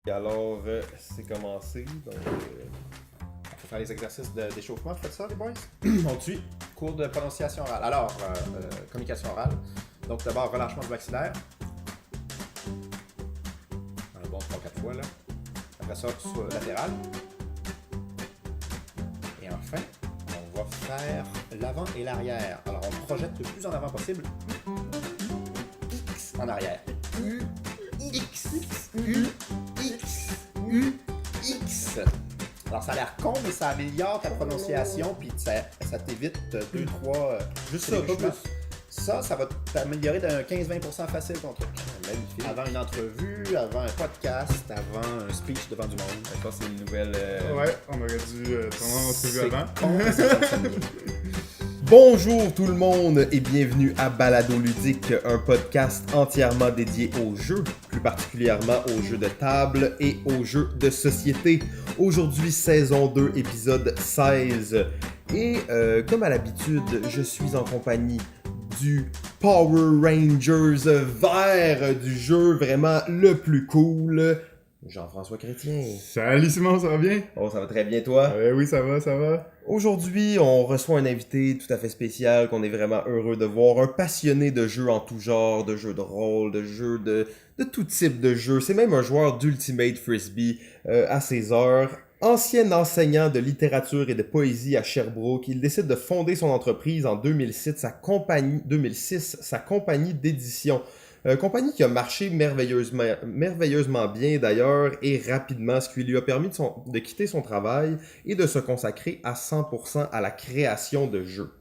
Et alors, c'est commencé. Donc, On peut faire les exercices d'échauffement. Faites ça, les boys? On suit. Cours de prononciation orale. Alors, communication orale. Donc, d'abord, relâchement du maxillaire. Un bon 3-4 fois, là. Après ça, sur latéral. Et enfin, on va faire l'avant et l'arrière. Alors, on projette le plus en avant possible. X en arrière. X. X. Alors, ça a l'air con, mais ça améliore ta prononciation, puis ça t'évite 2-3... juste ça, pas plus. Ça va t'améliorer d'un 15-20% facile ton truc. Magnifique. Avant une entrevue, avant un podcast, avant un speech devant du monde. Je pense que c'est une nouvelle... Ouais, on aurait dû tourner en entrevue avant. Con, mais ça fonctionne bien. Bonjour tout le monde et bienvenue à Balado Ludique, un podcast entièrement dédié aux jeux, plus particulièrement aux jeux de table et aux jeux de société. Aujourd'hui, saison 2, épisode 16. Et comme à l'habitude, je suis en compagnie du Power Rangers vert du jeu vraiment le plus cool, Jean-François Chrétien. Salut Simon, ça va bien? Oh, ça va très bien toi? Oui, ça va, ça va. Aujourd'hui, on reçoit un invité tout à fait spécial qu'on est vraiment heureux de voir, un passionné de jeux en tout genre, de jeux de rôle, de jeux de tout type de jeux. C'est même un joueur d'Ultimate Frisbee à ses heures. Ancien enseignant de littérature et de poésie à Sherbrooke, il décide de fonder son entreprise en 2006, sa compagnie d'édition. Compagnie qui a marché merveilleusement bien d'ailleurs et rapidement, ce qui lui a permis de quitter son travail et de se consacrer à 100% à la création de jeux.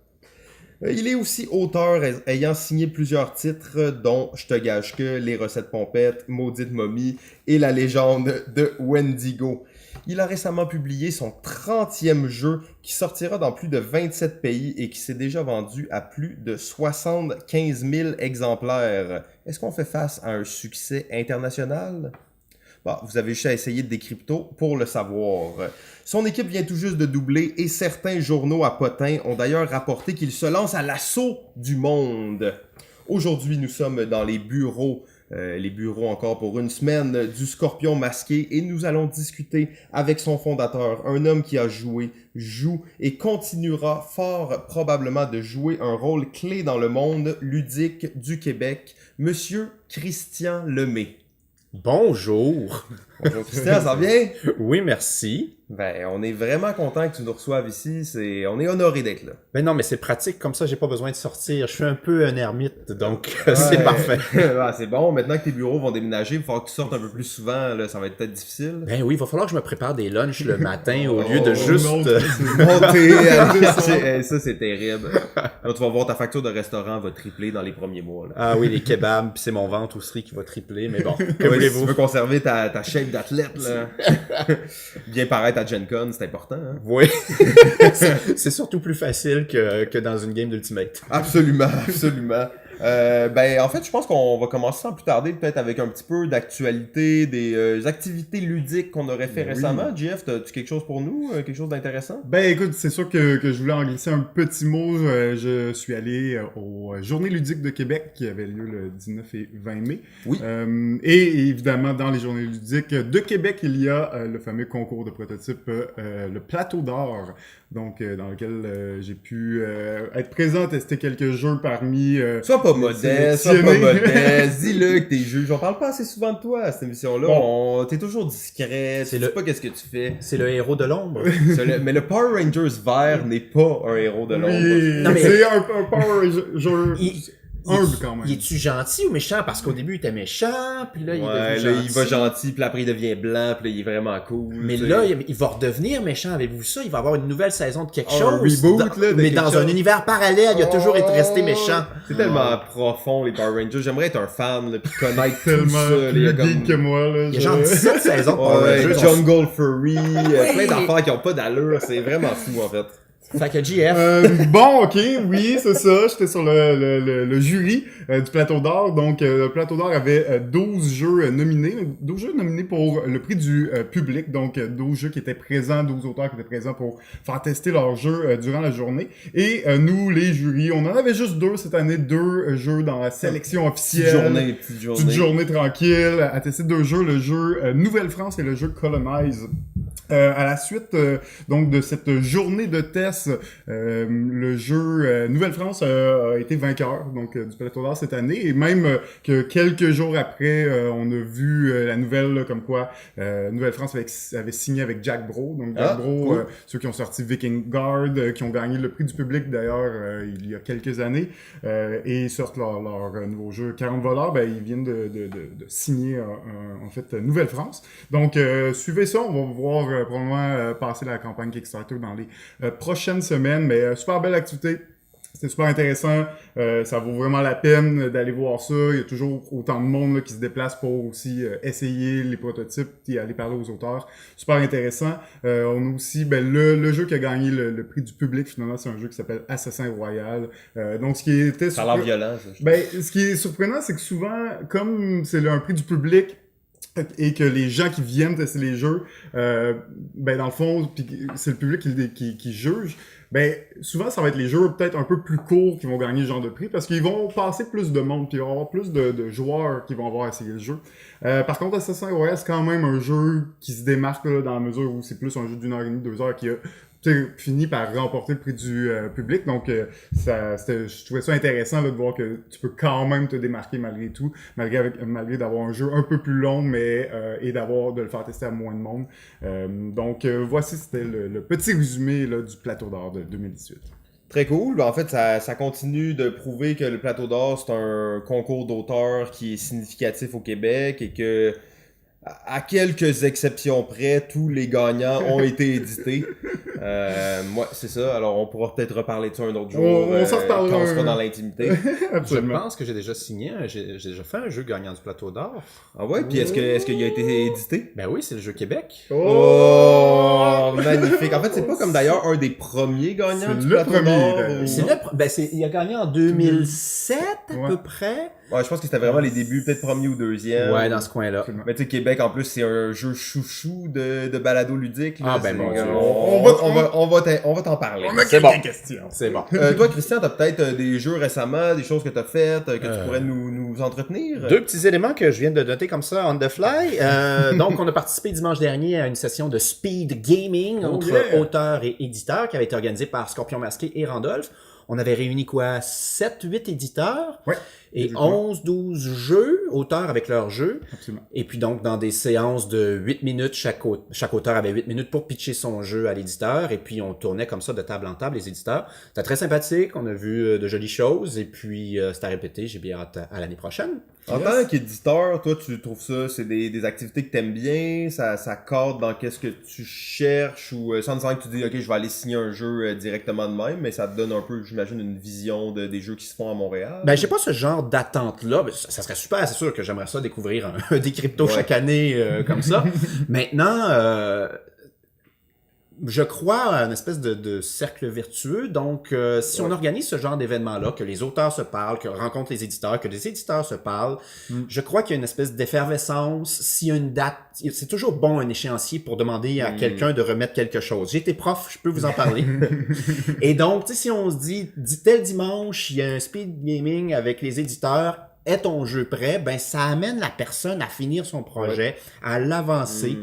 Il est aussi auteur ayant signé plusieurs titres dont Je te gage que, Les recettes pompettes, Maudite momie et La légende de Wendigo. Il a récemment publié son 30e jeu qui sortira dans plus de 27 pays et qui s'est déjà vendu à plus de 75 000 exemplaires. Est-ce qu'on fait face à un succès international? Bon, vous avez juste à essayer de Décrypto pour le savoir. Son équipe vient tout juste de doubler et certains journaux à potins ont d'ailleurs rapporté qu'il se lance à l'assaut du monde. Aujourd'hui, nous sommes dans les bureaux encore pour une semaine du Scorpion masqué et nous allons discuter avec son fondateur, un homme qui a joué, joue et continuera fort probablement de jouer un rôle clé dans le monde ludique du Québec, Monsieur Christian Lemay. Bonjour! Bonjour Christian, ça va bien? Oui, merci. Ben, on est vraiment content que tu nous reçoives ici, on est honoré d'être là. Ben non, mais c'est pratique, comme ça, j'ai pas besoin de sortir. Je suis un peu un ermite, donc Ouais. c'est parfait. Ouais, c'est bon, maintenant que tes bureaux vont déménager, il va falloir que tu sortes un peu plus souvent, là, ça va être peut-être difficile. Ben oui, il va falloir que je me prépare des lunchs le matin au lieu de juste... monter, ça c'est terrible. Là, tu vas voir ta facture de restaurant va tripler dans les premiers mois. Là. Ah oui, les kebabs, puis c'est mon ventre aussi qui va tripler, mais bon, que Ouais, si voulez-vous? tu veux conserver ta shape d'athlète, là. Bien paraître à Gen Con, c'est important. Hein? Oui, c'est surtout plus facile que dans une game d'Ultimate. Absolument, absolument. Ben, en fait, je pense qu'on va commencer sans plus tarder, peut-être avec un petit peu d'actualité, des activités ludiques qu'on aurait fait récemment. Jeff, as-tu quelque chose pour nous? Quelque chose d'intéressant? Ben écoute, c'est sûr que je voulais en glisser un petit mot. Je suis allé aux Journées ludiques de Québec qui avaient lieu le 19 et 20 mai. Oui. Et évidemment, dans les Journées ludiques de Québec, il y a le fameux concours de prototype, le Plateau d'or. Donc, dans lequel j'ai pu être présent, tester quelques jeux parmi... Sois pas modeste, sois pas modeste, dis-le que t'es juge. On parle pas assez souvent de toi à cette émission-là. Bon. T'es toujours discret, tu sais pas qu'est-ce que tu fais. C'est le héros de l'ombre. Mais le Power Rangers vert n'est pas un héros de l'ombre. Oui, Non, mais- c'est un Power Ranger humble quand même. Il est-tu gentil ou méchant? Parce qu'au début, il était méchant, puis là, il est Ouais, devenu là, gentil. il va gentil, puis après, il devient blanc, puis là, il est vraiment cool. Mais t'sais. là, il va redevenir méchant. Avez-vous vu ça? Il va avoir une nouvelle saison de quelque Un chose. reboot, Dans- là, de mais quelque dans chose. un univers parallèle, il a toujours été resté Oh, méchant. C'est tellement profond, les Power Rangers. J'aimerais être un fan, là, puis connaître tout Tellement ça. là. Il y a plus geek que moi, là. Il y a genre 17 saisons de Power Ouais, Rangers. Jungle Furry, Ouais. plein d'affaires qui ont pas d'allure. C'est vraiment fou, en fait. Fait que JF. Bon, ok, oui, c'est ça. J'étais sur le jury du Plateau d'Or. Donc, le Plateau d'Or avait 12 jeux nominés. 12 jeux nominés pour le prix du public. Donc, 12 jeux qui étaient présents, 12 auteurs qui étaient présents pour faire tester leurs jeux durant la journée. Et nous, les jurys, on en avait juste 2 cette année. 2 jeux dans la sélection officielle. Petite journée tranquille. À tester 2 jeux. Le jeu Nouvelle-France et le jeu Colonize. À la suite donc de cette journée de test, le jeu Nouvelle-France a été vainqueur donc du Plateau d'Or cette année et même que quelques jours après, on a vu la nouvelle là, comme quoi Nouvelle-France avait signé avec Jack Bro. Donc Jack Bro, cool. Ceux qui ont sorti Viking Guard, qui ont gagné le prix du public d'ailleurs il y a quelques années et sortent leur nouveau jeu 40 voleurs, ben ils viennent de signer en fait Nouvelle-France. Donc suivez ça, on va voir probablement passer la campagne Kickstarter dans les prochaines semaines, mais super belle activité. C'était super intéressant, ça vaut vraiment la peine d'aller voir ça. Il y a toujours autant de monde là, qui se déplace pour aussi essayer les prototypes et aller parler aux auteurs. Super intéressant. On a aussi le jeu qui a gagné le prix du public, finalement, c'est un jeu qui s'appelle Assassin Royal. Donc ce qui était ça a l'air violent, ça. Ce qui est surprenant, c'est que souvent, comme c'est un prix du public, et que les gens qui viennent tester les jeux, dans le fond, c'est le public qui juge, souvent ça va être les jeux peut-être un peu plus courts qui vont gagner ce genre de prix parce qu'ils vont passer plus de monde, puis il va y avoir plus de joueurs qui vont avoir essayé le jeu. Par contre, Assassin's Creed, c'est quand même un jeu qui se démarque là, dans la mesure où c'est plus un jeu d'1 heure et demie, 2 heures qui a fini par remporter le prix du public. Donc, je trouvais ça intéressant là, de voir que tu peux quand même te démarquer malgré tout, malgré d'avoir un jeu un peu plus long, mais et de le faire tester à moins de monde. Donc, voici, c'était le petit résumé là, du Plateau d'Or de 2018. Très cool. En fait, ça continue de prouver que le Plateau d'Or, c'est un concours d'auteurs qui est significatif au Québec et que, à quelques exceptions près, tous les gagnants ont été édités. C'est ça. Alors, on pourra peut-être reparler de ça un autre jour on s'en reparlera quand on sera dans l'intimité. Absolument. Je pense que j'ai déjà signé, j'ai déjà fait un jeu gagnant du Plateau d'Or. Ah ouais? Puis est-ce qu'il a été édité? Ben oui, c'est le jeu Québec. Oh, magnifique. En fait, c'est pas comme d'ailleurs un des premiers gagnants du Plateau d'Or. Il a gagné en 2007 à peu près. Ouais, je pense que c'était vraiment les débuts, peut-être premier ou deuxième. Ouais, dans ce coin-là. Mais tu sais, Québec, en plus, c'est un jeu chouchou de balado ludique. Là. Ah ben bon, on va t'en parler. On a quelques questions. C'est bon. Toi, Christian, t'as peut-être des jeux récemment, des choses que t'as faites, que tu pourrais nous entretenir? 2 petits éléments que je viens de noter comme ça, on the fly. Donc, on a participé dimanche dernier à une session de speed gaming entre auteurs et éditeurs qui avait été organisée par Scorpion Masqué et Randolph. On avait réuni 7-8 éditeurs et 11-12 jeux, auteurs avec leurs jeux. Absolument. Et puis donc, dans des séances de 8 minutes, chaque auteur avait 8 minutes pour pitcher son jeu à l'éditeur. Et puis, on tournait comme ça de table en table, les éditeurs. C'était très sympathique, on a vu de jolies choses. Et puis, c'était à répéter, j'ai bien hâte à l'année prochaine. En tant qu'éditeur, toi, tu trouves ça, c'est des activités que t'aimes bien, ça cadre dans qu'est-ce que tu cherches ou sans que tu dis, ok, je vais aller signer un jeu directement de même, mais ça te donne un peu, j'imagine, une vision des jeux qui se font à Montréal. J'ai pas ce genre d'attente-là. Ça serait super, c'est sûr que j'aimerais ça découvrir des cryptos chaque année comme ça. Maintenant, je crois à une espèce de cercle vertueux. Donc, si on organise ce genre d'événement-là, que les auteurs se parlent, que rencontrent les éditeurs, que les éditeurs se parlent, je crois qu'il y a une espèce d'effervescence. S'il y a une date, c'est toujours bon un échéancier pour demander à quelqu'un de remettre quelque chose. J'ai été prof, je peux vous en parler. Et donc, tu sais, si on se dit tel dimanche, il y a un speed gaming avec les éditeurs, est ton jeu prêt? Ça amène la personne à finir son projet, à l'avancer.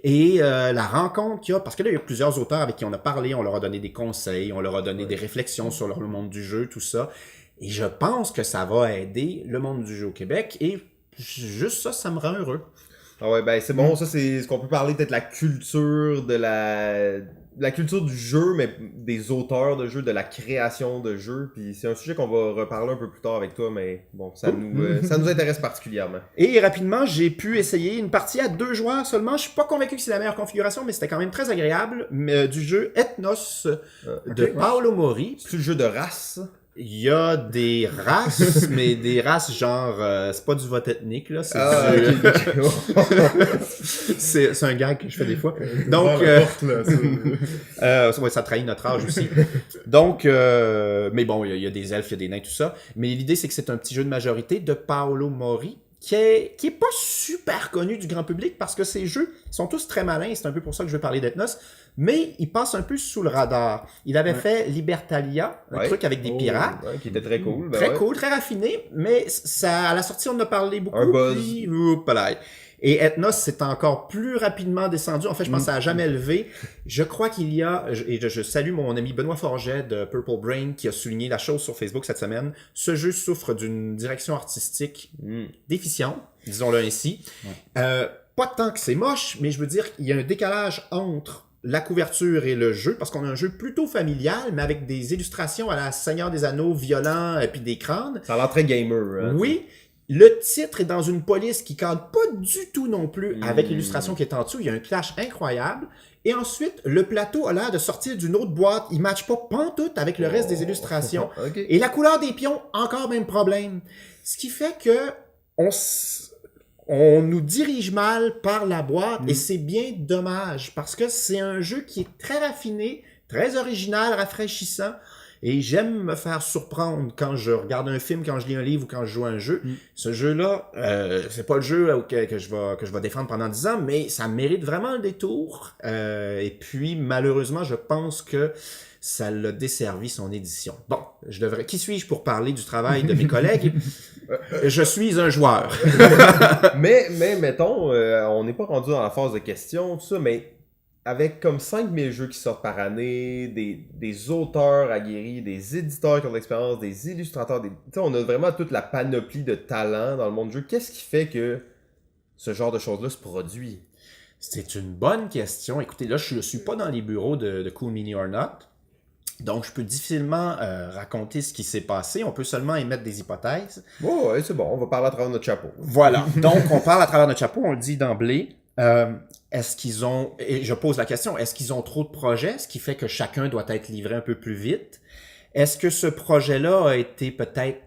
Et la rencontre qu'il y a, parce que là, il y a plusieurs auteurs avec qui on a parlé, on leur a donné des conseils, on leur a donné des réflexions sur le monde du jeu, tout ça. Et je pense que ça va aider le monde du jeu au Québec. Et juste ça me rend heureux. Ah ouais, c'est bon, ça c'est ce qu'on peut parler, peut-être la culture de la culture du jeu, mais des auteurs de jeux, de la création de jeux. Puis c'est un sujet qu'on va reparler un peu plus tard avec toi, mais bon, ça nous intéresse particulièrement. Et rapidement, j'ai pu essayer une partie à 2 joueurs seulement. Je suis pas convaincu que c'est la meilleure configuration, mais c'était quand même très agréable. Du jeu Ethnos de Paolo Mori. C'est le jeu de race. Il y a des races, mais des races genre, c'est pas du vote ethnique, là, c'est c'est un gag que je fais des fois. Donc, ouais, ça trahit notre âge aussi. Donc, mais bon, il y a des elfes, il y a des nains, tout ça. Mais l'idée, c'est que c'est un petit jeu de majorité de Paolo Mori, qui est pas super connu du grand public parce que ces jeux sont tous très malins, et c'est un peu pour ça que je veux parler d'Ethnos, mais il passe un peu sous le radar. Il avait fait Libertalia, un truc avec des pirates. Ouais, qui était très cool. Très cool, très raffiné, mais ça, à la sortie, on en a parlé beaucoup. Un buzz. Puis, et Ethnos, c'est encore plus rapidement descendu. En fait, je pense que ça n'a jamais levé. Je crois qu'il y a, et je salue mon ami Benoît Forget de Purple Brain qui a souligné la chose sur Facebook cette semaine. Ce jeu souffre d'une direction artistique déficiente, disons-le ainsi. Pas tant que c'est moche, mais je veux dire qu'il y a un décalage entre la couverture et le jeu, parce qu'on a un jeu plutôt familial, mais avec des illustrations à la Seigneur des Anneaux violents et puis des crânes. Ça a l'air très gamer. Hein, oui. Le titre est dans une police qui cadre pas du tout non plus avec l'illustration qui est en dessous. Il y a un clash incroyable. Et ensuite, le plateau a l'air de sortir d'une autre boîte. Il matche pas pantoute avec le reste des illustrations. Okay. Et la couleur des pions, encore même problème. Ce qui fait que on nous dirige mal par la boîte et c'est bien dommage parce que c'est un jeu qui est très raffiné, très original, rafraîchissant. Et j'aime me faire surprendre quand je regarde un film, quand je lis un livre ou quand je joue à un jeu. Ce jeu-là, c'est pas le jeu que je vais défendre pendant 10 ans, mais ça mérite vraiment le détour. Et puis, malheureusement, je pense que ça l'a desservi son édition. Bon, qui suis-je pour parler du travail de mes collègues? Je suis un joueur. mais mettons, on n'est pas rendu dans la phase de questions, tout ça, mais avec comme 5000 jeux qui sortent par année, des auteurs aguerris, des éditeurs qui ont de l'expérience, des illustrateurs, on a vraiment toute la panoplie de talents dans le monde du jeu. Qu'est-ce qui fait que ce genre de choses-là se produit? C'est une bonne question. Écoutez, là, je suis pas dans les bureaux de Cool Mini or Not, donc je peux difficilement raconter ce qui s'est passé. On peut seulement émettre des hypothèses. Oh, ouais, c'est bon, on va parler à travers notre chapeau. Voilà, donc on parle à travers notre chapeau, on le dit d'emblée. Est-ce qu'ils ont, et je pose la question, est-ce qu'ils ont trop de projets, ce qui fait que chacun doit être livré un peu plus vite? Est-ce que ce projet-là a été peut-être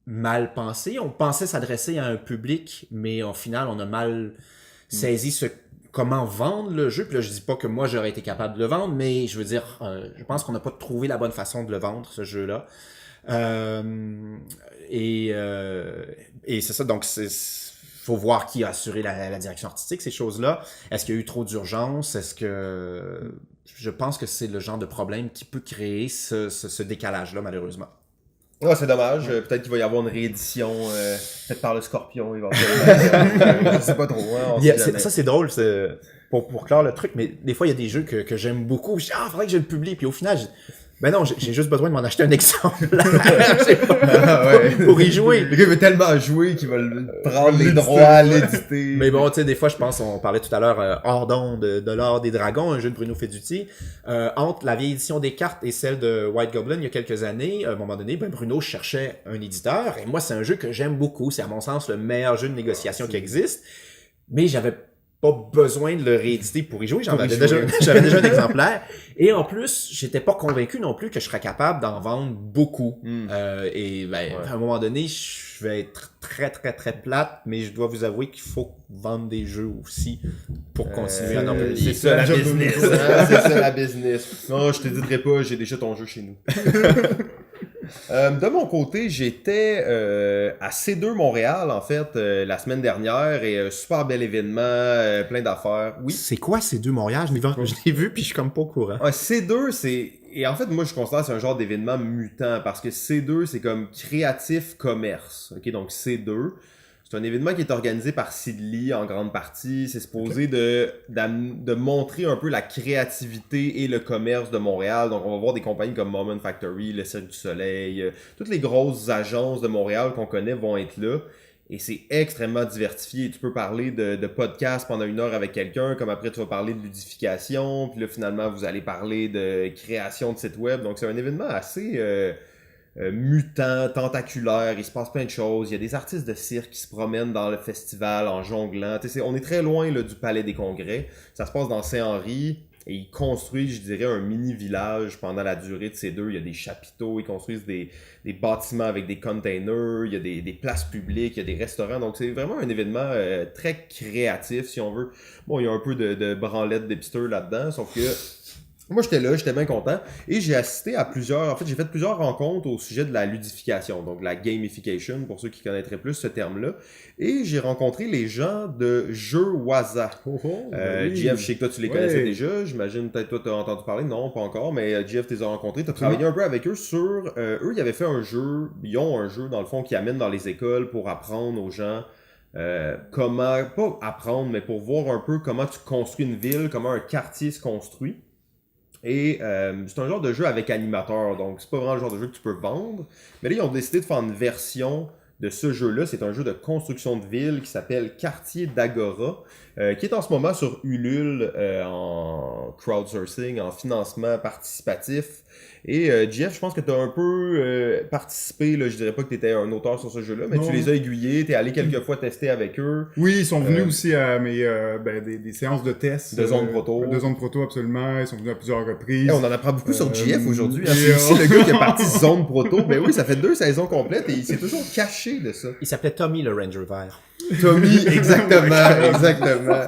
mal pensé? On pensait s'adresser à un public, mais au final, on a mal saisi comment vendre le jeu. Puis là, je dis pas que moi, j'aurais été capable de le vendre, mais je veux dire, je pense qu'on n'a pas trouvé la bonne façon de le vendre, ce jeu-là. Et c'est ça, donc faut voir qui a assuré la direction artistique, ces choses-là. Est-ce qu'il y a eu trop d'urgence? Est-ce que... Je pense que c'est le genre de problème qui peut créer ce décalage-là, malheureusement. Ah, c'est dommage. Peut-être qu'il va y avoir une réédition, peut-être par le Scorpion, éventuellement. Je sais pas trop. Hein, ça, c'est drôle, pour clore le truc, mais des fois, il y a des jeux que j'aime beaucoup. Je dis, faudrait que je le publie. Puis au final, ben non, j'ai juste besoin de m'en acheter un exemplaire pour y jouer. Le gars veut tellement jouer qu'il va prendre les droits, l'éditer. Mais bon, tu sais, des fois, je pense, on parlait tout à l'heure hors d'onde de l'Or des Dragons, un jeu de Bruno Feduti. Entre la vieille édition des cartes et celle de White Goblin il y a quelques années, à un moment donné, Bruno cherchait un éditeur. Et moi, c'est un jeu que j'aime beaucoup. C'est à mon sens le meilleur jeu de négociation qui existe. Mais j'avais pas besoin de le rééditer pour y jouer. J'avais déjà un exemplaire. Et en plus, j'étais pas convaincu non plus que je serais capable d'en vendre beaucoup. À un moment donné, je vais être très, très, très plate, mais je dois vous avouer qu'il faut vendre des jeux aussi pour continuer à en publier. C'est ça la business. C'est ça la business. Non, je te dirai pas, j'ai déjà ton jeu chez nous. De mon côté, j'étais à C2 Montréal, en fait, la semaine dernière, et super bel événement, plein d'affaires. Oui. C'est quoi C2 Montréal? Je l'ai vu, puis je suis comme pas au courant. Ouais, C2, c'est... Et en fait, moi, je considère que c'est un genre d'événement mutant, parce que C2, c'est comme créatif commerce. OK, donc C2... C'est un événement qui est organisé par Sidley en grande partie. C'est supposé de montrer un peu la créativité et le commerce de Montréal. Donc, on va voir des compagnies comme Moment Factory, le Cirque du Soleil. Toutes les grosses agences de Montréal qu'on connaît vont être là. Et c'est extrêmement diversifié. Tu peux parler de podcast pendant 1 heure avec quelqu'un, comme après tu vas parler de ludification. Puis là, finalement, vous allez parler de création de sites web. Donc, c'est un événement assez... mutant, tentaculaire, il se passe plein de choses, il y a des artistes de cirque qui se promènent dans le festival en jonglant, on est très loin là, du Palais des Congrès, ça se passe dans Saint-Henri, et ils construisent, je dirais, un mini-village pendant la durée de ces deux. Il y a des chapiteaux, ils construisent des bâtiments avec des containers, il y a des places publiques, il y a des restaurants. Donc, c'est vraiment un événement très créatif, si on veut. Bon, il y a un peu de branlette d'hipster là-dedans, sauf que moi, j'étais là, j'étais bien content et j'ai assisté à j'ai fait plusieurs rencontres au sujet de la ludification, donc la gamification, pour ceux qui connaîtraient plus ce terme-là. Et j'ai rencontré les gens de Jeux Waza. Oui. Jeff, je sais que toi, tu les connaissais déjà. J'imagine, peut-être toi, tu as entendu parler. Non, pas encore, mais Jeff, tu les as rencontrés. Tu as travaillé un peu avec eux sur... eux, ils avaient fait un jeu, ils ont un jeu, dans le fond, qui amène dans les écoles pour apprendre aux gens comment, pas apprendre, mais pour voir un peu comment tu construis une ville, comment un quartier se construit. Et c'est un genre de jeu avec animateur, donc c'est pas vraiment le genre de jeu que tu peux vendre. Mais là, ils ont décidé de faire une version de ce jeu-là. C'est un jeu de construction de ville qui s'appelle Quartier d'Agora, qui est en ce moment sur Ulule en crowdsourcing, en financement participatif. Et Jeff, je pense que tu as un peu participé, là, je dirais pas que tu étais un auteur sur ce jeu-là, mais non. tu les as aiguillés, tu es allé quelques fois tester avec eux. Oui, ils sont venus aussi à mes des séances de tests. De zone proto. De zone proto, absolument. Ils sont venus à plusieurs reprises. Hey, on en apprend beaucoup sur JF aujourd'hui. Hein. et, C'est aussi le gars qui est parti zone proto. Ben oui, ça fait 2 saisons complètes et il s'est toujours caché de ça. Il s'appelait Tommy le Ranger vert. Tommy, exactement, exactement.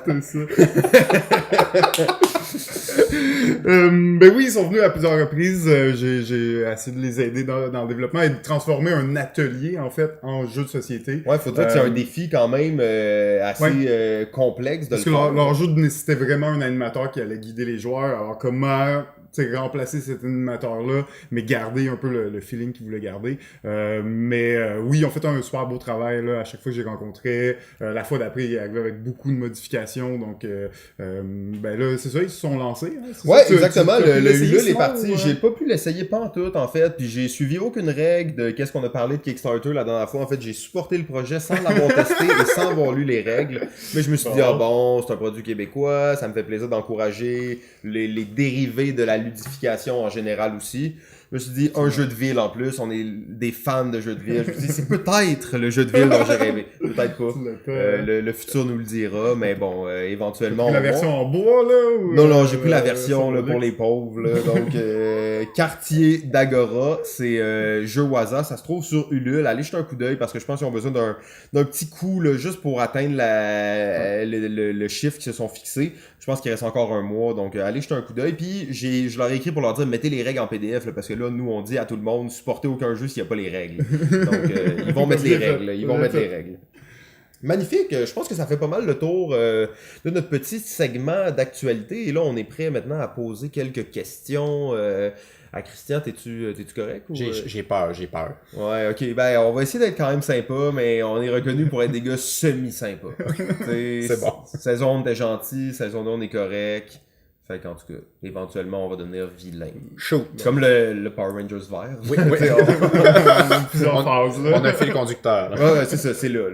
C'est ça. Ben oui, ils sont venus à plusieurs reprises. J'ai essayé de les aider dans le développement et de transformer un atelier, en fait, en jeu de société. Ouais, faut dire que c'est un défi quand même assez complexe de Parce le que faire. leur jeu nécessitait vraiment un animateur qui allait guider les joueurs. Alors comment remplacer cet animateur-là, mais garder un peu le feeling qu'ils voulaient garder. Oui, ils ont fait un super beau travail là, à chaque fois que j'ai rencontré. La fois d'après, ils arrivaient avec beaucoup de modifications. Donc, ben là, c'est ça, ils se sont lancés. Hein, Ouais, ça, exactement. Le l'essayer, Ulule est sinon, parti. J'ai pas pu l'essayer pantoute, en fait. Puis j'ai suivi aucune règle de qu'est-ce qu'on a parlé de Kickstarter la dernière fois. En fait, j'ai supporté le projet sans l'avoir testé et sans avoir lu les règles. Mais je me suis dit, ah bon, c'est un produit québécois. Ça me fait plaisir d'encourager les dérivés de la ludification en général aussi. Je me suis dit, un jeu de ville en plus, on est des fans de jeux de ville. Je me suis dit, c'est peut-être le jeu de ville dont j'ai rêvé. Peut-être pas. Le futur nous le dira, mais bon, éventuellement... La version en bois, là? Ou, non, j'ai pris la version là, pour les pauvres. Là. Donc, Quartier d'Agora, c'est jeu Waza, ça se trouve sur Ulule. Allez jeter un coup d'œil parce que je pense qu'ils ont besoin d'un petit coup là, juste pour atteindre le chiffre qu'ils se sont fixés. Je pense qu'il reste encore un mois, donc allez jeter un coup d'œil. Puis je leur ai écrit pour leur dire, mettez les règles en PDF, là, parce que là, nous, on dit à tout le monde, supportez aucun jeu s'il n'y a pas les règles. Donc, ils vont mettre les règles. Ils vont mettre les règles. Magnifique, je pense que ça fait pas mal le tour de notre petit segment d'actualité. Et là, on est prêt maintenant à poser quelques questions à Christian. T'es-tu correct? Ou... J'ai peur. Ouais, ok, ben on va essayer d'être quand même sympa, mais on est reconnu pour être des gars semi-sympas. C'est bon. Saison 1, on était gentil, saison 2, on est correct. Fait qu'en tout cas, éventuellement, on va devenir vilain. Chaud. Comme le Power Rangers vert. Oui. plusieurs phases, là. On a un fil conducteur. Ouais, c'est ça, c'est là.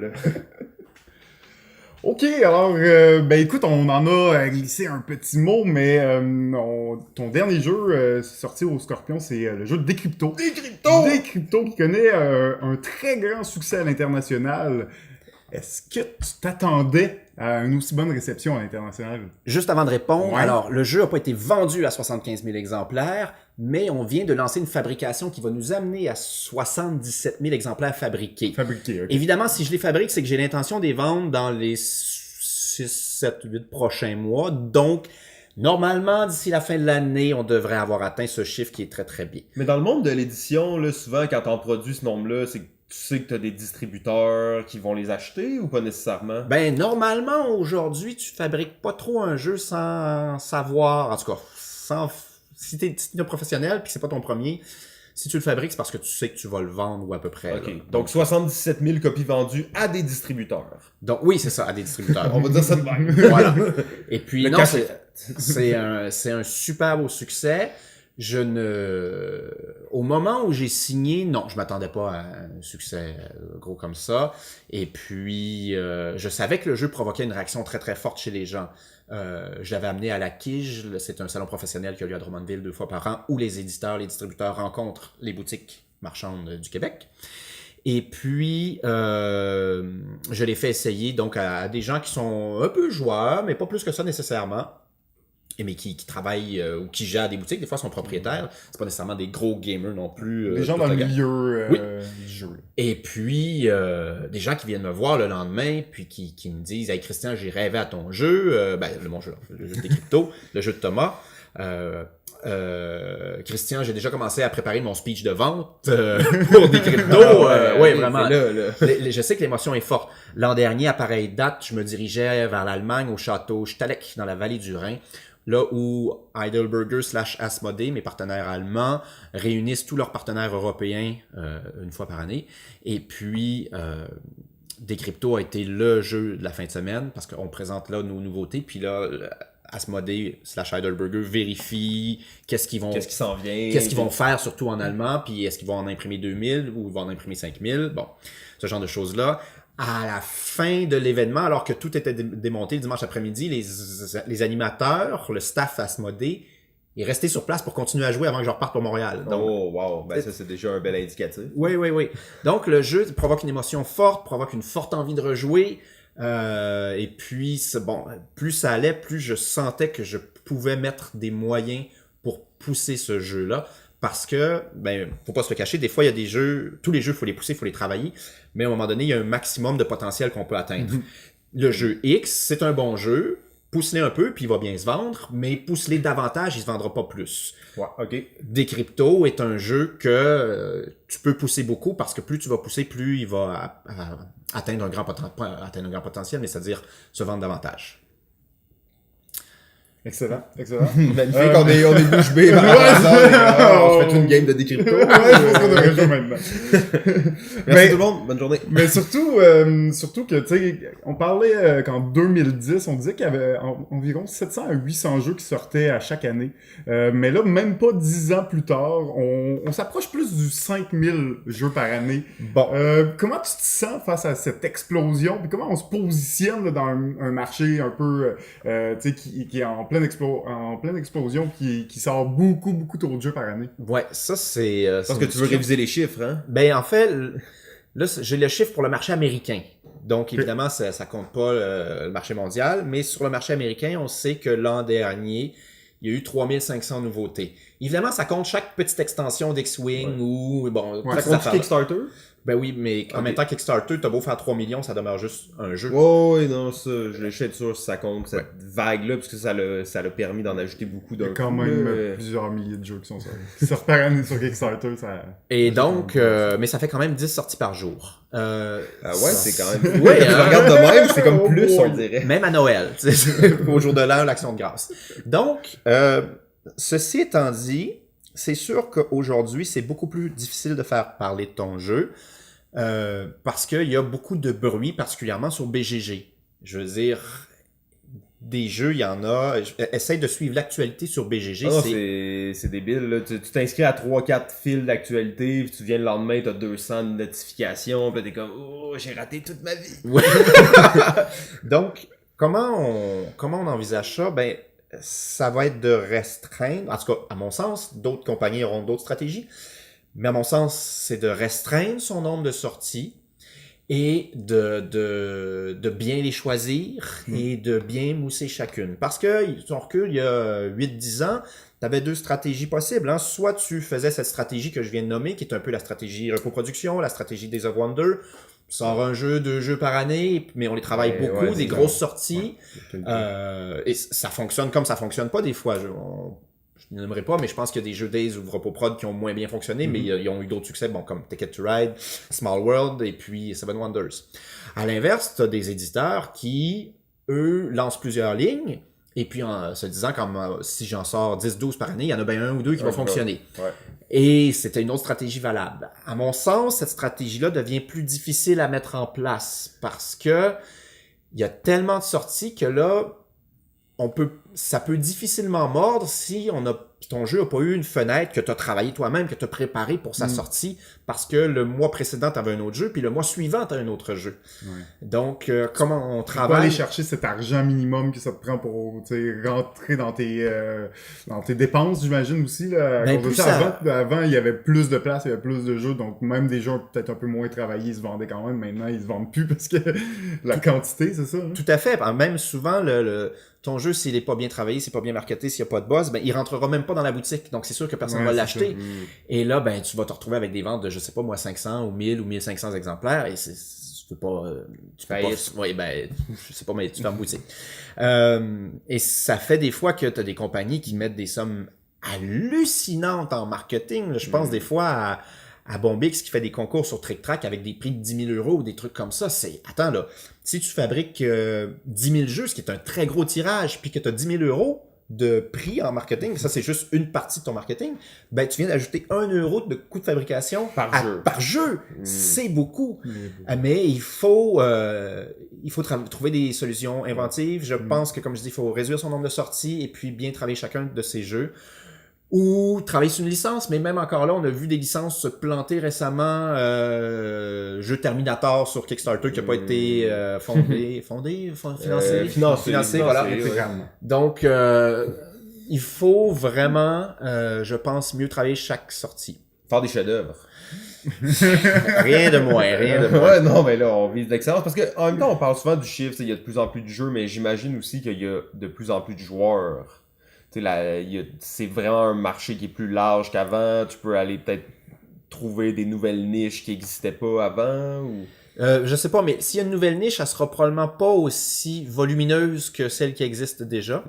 Ok, alors, ben écoute, on en a glissé un petit mot, mais ton dernier jeu sorti au Scorpion, c'est le jeu Décrypto. Décrypto qui connaît un très grand succès à l'international. Est-ce que tu t'attendais à une aussi bonne réception à l'international? Juste avant de répondre, Ouais. alors, le jeu n'a pas été vendu à 75 000 exemplaires, mais on vient de lancer une fabrication qui va nous amener à 77 000 exemplaires fabriqués. Fabriqué, ok. Évidemment, si je les fabrique, c'est que j'ai l'intention de les vendre dans les 6, 7, 8 prochains mois. Donc, normalement, d'ici la fin de l'année, on devrait avoir atteint ce chiffre qui est très, très bien. Mais dans le monde de l'édition, là, souvent, quand on produit ce nombre-là, c'est que tu sais que tu as des distributeurs qui vont les acheter ou pas nécessairement? Ben, normalement, aujourd'hui, tu fabriques pas trop un jeu sans savoir, en tout cas, si t'es un professionnel puis que c'est pas ton premier, si tu le fabriques, c'est parce que tu sais que tu vas le vendre ou à peu près. Ok, là. donc 77 000 copies vendues à des distributeurs. Donc, oui, c'est ça, à des distributeurs. On va dire ça de même. Voilà. Et puis, Le non, cachet. c'est un super beau succès. Au moment où j'ai signé, non, je m'attendais pas à un succès gros comme ça. Et puis, je savais que le jeu provoquait une réaction très très forte chez les gens. Je l'avais amené à la Kige, c'est un salon professionnel qui a lieu à Drummondville 2 fois par an, où les éditeurs, les distributeurs rencontrent les boutiques marchandes du Québec. Et puis, je l'ai fait essayer donc à des gens qui sont un peu joueurs, mais pas plus que ça nécessairement. mais qui travaillent ou qui gèrent des boutiques, des fois sont propriétaires. C'est pas nécessairement des gros gamers non plus. Des gens dans le milieu Oui. du jeu. Et puis, des gens qui viennent me voir le lendemain, puis qui me disent « Hey Christian, j'ai rêvé à ton jeu. Mon jeu, le jeu des cryptos, le jeu de Thomas. Christian, j'ai déjà commencé à préparer mon speech de vente pour des cryptos. Oui, vraiment. Je sais que l'émotion est forte. L'an dernier, à pareille date, je me dirigeais vers l'Allemagne, au château Staleck, dans la vallée du Rhin, là où Heidelberger / Asmodee, mes partenaires allemands, réunissent tous leurs partenaires européens une fois par année. Et puis, des cryptos a été le jeu de la fin de semaine parce qu'on présente là nos nouveautés. Puis là, Asmodee / Heidelberger vérifie qu'est-ce qu'ils s'en vient, qu'est-ce qu'ils vont faire, surtout en allemand, puis est-ce qu'ils vont en imprimer 2000 ou ils vont en imprimer 5000. Bon, ce genre de choses-là. À la fin de l'événement, alors que tout était démonté le dimanche après-midi, les animateurs, le staff Asmodee, est resté sur place pour continuer à jouer avant que je reparte pour Montréal. Donc, oh, wow. Ben, ça, c'est déjà un bel indicatif. Oui. Donc, le jeu provoque une émotion forte, provoque une forte envie de rejouer. Et puis, plus ça allait, plus je sentais que je pouvais mettre des moyens pour pousser ce jeu-là. Parce que, faut pas se le cacher, des fois, il y a des jeux, tous les jeux, il faut les pousser, il faut les travailler. Mais à un moment donné, il y a un maximum de potentiel qu'on peut atteindre. Le jeu X, c'est un bon jeu. Pousse-les un peu, puis il va bien se vendre, mais pousse-les davantage, il se vendra pas plus. Ouais, ok. Des cryptos est un jeu que tu peux pousser beaucoup, parce que plus tu vas pousser, plus il va atteindre un grand potentiel, mais c'est-à-dire se vendre davantage. Excellent. Magnifique, on est bouche bée. On se fait une game de décrypto. Ouais, je pense qu'on devrait jouer maintenant. Merci tout le monde, bonne journée. Mais surtout que, tu sais, on parlait qu'en 2010, on disait qu'il y avait environ 700 à 800 jeux qui sortaient à chaque année. Mais là, même pas 10 ans plus tard, on s'approche plus du 5000 jeux par année. Bon. Comment tu te sens face à cette explosion? Puis comment on se positionne là, dans un marché un peu, tu sais, qui est en pleine explosion, qui sort beaucoup trop de jeux par année? Ouais, ça c'est... Parce que tu veux réviser les chiffres, hein? En fait, là, j'ai le chiffre pour le marché américain. Donc, évidemment, ça compte pas le marché mondial, mais sur le marché américain, on sait que l'an dernier, il y a eu 3500 nouveautés. Évidemment, ça compte chaque petite extension d'X-Wing ou... Ça compte Kickstarter? Ben oui, mais en même temps, Kickstarter, t'as beau faire 3 millions, ça demeure juste un jeu. Oh, oui, non, ça, je suis sûr si ça compte, cette vague-là, parce que ça l'a permis d'en ajouter beaucoup d'un coup. Il y a quand même plusieurs milliers de jeux qui sortent par année sur Kickstarter. Et donc, mais ça fait quand même 10 sorties par jour. C'est quand même... Ouais, tu le regardes de même, c'est comme plus, on dirait. Même à Noël, au jour de l'an, l'Action de grâce. Donc, ceci étant dit, c'est sûr qu'aujourd'hui, c'est beaucoup plus difficile de faire parler de ton jeu parce qu'il y a beaucoup de bruit, particulièrement sur BGG. Je veux dire, des jeux, il y en a. Essaye de suivre l'actualité sur BGG. C'est débile. Là. Tu t'inscris à 3-4 fils d'actualité, puis tu viens le lendemain, tu as 200 notifications, puis t'es comme « Oh, j'ai raté toute ma vie! » Ouais. Donc, comment on envisage ça? Ça va être de restreindre, en tout cas, à mon sens, d'autres compagnies auront d'autres stratégies, mais à mon sens, c'est de restreindre son nombre de sorties et de bien les choisir et de bien mousser chacune. Parce que, si on recule, il y a 8-10 ans, tu avais deux stratégies possibles. Hein. Soit tu faisais cette stratégie que je viens de nommer, qui est un peu la stratégie reproduction, la stratégie Days of Wonder, sort un jeu, 2 jeux par année, mais on les travaille beaucoup, des grosses sorties. Et ça fonctionne comme ça fonctionne pas des fois. Je ne nommerai pas, mais je pense qu'il y a des jeux Days ou Repoprod qui ont moins bien fonctionné, mais ils ont eu d'autres succès, comme Ticket to Ride, Small World et puis Seven Wonders. À l'inverse, tu as des éditeurs qui, eux, lancent plusieurs lignes, et puis en se disant, comme si j'en sors 10-12 par année, il y en a bien 1 ou 2 qui vont fonctionner. Ouais. Et c'était une autre stratégie valable. À mon sens, cette stratégie-là devient plus difficile à mettre en place parce que il y a tellement de sorties que là, ça peut difficilement mordre si ton jeu n'a pas eu une fenêtre que tu as travaillé toi-même, que tu as préparé pour sa sortie, parce que le mois précédent, tu avais un autre jeu, puis le mois suivant, tu as un autre jeu. Ouais. Donc, comment on travaille... Tu peux aller chercher cet argent minimum que ça te prend pour rentrer dans tes dépenses, j'imagine aussi. Là, avant, il y avait plus de place, il y avait plus de jeux, donc même des jeux peut-être un peu moins travaillés, ils se vendaient quand même. Maintenant, ils se vendent plus parce que la quantité, c'est ça. Hein? Tout à fait. Même souvent, ton jeu, s'il est pas bien travaillé, c'est pas bien marketé, s'il y a pas de buzz, ben il rentrera même pas dans la boutique. Donc c'est sûr que personne va l'acheter. Et là, ben tu vas te retrouver avec des ventes de, je sais pas moi, 500 ou 1000 ou 1500 exemplaires et tu peux pas... tu peux pas... Oui, ben, je sais pas, mais tu fermes boutique. Et ça fait des fois que tu as des compagnies qui mettent des sommes hallucinantes en marketing. Là. Je pense des fois à Bombix qui fait des concours sur Trick Track avec des prix de 10 000 € ou des trucs comme ça. Attends là, si tu fabriques 10 000 jeux, ce qui est un très gros tirage, puis que tu as 10 000 € de prix en marketing, ça c'est juste une partie de ton marketing, ben tu viens d'ajouter 1 € de coût de fabrication par jeu. C'est beaucoup. Mais il faut trouver des solutions inventives. Je pense que, comme je dis, il faut réduire son nombre de sorties et puis bien travailler chacun de ces jeux. Ou travailler sur une licence, mais même encore là, on a vu des licences se planter récemment. Jeu Terminator sur Kickstarter qui n'a pas été financé, voilà. Donc, il faut vraiment, je pense, mieux travailler chaque sortie. Faire des chefs-d'œuvre. Rien de moins. Ouais, non, mais là, on vise l'excellence. Parce que en même temps, on parle souvent du chiffre, il y a de plus en plus de jeux, mais j'imagine aussi qu'il y a de plus en plus de joueurs. C'est vraiment un marché qui est plus large qu'avant. Tu peux aller peut-être trouver des nouvelles niches qui n'existaient pas avant ou... Je sais pas, mais s'il y a une nouvelle niche, elle sera probablement pas aussi volumineuse que celle qui existe déjà.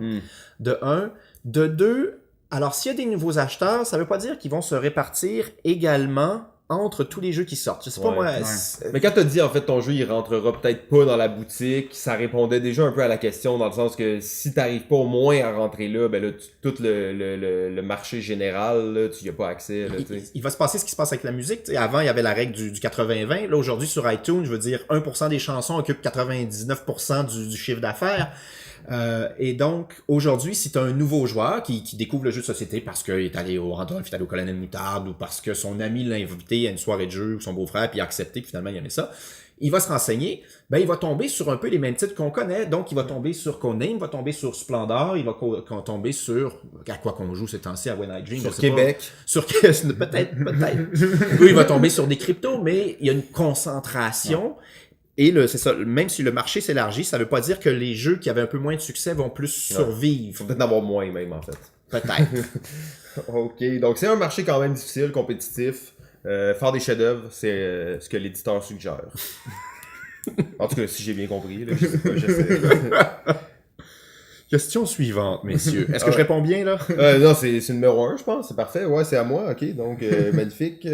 De un. De deux, alors s'il y a des nouveaux acheteurs, ça veut pas dire qu'ils vont se répartir également entre tous les jeux qui sortent. Je sais pas moi. Mais quand t'as dit en fait ton jeu il rentrera peut-être pas dans la boutique, ça répondait déjà un peu à la question dans le sens que si t'arrives pas au moins à rentrer là, ben là tout le marché général, là, tu y as pas accès. Là, il va se passer ce qui se passe avec la musique. T'sais, avant il y avait la règle du 80-20. Là aujourd'hui sur iTunes, je veux dire 1% des chansons occupent 99% du chiffre d'affaires. Et donc, aujourd'hui, si tu as un nouveau joueur qui découvre le jeu de société parce qu'il est allé au Randolph, il est allé au Colonel Moutarde, ou parce que son ami l'a invité à une soirée de jeu, ou son beau-frère, puis il a accepté que finalement il aimait ça, il va se renseigner, ben il va tomber sur un peu les mêmes titres qu'on connaît. Donc, il va tomber sur Codename, il va tomber sur Splendor, il va tomber sur... À quoi qu'on joue ces temps-ci, à When I Dream, sur Québec. Sur peut-être. Oui, il va tomber sur des cryptos, mais il y a une concentration... Et c'est ça, même si le marché s'élargit, ça veut pas dire que les jeux qui avaient un peu moins de succès vont plus survivre. Il faut peut-être en avoir moins même en fait. Peut-être. Ok, donc c'est un marché quand même difficile, compétitif. Faire des chefs-d'œuvre, c'est ce que l'éditeur suggère. En tout cas, si j'ai bien compris, là, je sais pas, j'essaie. Question suivante, messieurs. Est-ce que je réponds bien là? Non, c'est numéro 1, je pense, c'est parfait. Ouais, c'est à moi, ok, donc magnifique.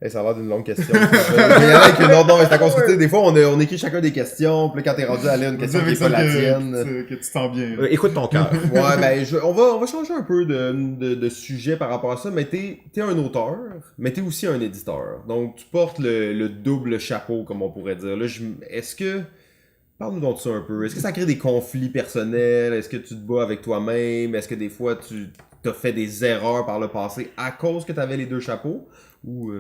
Ça a l'air d'une longue question. Mais il y en a qui non, mais c'est à consulter. Des fois, on écrit chacun des questions. Puis là, quand t'es rendu à une question qui est pas la tienne. Que tu sens bien. Écoute ton cœur. Ouais, ben, on va changer un peu de sujet par rapport à ça. Mais t'es un auteur, mais t'es aussi un éditeur. Donc, tu portes le double chapeau, comme on pourrait dire. Là, est-ce que... Parle-nous donc de ça un peu. Est-ce que ça crée des conflits personnels? Est-ce que tu te bats avec toi-même? Est-ce que des fois, tu t'as fait des erreurs par le passé à cause que t'avais les deux chapeaux? Ou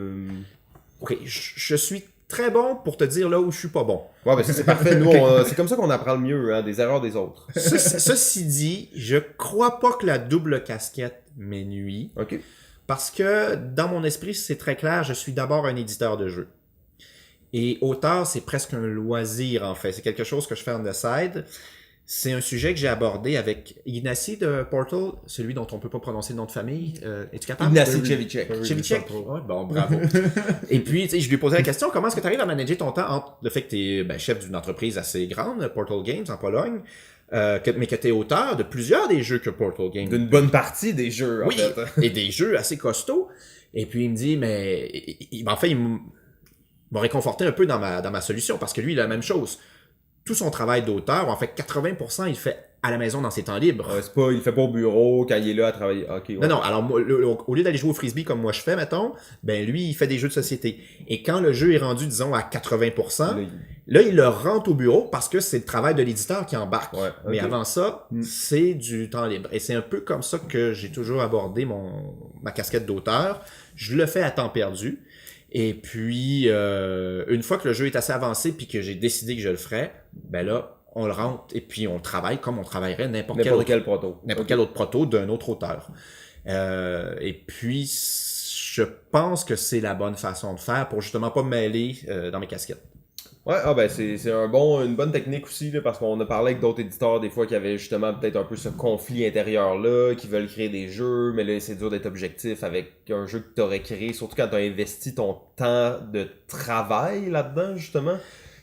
Ok, je suis très bon pour te dire là où je suis pas bon. Ouais, ben ça c'est parfait. Nous, c'est comme ça qu'on apprend le mieux, hein, des erreurs des autres. Ceci dit, je crois pas que la double casquette m'ennuie. Ok. Parce que dans mon esprit, c'est très clair, je suis d'abord un éditeur de jeux. Et auteur, c'est presque un loisir en fait. C'est quelque chose que je fais on the side. C'est un sujet que j'ai abordé avec Ignacy de Portal, celui dont on peut pas prononcer le nom de famille. Es-tu capable? Ignacy Chevicek. Chevicek? Ouais, bon, bravo. Et puis, tu sais, je lui ai posé la question, comment est-ce que tu arrives à manager ton temps entre le fait que tu es chef d'une entreprise assez grande, Portal Games, en Pologne, mais que tu es auteur de plusieurs des jeux que Portal Games. D'une bonne partie des jeux, en fait. Et des jeux assez costauds. Et puis, il me dit, mais... il m'a réconforté un peu dans ma solution, parce que lui, il a la même chose. Tout son travail d'auteur, en fait 80%, il fait à la maison dans ses temps libres. C'est pas, il fait pas au bureau quand il est là à travailler. Okay, ouais. Non, alors moi, au lieu d'aller jouer au frisbee comme moi je fais, mettons, ben lui, il fait des jeux de société. Et quand le jeu est rendu, disons, à 80%, là, il le rentre au bureau parce que c'est le travail de l'éditeur qui embarque. Ouais, okay. Mais avant ça, c'est du temps libre. Et c'est un peu comme ça que j'ai toujours abordé ma casquette d'auteur. Je le fais à temps perdu. Et puis, une fois que le jeu est assez avancé puis que j'ai décidé que je le ferais, ben là, on le rentre et puis on travaille comme on travaillerait n'importe quel autre proto d'un autre auteur. Et puis, je pense que c'est la bonne façon de faire pour justement pas me mêler dans mes casquettes. Ouais, c'est une bonne technique aussi, là, parce qu'on a parlé avec d'autres éditeurs des fois qui avaient justement peut-être un peu ce conflit intérieur-là, qui veulent créer des jeux, mais là c'est dur d'être objectif avec un jeu que t'aurais créé, surtout quand t'as investi ton temps de travail là-dedans, justement.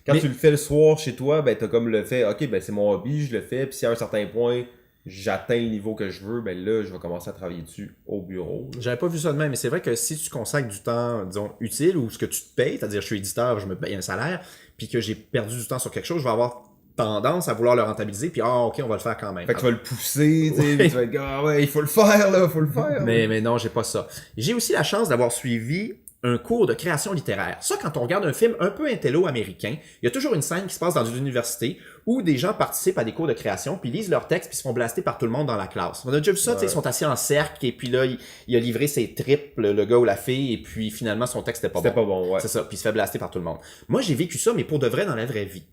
Quand tu le fais le soir chez toi, ben t'as comme le fait, ok, ben c'est mon hobby, je le fais, puis si à un certain point, j'atteins le niveau que je veux, ben là, je vais commencer à travailler dessus au bureau. Là. J'avais pas vu ça de même, mais c'est vrai que si tu consacres du temps, disons, utile ou ce que tu te payes, c'est-à-dire je suis éditeur, je me paye un salaire, puis que j'ai perdu du temps sur quelque chose, je vais avoir tendance à vouloir le rentabiliser, puis ok, on va le faire quand même. Fait que tu vas le pousser, tu sais, puis tu vas être ouais, il faut le faire, là, faut le faire. Mais non, j'ai pas ça. J'ai aussi la chance d'avoir suivi un cours de création littéraire. Ça, quand on regarde un film un peu intello américain, il y a toujours une scène qui se passe dans une université où des gens participent à des cours de création, puis lisent leurs textes, puis se font blaster par tout le monde dans la classe. On a déjà vu ça, tu sais, ils sont assis en cercle, et puis là, il a livré ses tripes, le gars ou la fille, et puis finalement, son texte était pas bon. C'était pas bon, ouais. C'est ça, puis il se fait blaster par tout le monde. Moi, j'ai vécu ça, mais pour de vrai, dans la vraie vie.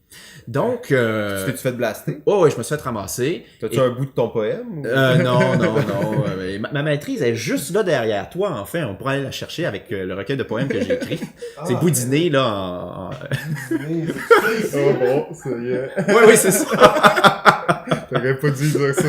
Donc... Tu t'es-tu fait blaster? Oh, oui, je me suis fait ramasser. T'as-tu un bout de ton poème? Ou... Non. Ma maîtrise est juste là derrière toi, enfin. On pourrait aller la chercher avec le recueil de poèmes que j'ai écrit. C'est Boudiné, là, Oh bon, ça y est. Oui, c'est ça. T'aurais pas dû dire ça.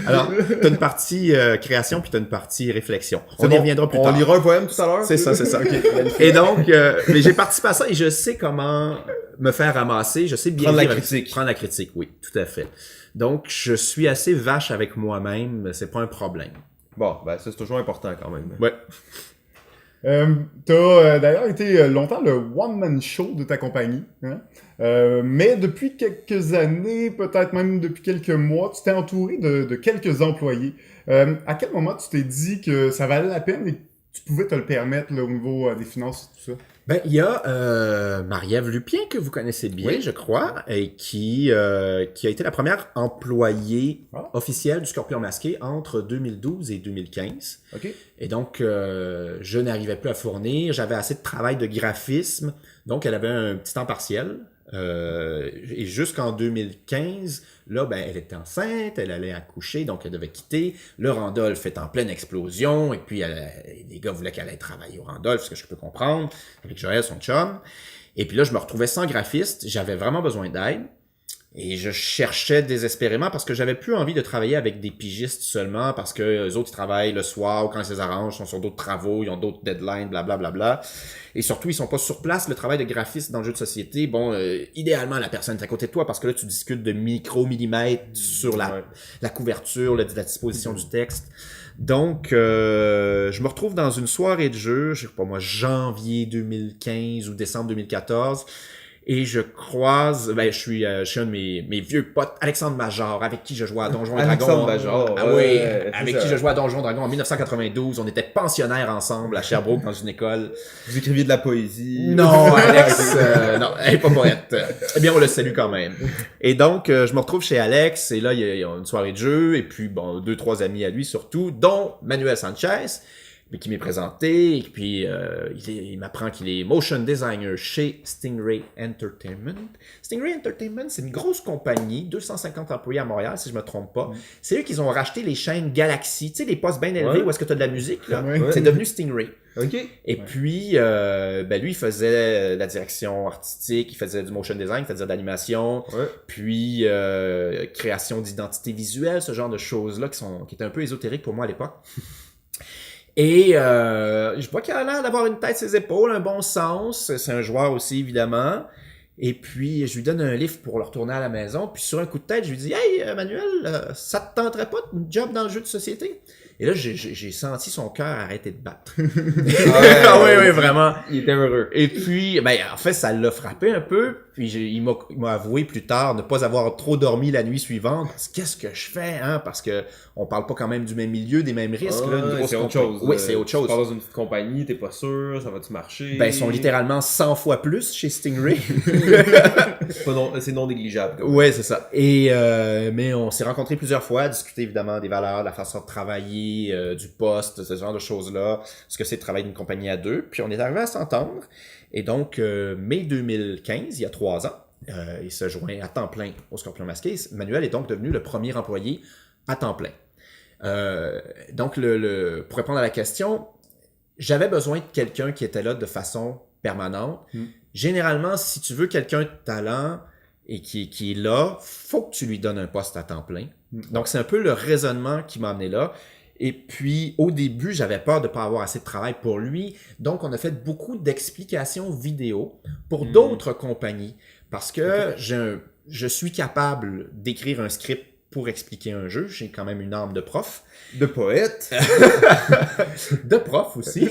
Alors, t'as une partie création, puis t'as une partie réflexion. On y reviendra plus tard. On lira un poème tout à l'heure? C'est ça. Okay. Et donc, mais j'ai participé à ça et je sais comment me faire ramasser. Je sais bien prendre la vivre critique. Prendre la critique, oui, tout à fait. Donc, je suis assez vache avec moi-même. C'est pas un problème. Bon, ben ça c'est toujours important quand même. Ouais. T'as d'ailleurs été longtemps le one-man show de ta compagnie, hein? Mais depuis quelques années, peut-être même depuis quelques mois, tu t'es entouré de quelques employés. À quel moment tu t'es dit que ça valait la peine et que tu pouvais te le permettre là, au niveau des finances et tout ça? Ben, il y a Marie-Ève Lupien, que vous connaissez bien, Oui. je crois, et qui a été la première employée officielle du Scorpion Masqué entre 2012 et 2015. OK. Et donc, je n'arrivais plus à fournir. J'avais assez de travail de graphisme. Donc, elle avait un petit temps partiel. Et jusqu'en 2015, là, ben, elle était enceinte, elle allait accoucher, donc elle devait quitter. Le Randolph est en pleine explosion. Et puis, les gars voulaient qu'elle aille travailler au Randolph, ce que je peux comprendre, avec Joël, son chum. Et puis là, je me retrouvais sans graphiste. J'avais vraiment besoin d'aide. Et je cherchais désespérément parce que j'avais plus envie de travailler avec des pigistes seulement parce que les autres ils travaillent le soir ou quand ils les arrangent, ils sont sur d'autres travaux, ils ont d'autres deadlines, blablabla. Et surtout, ils sont pas sur place. Le travail de graphiste dans le jeu de société, bon, idéalement, la personne est à côté de toi parce que là, tu discutes de micro-millimètres sur la couverture, la disposition du texte. Donc, je me retrouve dans une soirée de jeu, je sais pas moi, janvier 2015 ou décembre 2014. Et je croise, je suis un de mes vieux potes, Alexandre Major, avec qui je jouais à Donjons et Dragons. Alexandre Major, oui, ouais, avec qui je jouais à Donjons et Dragons en 1992. On était pensionnaires ensemble à Sherbrooke dans une école. Vous écriviez de la poésie. Non, Alex, non, elle est pas poète. Eh bien, on le salue quand même. Et donc, je me retrouve chez Alex, et là, il y a une soirée de jeu, et puis, bon, 2-3 amis à lui surtout, dont Manuel Sanchez, mais qui m'est présenté, et puis il m'apprend qu'il est motion designer chez Stingray Entertainment. Stingray Entertainment, c'est une grosse compagnie, 250 employés à Montréal, si je me trompe pas. C'est eux qui ont racheté les chaînes Galaxy, tu sais, les postes bien élevés où est-ce que tu as de la musique, là. Ouais. C'est devenu Stingray. OK. Et puis, lui, il faisait la direction artistique, il faisait du motion design, il faisait de l'animation, puis création d'identité visuelle, ce genre de choses-là qui étaient un peu ésotériques pour moi à l'époque. Et je vois qu'il a l'air d'avoir une tête sur ses épaules, un bon sens. C'est un joueur aussi, évidemment. Et puis, je lui donne un livre pour le retourner à la maison. Puis, sur un coup de tête, je lui dis « Hey, Manuel, ça te tenterait pas de job dans le jeu de société? » Et là, j'ai senti son cœur arrêter de battre. Oui, vraiment. Il était heureux. Et puis, en fait, ça l'a frappé un peu. Puis, il m'a avoué plus tard ne pas avoir trop dormi la nuit suivante. Qu'est-ce que je fais, hein? Parce que on parle pas quand même du même milieu, des mêmes risques, là. C'est autre chose. Oui, c'est autre chose. Tu pars dans une petite compagnie, t'es pas sûr, ça va-tu marcher? Ils sont littéralement 100 fois plus chez Stingray. C'est non négligeable. Ouais, c'est ça. Et mais on s'est rencontrés plusieurs fois, discuté évidemment des valeurs, de la façon de travailler, du poste, ce genre de choses-là, ce que c'est de travailler d'une compagnie à deux. Puis on est arrivé à s'entendre. Et donc, mai 2015, il y a 3 ans, il se joint à temps plein au Scorpion Masqué. Manuel est donc devenu le premier employé à temps plein. Donc, pour répondre à la question, j'avais besoin de quelqu'un qui était là de façon permanente. généralement, si tu veux quelqu'un de talent et qui est là, faut que tu lui donnes un poste à temps plein. Donc, c'est un peu le raisonnement qui m'a amené là. Et puis, au début, j'avais peur de ne pas avoir assez de travail pour lui. Donc, on a fait beaucoup d'explications vidéo pour d'autres compagnies. Parce que je suis capable d'écrire un script pour expliquer un jeu. J'ai quand même une âme de prof. De poète. De prof aussi.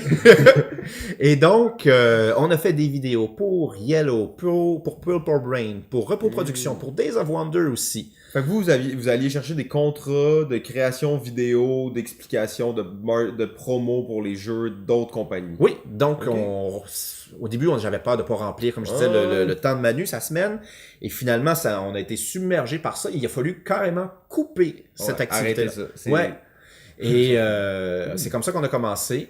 Et donc, on a fait des vidéos pour Yellow, pour Purple Brain, pour Repos Production, pour Days of Wonder aussi. Fait que vous alliez chercher des contrats de création vidéo, d'explication, de promo pour les jeux d'autres compagnies. Oui, donc Ok. au début, j'avais peur de pas remplir, comme je disais, le temps de Manu, sa semaine. Et finalement, on a été submergé par ça. Il a fallu carrément couper cette activité. Arrêtez ça. Ouais. Et c'est comme ça qu'on a commencé.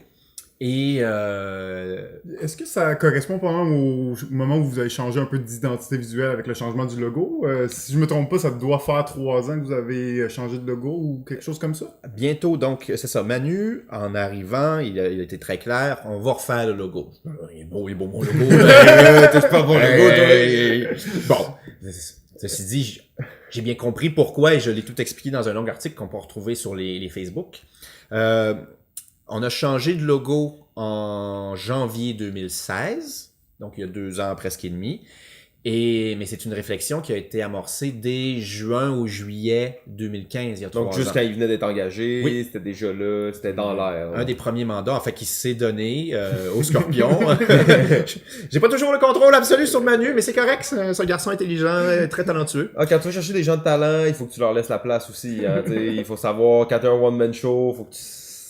Et Est-ce que ça correspond pendant au moment où vous avez changé un peu d'identité visuelle avec le changement du logo? Si je me trompe pas, ça doit faire 3 ans que vous avez changé de logo ou quelque chose comme ça? bientôt, donc, c'est ça. Manu, en arrivant, il a été très clair, on va refaire le logo. Il est beau mon logo. T'es pas bon Hey. Bon, ceci dit, j'ai bien compris pourquoi et je l'ai tout expliqué dans un long article qu'on peut retrouver sur les Facebook. On a changé de logo en janvier 2016, donc il y a 2 ans presque et demi. Mais c'est une réflexion qui a été amorcée dès juin ou juillet 2015, il y a 3 ans. Donc, juste quand il venait d'être engagé, Oui. c'était déjà là, c'était dans l'air. Un des premiers mandats, en fait, qui s'est donné au Scorpion. J'ai pas toujours le contrôle absolu sur Manu, mais c'est correct, c'est un garçon intelligent, très talentueux. Ah, quand tu vas chercher des gens de talent, il faut que tu leur laisses la place aussi. Hein, il faut savoir, quand t'es un one-man show, il faut que tu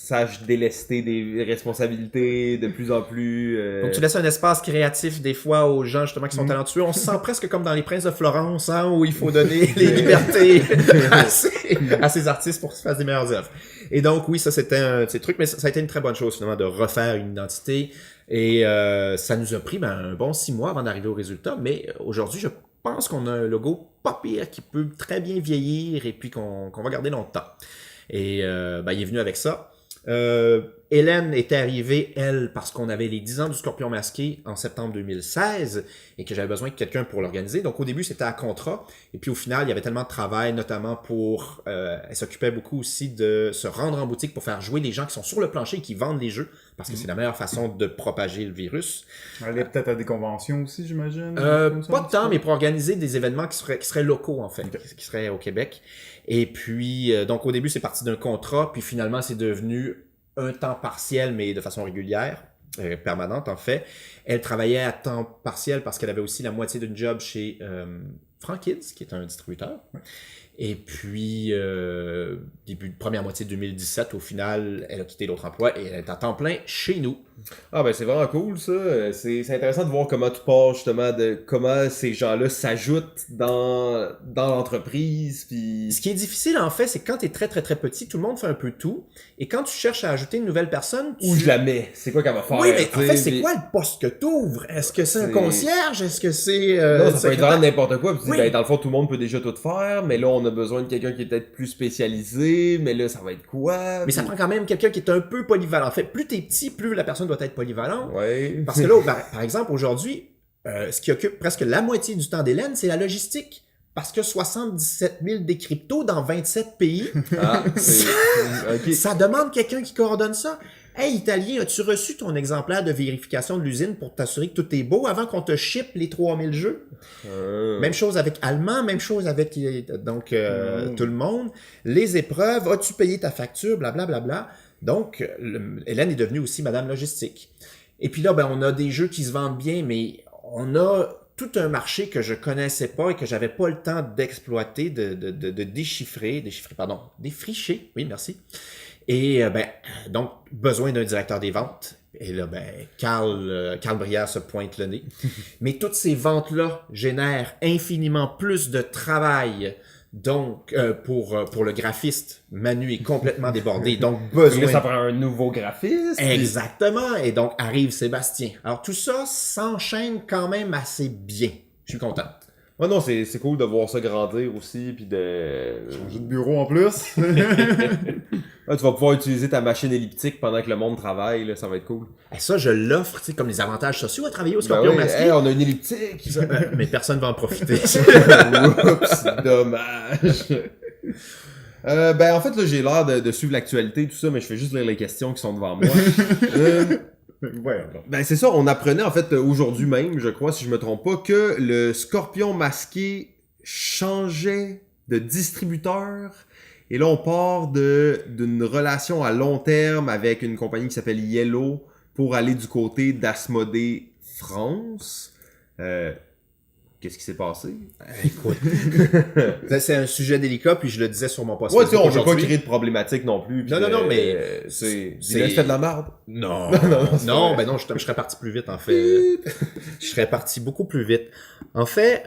saches délester des responsabilités de plus en plus. Donc tu laisses un espace créatif des fois aux gens justement qui sont talentueux. On se sent presque comme dans Les Princes de Florence, hein, où il faut donner les libertés à ces artistes pour qu'ils fassent des meilleures œuvres. Et donc oui, ça c'était un de ces trucs, mais ça a été une très bonne chose finalement de refaire une identité. Et ça nous a pris un bon 6 mois avant d'arriver au résultat. Mais aujourd'hui, je pense qu'on a un logo pas pire qui peut très bien vieillir et puis qu'on va garder longtemps. Et il est venu avec ça. Hélène était arrivée, elle, parce qu'on avait les 10 ans du Scorpion masqué en septembre 2016 et que j'avais besoin de quelqu'un pour l'organiser. Donc au début, c'était à contrat. Et puis au final, il y avait tellement de travail, notamment pour... elle s'occupait beaucoup aussi de se rendre en boutique pour faire jouer les gens qui sont sur le plancher et qui vendent les jeux, parce que c'est la meilleure façon de propager le virus. Aller peut-être à des conventions aussi, j'imagine? Pas de temps, mais pour organiser des événements qui seraient locaux, en fait, qui seraient au Québec. Et puis, donc au début, c'est parti d'un contrat, puis finalement, c'est devenu un temps partiel, mais de façon régulière, permanente en fait. Elle travaillait à temps partiel parce qu'elle avait aussi la moitié d'une job chez Frankids, qui est un distributeur. Ouais. Et puis, première moitié de 2017, au final, elle a quitté l'autre emploi et elle est à temps plein chez nous. Ah ben c'est vraiment cool ça. C'est intéressant de voir comment tu pars justement de comment ces gens-là s'ajoutent dans l'entreprise. Puis... Ce qui est difficile en fait, c'est que quand tu es très très très petit, tout le monde fait un peu tout. Et quand tu cherches à ajouter une nouvelle personne, Où je la mets? C'est quoi qu'elle va faire? Oui, mais en fait, t'sais, c'est puis- quoi le poste que tu ouvres? Est-ce que c'est un C'est- concierge? Est-ce que c'est... Non, ça peut être vraiment n'importe quoi. Puis tu dis, Oui. ben, dans le fond, tout le monde peut déjà tout faire, mais là, on a besoin de quelqu'un qui est peut-être plus spécialisé, mais là, ça va être quoi? Mais ça prend quand même quelqu'un qui est un peu polyvalent. En fait, plus t'es petit, plus la personne doit être polyvalente. Ouais. Parce que là, par exemple, aujourd'hui, ce qui occupe presque la moitié du temps d'Hélène, c'est la logistique. Parce que 77 000 des cryptos dans 27 pays, Ah, c'est... ok. ça demande quelqu'un qui coordonne ça. Hey, Italien, as-tu reçu ton exemplaire de vérification de l'usine pour t'assurer que tout est beau avant qu'on te ship les 3000 jeux? Même chose avec Allemand, même chose avec tout le monde. Les épreuves, as-tu payé ta facture, blablabla. Bla, bla, bla. Donc, Hélène est devenue aussi Madame Logistique. Et puis là, on a des jeux qui se vendent bien, mais on a tout un marché que je connaissais pas et que j'avais pas le temps d'exploiter, de défricher. Oui, merci. Et donc, besoin d'un directeur des ventes. Et là, Carl Brière se pointe le nez. Mais toutes ces ventes-là génèrent infiniment plus de travail. Donc, pour le graphiste, Manu est complètement débordé. Donc, Parce que besoin... ça prend un nouveau graphiste. Exactement. Et donc, arrive Sébastien. Alors, tout ça s'enchaîne quand même assez bien. Je suis content. Ouais, non, c'est cool de voir ça grandir aussi, puis de... Changer de bureau en plus. Ah, tu vas pouvoir utiliser ta machine elliptique pendant que le monde travaille, là, ça va être cool. Et ça, je l'offre, tu sais, comme les avantages sociaux à travailler au Ben Scorpion oui, masqué. hey, on a une elliptique! Mais personne va en profiter. Oups, dommage! Ben en fait là j'ai l'air de suivre l'actualité et tout ça mais je fais juste lire les questions qui sont devant moi. Ouais. Ben c'est ça, on apprenait en fait aujourd'hui même, je crois si je me trompe pas, que le Scorpion masqué changeait de distributeur et là on part d'une relation à long terme avec une compagnie qui s'appelle Yellow pour aller du côté d'Asmodée France. Qu'est-ce qui s'est passé? Écoute, c'est un sujet délicat, puis je le disais sur mon post. Ouais, tu sais, on veut pas aujourd'hui. créer de problématiques non plus. Non, mais c'est c'est- c'était de la merde. Non, c'est non, vrai. ben non, je serais parti plus vite, en fait. Je serais parti beaucoup plus vite. En fait,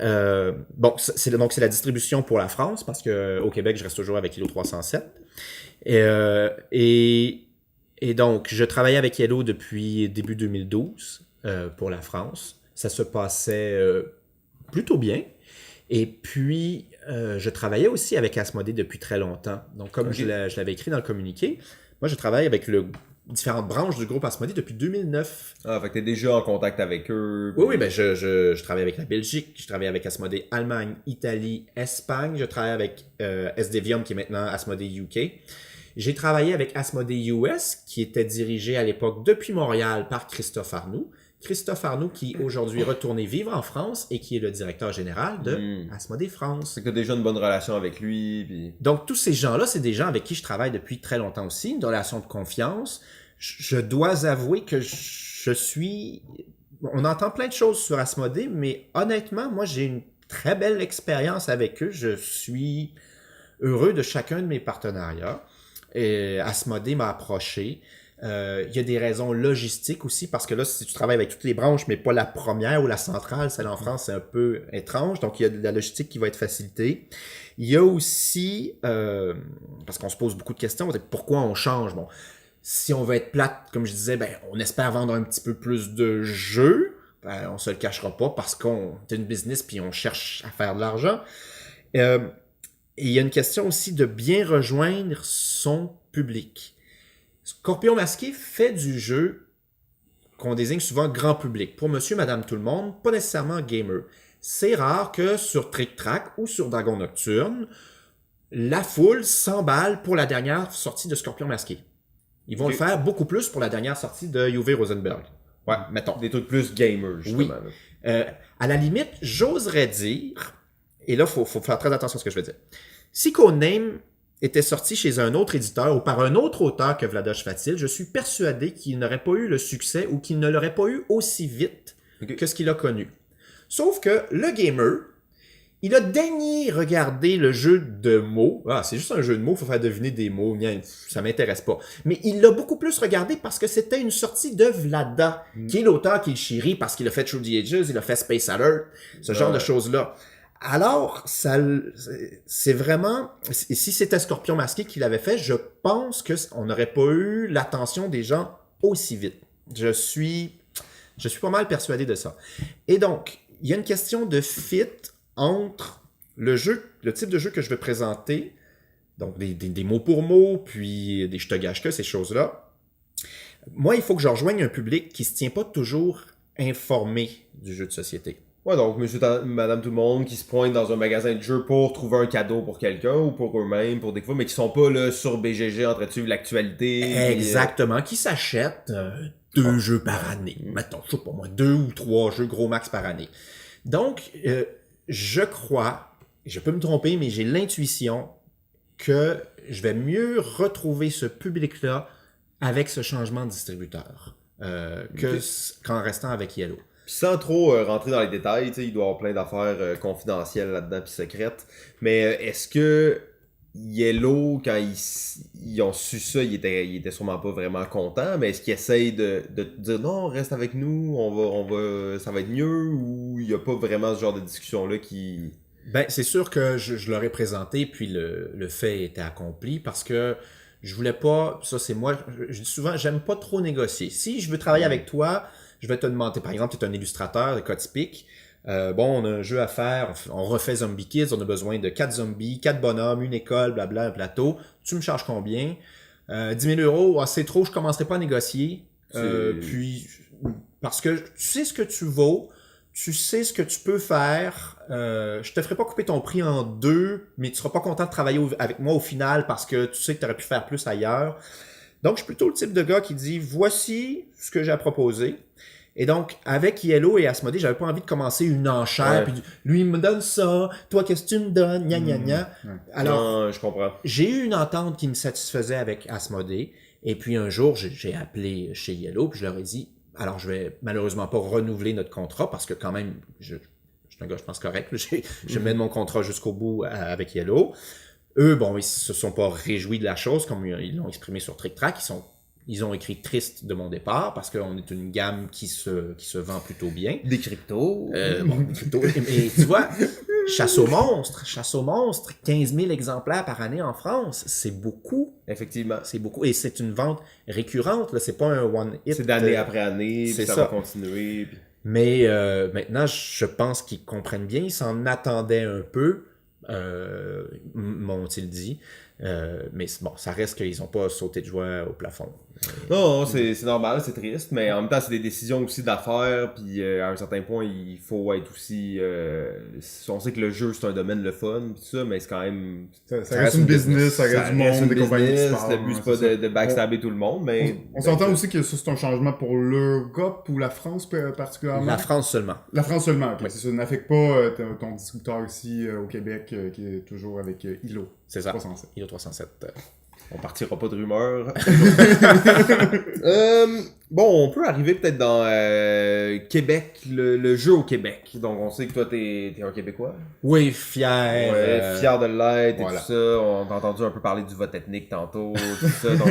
bon, c'est la distribution pour la France, parce que au Québec, je reste toujours avec Yellow 307. Et donc, je travaillais avec Yellow depuis début 2012 pour la France. Ça se passait plutôt bien. Et puis, je travaillais aussi avec Asmodée depuis très longtemps. Donc, comme je l'avais écrit dans le communiqué, moi, je travaille avec différentes branches du groupe Asmodée depuis 2009. Ah, fait que t'es déjà en contact avec eux. Oui, ben je travaille avec la Belgique, je travaille avec Asmodée Allemagne, Italie, Espagne, je travaille avec SDevium qui est maintenant Asmodée UK. J'ai travaillé avec Asmodée US qui était dirigé à l'époque depuis Montréal par Christophe Arnoux. Christophe Arnoux qui aujourd'hui est retourné vivre en France et qui est le directeur général de Asmodée France. C'est que t'as déjà une bonne relation avec lui. Puis... Donc tous ces gens-là, c'est des gens avec qui je travaille depuis très longtemps aussi, une relation de confiance. Je dois avouer que je suis... On entend plein de choses sur Asmodée, mais honnêtement, moi j'ai une très belle expérience avec eux. Je suis heureux de chacun de mes partenariats. Et Asmodée m'a approché. Il y a des raisons logistiques aussi, parce que là, si tu travailles avec toutes les branches, mais pas la première ou la centrale, celle en France, c'est un peu étrange. Donc, il y a de la logistique qui va être facilitée. Il y a aussi, parce qu'on se pose beaucoup de questions, pourquoi on change? Bon, si on veut être plate, comme je disais, ben, on espère vendre un petit peu plus de jeux. Ben, on se le cachera pas parce qu'on est une business puis on cherche à faire de l'argent. Et il y a une question aussi de bien rejoindre son public. Scorpion masqué fait du jeu qu'on désigne souvent grand public. Pour monsieur, madame, tout le monde, pas nécessairement gamer. C'est rare que sur Trick Track ou sur Dragon Nocturne, la foule s'emballe pour la dernière sortie de Scorpion masqué. Ils vont le faire beaucoup plus pour la dernière sortie de Uwe Rosenberg. Ouais, mettons. Des trucs plus gamers, justement. Oui. À la limite, j'oserais dire, et là, faut faire très attention à ce que je veux dire. Si Codename était sorti chez un autre éditeur ou par un autre auteur que Vladosh Fatil, je suis persuadé qu'il n'aurait pas eu le succès ou qu'il ne l'aurait pas eu aussi vite que ce qu'il a connu. Sauf que le gamer, il a daigné regarder le jeu de mots. Ah, c'est juste un jeu de mots, il faut faire deviner des mots. Ça m'intéresse pas. Mais il l'a beaucoup plus regardé parce que c'était une sortie de Vlada, qui est l'auteur qui est chéri parce qu'il a fait Through the Ages, il a fait Space Alert, ce genre de choses-là. Alors, c'est vraiment... Si c'était Scorpion masqué qui l'avait fait, je pense qu'on n'aurait pas eu l'attention des gens aussi vite. Je suis pas mal persuadé de ça. Et donc, il y a une question de fit entre le type de jeu que je vais présenter, donc des mots pour mots, puis des je te gâche que, ces choses-là. Moi, il faut que je rejoigne un public qui se tient pas toujours informé du jeu de société. Ouais, donc monsieur, madame, tout le monde qui se pointe dans un magasin de jeux pour trouver un cadeau pour quelqu'un ou pour eux-mêmes, pour des fois, mais qui sont pas là sur BGG en train de suivre l'actualité. Exactement, qui s'achètent 2 jeux par année. Mettons, je sais pas moi, 2 ou 3 jeux gros max par année. Donc, je crois, je peux me tromper, mais j'ai l'intuition que je vais mieux retrouver ce public-là avec ce changement de distributeur qu'en restant avec Yellow. Puis sans trop rentrer dans les détails, il doit y avoir plein d'affaires confidentielles là-dedans puis secrètes. Mais est-ce que Yellow, quand ils ont su ça, ils étaient sûrement pas vraiment contents, mais est-ce qu'ils essayent de dire non, reste avec nous, ça va être mieux, ou il n'y a pas vraiment ce genre de discussion-là qui... Ben, c'est sûr que je leur ai présenté, puis le fait était accompli, parce que je voulais pas, ça c'est moi, je dis souvent, j'aime pas trop négocier. Si je veux travailler avec toi, je vais te demander, par exemple, tu es un illustrateur de cas typiques, bon, on a un jeu à faire, on refait Zombie Kids, on a besoin de 4 zombies, 4 bonhommes, une école, blabla, un plateau, tu me charges combien? 10 000 €, c'est trop, je commencerai pas à négocier. C'est- Puis, parce que tu sais ce que tu vaux, tu sais ce que tu peux faire. Je te ferai pas couper ton prix en deux, mais tu seras pas content de travailler avec moi au final parce que tu sais que tu aurais pu faire plus ailleurs. Donc, je suis plutôt le type de gars qui dit, voici ce que j'ai à proposer. Et donc, avec Yellow et Asmodée, j'avais pas envie de commencer une enchère. Ouais. Puis, lui, il me donne ça. Toi, qu'est-ce que tu me donnes? Gna, gna, gna. Ouais. Alors, Non, je comprends. j'ai eu une entente qui me satisfaisait avec Asmodée. Et puis, un jour, j'ai appelé chez Yellow. Puis, je leur ai dit, alors, je vais malheureusement pas renouveler notre contrat parce que quand même, je suis un gars, je pense, correct. Je mène mon contrat jusqu'au bout avec Yellow. Eux, bon, ils se sont pas réjouis de la chose, comme ils l'ont exprimé sur Trick Track. Ils ont écrit triste de mon départ parce qu'on est une gamme qui se vend plutôt bien. Des cryptos. Bon, plutôt, et tu vois, chasse aux monstres, 15 000 exemplaires par année en France, c'est beaucoup. Effectivement. C'est beaucoup. Et c'est une vente récurrente, là, c'est pas un one-hit. C'est d'année après année, puis c'est ça ça. va continuer. Puis... Mais maintenant, je pense qu'ils comprennent bien, ils s'en attendaient un peu, m'ont-ils dit. Mais bon, ça reste qu'ils n'ont pas sauté de joie au plafond. Non, c'est normal, c'est triste, mais en même temps, c'est des décisions aussi d'affaires, puis à un certain point, il faut être aussi... on sait que le jeu, c'est un domaine le fun, pis tout ça, mais c'est quand même... Ça reste une business, ça reste du monde, des compagnies qui se parlent. Le but, c'est pas de backstabber tout le monde, mais... On s'entend aussi que ça, c'est un changement pour l'Europe ou la France particulièrement. La France seulement. La France seulement, ok. Oui. Ça n'affecte pas ton distributeur ici au Québec, qui est toujours avec ILO. C'est ça. 307. ILO 307. On partira pas de rumeurs. Bon, on peut arriver peut-être dans Québec, le jeu au Québec. Donc, on sait que toi, t'es un Québécois. Oui, fier. Ouais, fier de l'être et voilà. tout ça. On a entendu un peu parler du vote ethnique tantôt, tout ça. Donc,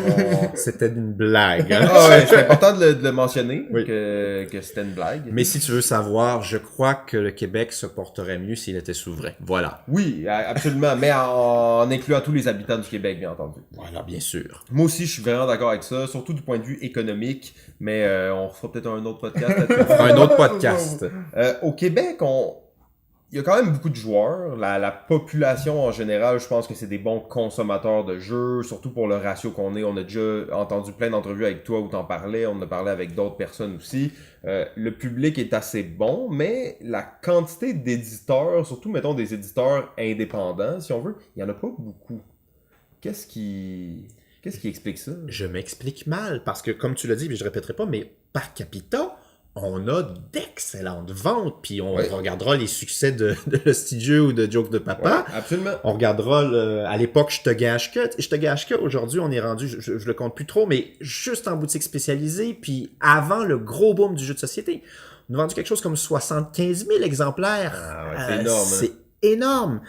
C'était une blague. Hein? Ah ouais, c'est important de le mentionner, Oui. que c'était une blague. Mais si tu veux savoir, je crois que le Québec se porterait mieux s'il était souverain. Voilà. Oui, absolument, mais en incluant tous les habitants du Québec, bien entendu. Voilà, bien sûr. Moi aussi, je suis vraiment d'accord avec ça, surtout du point de vue économique, mais on fera peut-être un autre podcast là-dessus. Un autre podcast. Au Québec, il y a quand même beaucoup de joueurs. La population en général, je pense que c'est des bons consommateurs de jeux, surtout pour le ratio qu'on est. On a déjà entendu plein d'entrevues avec toi où t'en parlais, on en a parlé avec d'autres personnes aussi. Le public est assez bon, mais la quantité d'éditeurs, surtout mettons des éditeurs indépendants, si on veut, il y en a pas beaucoup. Qu'est-ce qui explique ça? Je m'explique mal, parce que comme tu l'as dit, mais je répéterai pas, mais par capita, on a d'excellentes ventes, puis on regardera les succès de Le Studio ou de Joke de Papa. Ouais, absolument. On regardera, à l'époque, Je te gâche que, aujourd'hui, on est rendu, je le compte plus trop, mais juste en boutique spécialisée, puis avant le gros boom du jeu de société. On a vendu quelque chose comme 75 000 exemplaires. Ah ouais, c'est énorme. C'est énorme.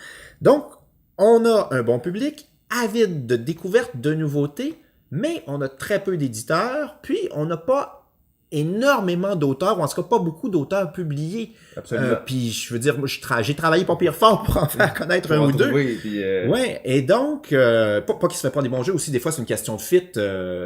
Donc, on a un bon public, avide de découvertes, de nouveautés, mais on a très peu d'éditeurs, puis on n'a pas énormément d'auteurs, ou en tout cas pas beaucoup d'auteurs publiés. Absolument. Puis je veux dire, moi, j'ai travaillé pas pire fort pour en faire connaître un ou deux. Puis, Ouais, et donc, pas qu'il se fait pas des bons jeux, aussi des fois c'est une question de fit.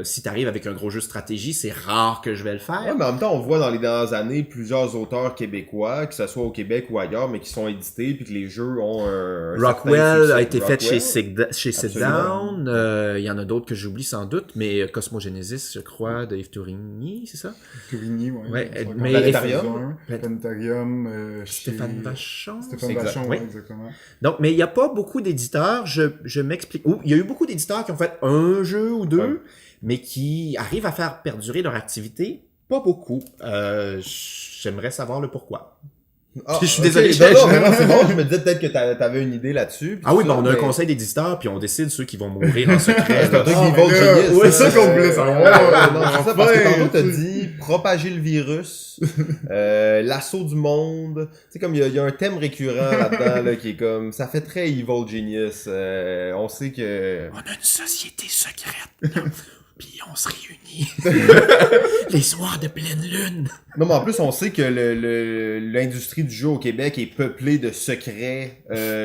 Si t'arrives avec un gros jeu de stratégie, c'est rare que je vais le faire. ouais, mais en même temps, on voit dans les dernières années plusieurs auteurs québécois, que ce soit au Québec ou ailleurs, mais qui sont édités, puis que les jeux ont un Rockwell certain succès. a été fait chez Rockwell. Sit Absolument. Down. Il y en a d'autres que j'oublie sans doute, mais Cosmogenesis, je crois, de Yves Tourigny, c'est ça? Tourigny, ouais. Ouais, On se raconte mais- Planétarium. Planétarium, chez... Stéphane Vachon. Stéphane Exact. Vachon, Oui. ouais, exactement. Donc, mais il n'y a pas beaucoup d'éditeurs, je m'explique. Il y a eu beaucoup d'éditeurs qui ont fait un jeu ou deux, Ouais. mais qui arrivent à faire perdurer leur activité. Pas beaucoup. J'aimerais savoir le pourquoi. Ah, Je suis ok, désolé, non, c'est bon, je me disais peut-être que t'avais une idée là-dessus. puis Ah oui, tout ben ça, on a un mais- conseil d'éditeurs, puis on décide ceux qui vont mourir en secret. C'est un truc Ah, d'Evil mais là, Genius. c'est ça qu'on voulait savoir. Ouais, non, c'est ça, parce que Enfin, tantôt t'as tu- dit propager le virus, l'assaut du monde. Tu sais, comme il y a un thème récurrent là-dedans, là, qui est comme, ça fait très Evil Genius. On sait que... On a une société secrète, puis on se réunit les soirs de pleine lune. Non, mais en plus, on sait que l'industrie du jeu au Québec est peuplée de secrets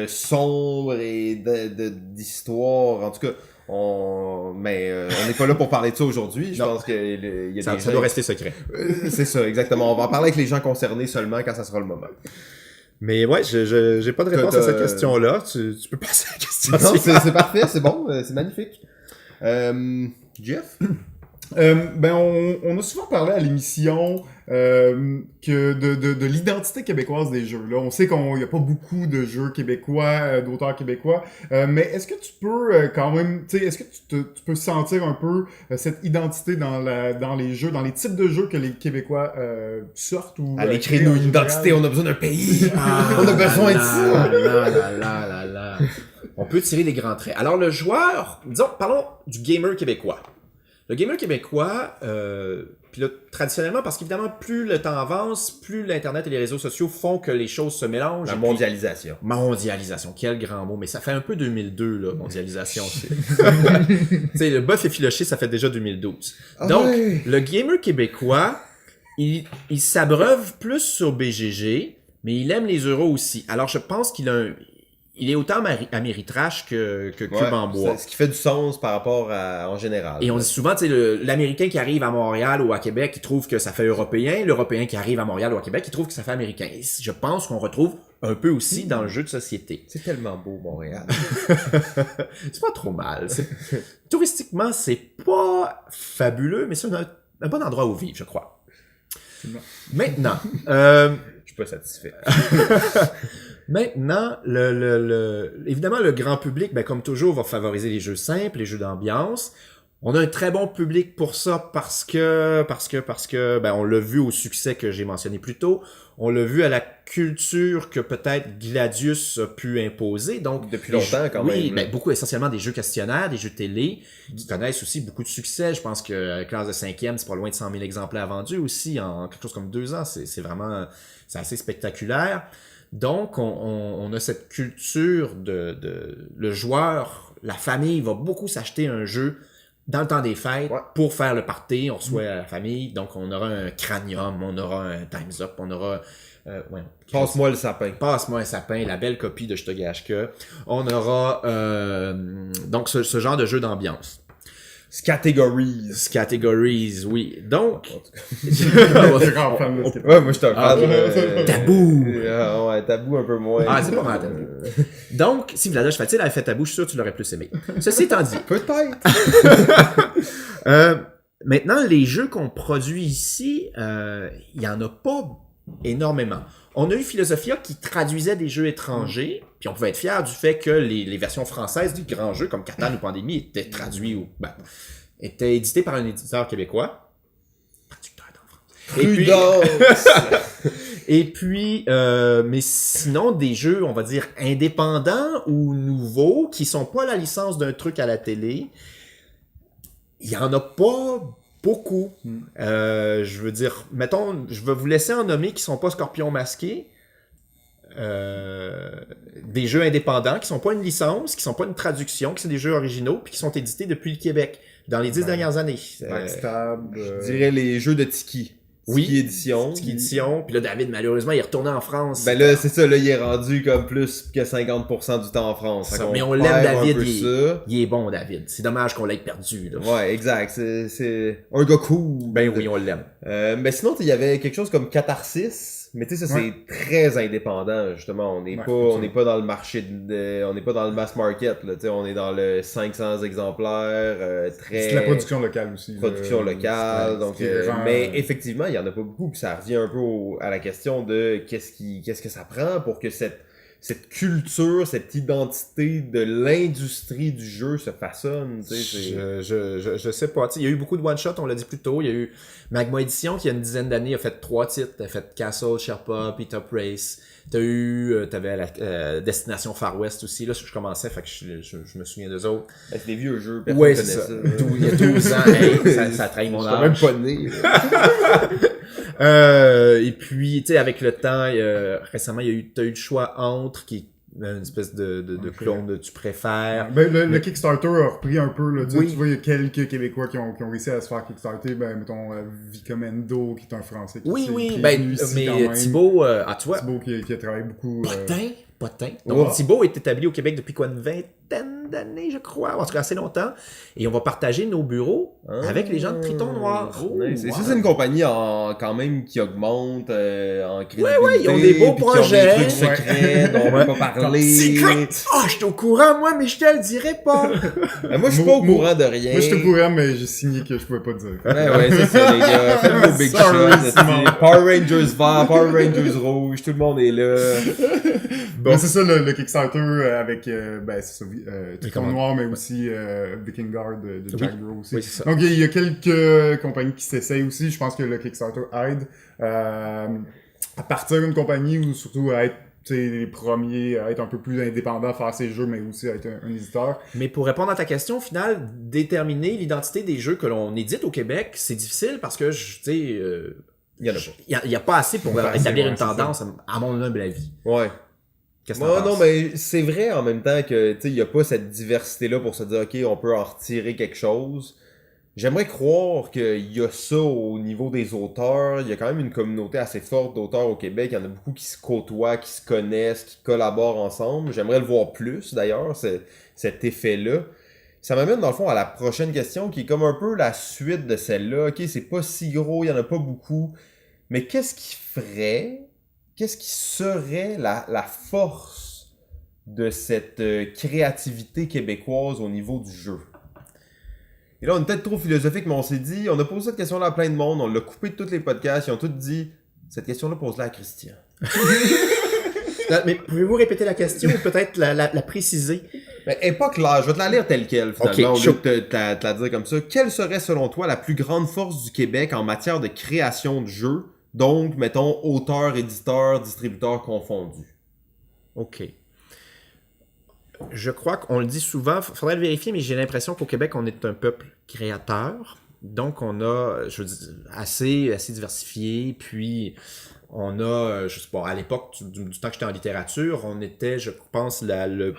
sombres et d'histoires. En tout cas, on n'est pas là pour parler de ça aujourd'hui. Je Non. pense qu'il y a Ça des doit gens- rester secret. C'est ça, exactement. On va en parler avec les gens concernés seulement quand ça sera le moment. Mais ouais, j'ai pas de réponse à T'as- cette question-là. Tu peux passer à la question Non, suivante. c'est parfait, c'est bon, c'est magnifique. Jeff? On a souvent parlé à l'émission que de l'identité québécoise des jeux. Là, on sait qu'il n'y a pas beaucoup de jeux québécois, d'auteurs québécois, mais est-ce que tu peux quand même, tu sais, est-ce que tu peux sentir un peu cette identité dans les jeux, dans les types de jeux que les Québécois sortent ou Allez, créer-nous une identité, on a besoin d'un pays. On a besoin de ça. Là. On peut tirer les grands traits. Alors le joueur, disons, parlons du gamer québécois. Le gamer québécois, puis là, traditionnellement, parce qu'évidemment, plus le temps avance, plus l'Internet et les réseaux sociaux font que les choses se mélangent. La mondialisation. Mondialisation, quel grand mot. Mais ça fait un peu 2002, là, mondialisation. Tu sais, le bœuf effiloché, ça fait déjà 2012. Donc, ouais. Le gamer québécois, il s'abreuve plus sur BGG, mais il aime les euros aussi. Alors, je pense il est autant Ameritrash que Cube en bois. Ce qui fait du sens par rapport en général. Et on dit souvent, tu sais, l'Américain qui arrive à Montréal ou à Québec, il trouve que ça fait européen. L'Européen qui arrive à Montréal ou à Québec, il trouve que ça fait américain. Et je pense qu'on retrouve un peu aussi dans le jeu de société. C'est tellement beau, Montréal. C'est pas trop mal. Touristiquement, c'est pas fabuleux, mais c'est un bon endroit où vivre, je crois. Maintenant, je suis pas satisfait. Maintenant, évidemment, le grand public, ben, comme toujours, va favoriser les jeux simples, les jeux d'ambiance. On a un très bon public pour ça parce que, ben, on l'a vu au succès que j'ai mentionné plus tôt. On l'a vu à la culture que peut-être Gladius a pu imposer. Donc, depuis longtemps, quand même. Oui, ben, beaucoup, essentiellement des jeux questionnaires, des jeux télé, qui connaissent aussi beaucoup de succès. Je pense que classe de 5e, c'est pas loin de 100 000 exemplaires vendus aussi en quelque chose comme 2 ans. C'est vraiment, c'est assez spectaculaire. Donc, on a cette culture le joueur, la famille va beaucoup s'acheter un jeu dans le temps des fêtes pour faire le party, on reçoit la famille, donc on aura un cranium, on aura un Time's Up, on aura... Passe-moi le sapin. Passe-moi un sapin, la belle copie de Chtogashka. On aura donc ce genre de jeu d'ambiance. Categories, oui. Donc... ouais, moi je suis un fan. Tabou! Ouais, tabou un peu moins. Ah, c'est pas mal tabou. Donc, si Vladoche Fatil avait fait tabou, je suis sûr que tu l'aurais plus aimé. Ceci étant dit... Peut-être! Maintenant, les jeux qu'on produit ici, il y en a pas énormément. On a eu Philosophia qui traduisait des jeux étrangers, puis on pouvait être fier du fait que les versions françaises des grands jeux comme Catan ou Pandémie étaient traduits ou étaient édités par un éditeur québécois. Traducteur en France. Et puis, mais sinon, des jeux, on va dire, indépendants ou nouveaux, qui sont pas la licence d'un truc à la télé, il y en a pas beaucoup. Je veux dire, mettons, je vais vous laisser en nommer qui sont pas Scorpion masqué. Des jeux indépendants qui sont pas une licence, qui sont pas une traduction, qui sont des jeux originaux, puis qui sont édités depuis le Québec dans les 10 dernières années. Backstab. Je dirais les jeux de Tiki. Tiki édition. Tiki édition. Puis là, David, malheureusement, il est retourné en France. Ben là, c'est ça, là, il est rendu comme plus que 50% du temps en France. Ça, mais on l'aime, David. Il est bon, David. C'est dommage qu'on l'ait perdu. Là. Ouais, exact. C'est un gars cool. Ben oui, on l'aime. Mais sinon, il y avait quelque chose comme Catharsis. Mais tu sais, ça, c'est très indépendant, justement. On n'est pas dans le marché, on n'est pas dans le mass market, là. Tu sais, on est dans le 500 exemplaires, très... C'est de la production locale aussi. Production locale, donc... mais effectivement, il y en a pas beaucoup, puis ça revient un peu à la question de qu'est-ce que ça prend pour que cette culture, cette identité de l'industrie du jeu se façonne, tu sais. Je sais pas. Il y a eu beaucoup de one-shots, on l'a dit plus tôt. Il y a eu Magma Edition qui, il y a une dizaine d'années, a fait 3 titres. Elle a fait Castle, Sherpa, puis Top Race. T'avais la Destination Far West aussi. Là, je commençais, fait que je me souviens d'eux autres. C'est des vieux jeux, personne ouais, connaît c'est ça. ça. Il y a 12 ans, hey, ça trahit mon âge. Je suis même pas né. Et puis, tu sais, avec le temps, récemment, t'as eu le choix entre, qui est une espèce de clone de Tu préfères. Ben, le Kickstarter a repris un peu, là. Oui. Tu vois, il y a quelques Québécois qui ont réussi à se faire Kickstarter. Ben, mettons, Vicomendo, qui est un Français. Oui, ben, mais Thibaut, tu vois. Thibaut qui a travaillé beaucoup. Potin. Donc, Thibaut est établi au Québec depuis quoi, une vingtaine d'années, je crois, en tout cas assez longtemps. Et on va partager nos bureaux avec les gens de Triton Noir. Nice. Et ça, c'est une compagnie quand même qui augmente en crédibilité. Ouais, ils ont des beaux puis qui ont projets. des trucs secrets dont on ne peut pas parler. Secret! Ah, je suis au courant, moi, mais je te le dirais pas. Moi, je suis pas au courant de rien. Moi, j'étais au courant, mais j'ai signé que je pouvais pas te dire. Ouais, c'est ça, les gars. Faites vos big Sorry, shots. Simon. Power Rangers vert, Power Rangers rouge, tout le monde est là. Bon, c'est ça le Kickstarter avec c'est ça, Triton commandes. Noir, mais aussi Viking Guard de Jack Bro aussi. Oui, c'est ça. Donc il y a quelques compagnies qui s'essayent aussi. Je pense que le Kickstarter aide à partir d'une compagnie ou surtout à être les premiers à être un peu plus indépendants, à faire ses jeux, mais aussi à être un éditeur. Mais pour répondre à ta question, au final, déterminer l'identité des jeux que l'on édite au Québec, c'est difficile parce que, tu sais, Il y en a pas. il y a pas assez pour Pas assez, établir ouais, une c'est ça. tendance, à mon humble avis. Ouais. Qu'est-ce que t'en Non, penses? mais c'est vrai en même temps que, tu sais, il y a pas cette diversité-là pour se dire, OK, on peut en retirer quelque chose. J'aimerais croire qu'il y a ça au niveau des auteurs. Il y a quand même une communauté assez forte d'auteurs au Québec. Il y en a beaucoup qui se côtoient, qui se connaissent, qui collaborent ensemble. J'aimerais le voir plus, d'ailleurs, cet effet-là. Ça m'amène, dans le fond, à la prochaine question, qui est comme un peu la suite de celle-là. OK, c'est pas si gros, il y en a pas beaucoup. Mais qu'est-ce qui serait la force de cette créativité québécoise au niveau du jeu? Et là, on est peut-être trop philosophique, mais on s'est dit, on a posé cette question-là à plein de monde, on l'a coupé de tous les podcasts, ils ont tous dit, cette question-là, pose-la à Christian. Mais pouvez-vous répéter la question ou peut-être la préciser? Mais elle est pas claire, je vais te la lire telle quelle, finalement, Ok, au lieu de te la dire comme ça. Quelle serait, selon toi, la plus grande force du Québec en matière de création de jeux? Donc, mettons, auteur, éditeur, distributeur confondus. OK. Je crois qu'on le dit souvent, faudrait le vérifier, mais j'ai l'impression qu'au Québec, on est un peuple créateur. Donc, on a, je veux dire, assez diversifié. Puis, on a, je sais pas, à l'époque du temps que j'étais en littérature, on était, je pense, le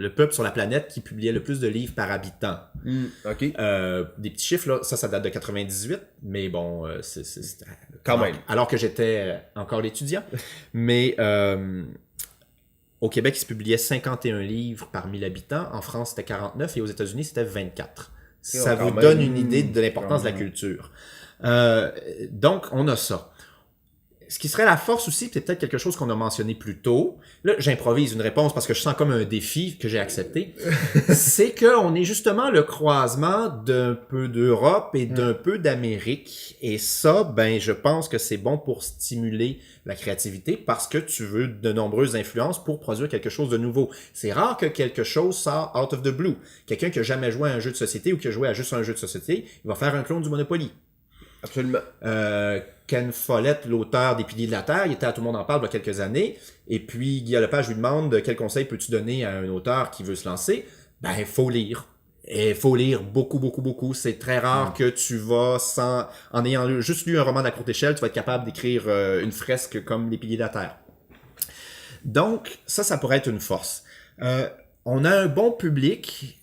peuple sur la planète qui publiait le plus de livres par habitant. OK. Des petits chiffres, là, ça date de 98, mais bon, c'est Quand même. alors que j'étais encore l'étudiant. Mais au Québec, il se publiait 51 livres par 1000 habitants. En France, c'était 49 et aux États-Unis, c'était 24. Ça quand vous même, donne une idée de l'importance de la quand même. culture. Donc, on a ça. Ce qui serait la force aussi, c'est peut-être quelque chose qu'on a mentionné plus tôt. Là, j'improvise une réponse parce que je sens comme un défi que j'ai accepté. C'est qu'on est justement le croisement d'un peu d'Europe et d'un peu d'Amérique. Et ça, ben, je pense que c'est bon pour stimuler la créativité parce que tu veux de nombreuses influences pour produire quelque chose de nouveau. C'est rare que quelque chose sort out of the blue. Quelqu'un qui a jamais joué à un jeu de société ou qui a joué à juste un jeu de société, il va faire un clone du Monopoly. Absolument. Ken Follett, l'auteur des Piliers de la Terre, il était à Tout le monde en parle il y a quelques années, et puis Guy Lepage lui demande quel conseil peux-tu donner à un auteur qui veut se lancer. Ben, il faut lire. Et il faut lire beaucoup, beaucoup, beaucoup. C'est très rare que tu vas en ayant juste lu un roman de la courte échelle, tu vas être capable d'écrire une fresque comme Les Piliers de la Terre. Donc, ça pourrait être une force. On a un bon public,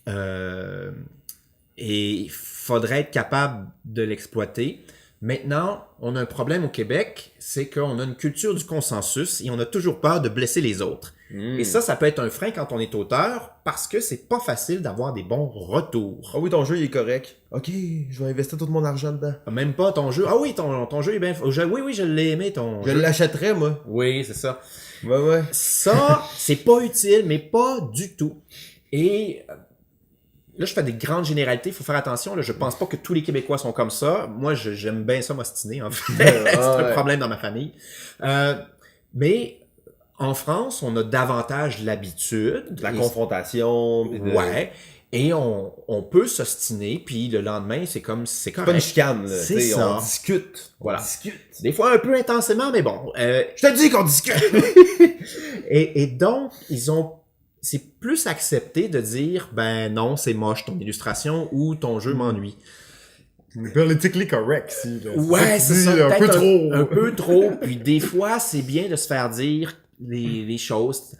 et il faudrait être capable de l'exploiter. Maintenant, on a un problème au Québec, c'est qu'on a une culture du consensus et on a toujours peur de blesser les autres. Et ça peut être un frein quand on est auteur parce que c'est pas facile d'avoir des bons retours. Ah oui, ton jeu, il est correct. OK, je vais investir tout mon argent dedans. Même pas ton jeu. Ah oui, ton jeu est bien... Oui, je l'ai aimé, ton Je jeu. l'achèterais, moi. Oui, c'est ça. Ouais. Ça, c'est pas utile, mais pas du tout. Et là, je fais des grandes généralités, il faut faire attention. Là, je pense pas que tous les Québécois sont comme ça. Moi, j'aime bien ça m'ostiner, en fait. C'est un problème dans ma famille. Mais en France, on a davantage l'habitude. La confrontation. puis de- Ouais. Et on peut s'ostiner, puis le lendemain, c'est pas une correct. chicane, là. C'est T'sais, ça. On discute. Voilà. On discute. Des fois un peu intensément, mais bon. Je te dis qu'on discute! Et donc, c'est plus accepté de dire, ben non, c'est moche ton illustration ou ton jeu m'ennuie. Politically correct, si. Là. Ouais, tu c'est dis, ça. un peu peut-être trop. Un peu trop. Puis des fois, c'est bien de se faire dire les choses.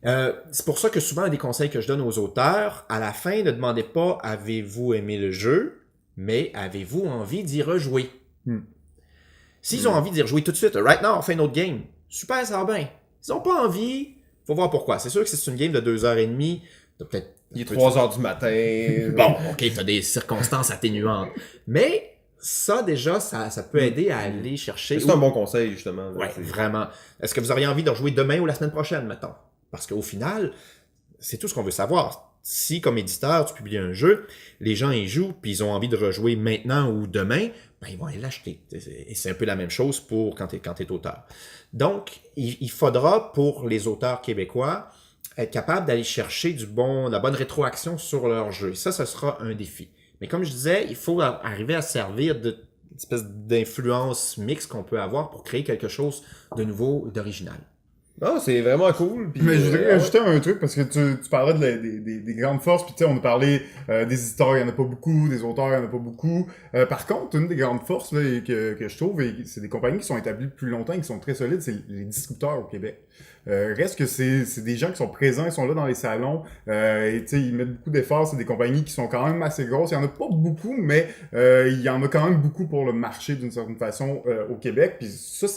C'est pour ça que souvent, un des conseils que je donne aux auteurs, à la fin, ne demandez pas avez-vous aimé le jeu, mais avez-vous envie d'y rejouer? S'ils ont envie d'y rejouer tout de suite, right now, on fait une autre game. Super, ça va bien. S'ils n'ont pas envie, faut voir pourquoi. C'est sûr que si c'est une game de 2h30, t'as peut-être... Il est 3 heures du matin. Bon, ok, t'as des circonstances atténuantes. Mais ça, déjà, ça peut aider à aller chercher... C'est un bon conseil, justement. Ouais, vraiment. Est-ce que vous auriez envie de rejouer demain ou la semaine prochaine, mettons? Parce qu'au final, c'est tout ce qu'on veut savoir. Si, comme éditeur, tu publies un jeu, les gens y jouent, puis ils ont envie de rejouer maintenant ou demain, ben, ils vont aller l'acheter. Et c'est un peu la même chose pour quand t'es auteur. Donc, il faudra, pour les auteurs québécois, être capable d'aller chercher la bonne rétroaction sur leur jeu. Ça sera un défi. Mais comme je disais, il faut arriver à servir d'une espèce d'influence mixte qu'on peut avoir pour créer quelque chose de nouveau et d'original. Non, c'est vraiment cool. Puis, Mais je voudrais ajouter un truc, parce que tu parlais des grandes forces, puis tu sais, on a parlé des éditeurs, il y en a pas beaucoup, des auteurs, il y en a pas beaucoup. Par contre, une des grandes forces là, que je trouve, et c'est des compagnies qui sont établies depuis longtemps et qui sont très solides, c'est les distributeurs au Québec. Reste que c'est des gens qui sont présents, ils sont là dans les salons, et tu sais, ils mettent beaucoup d'efforts, c'est des compagnies qui sont quand même assez grosses. Il y en a pas beaucoup, mais il y en a quand même beaucoup pour le marché d'une certaine façon au Québec. Puis ça,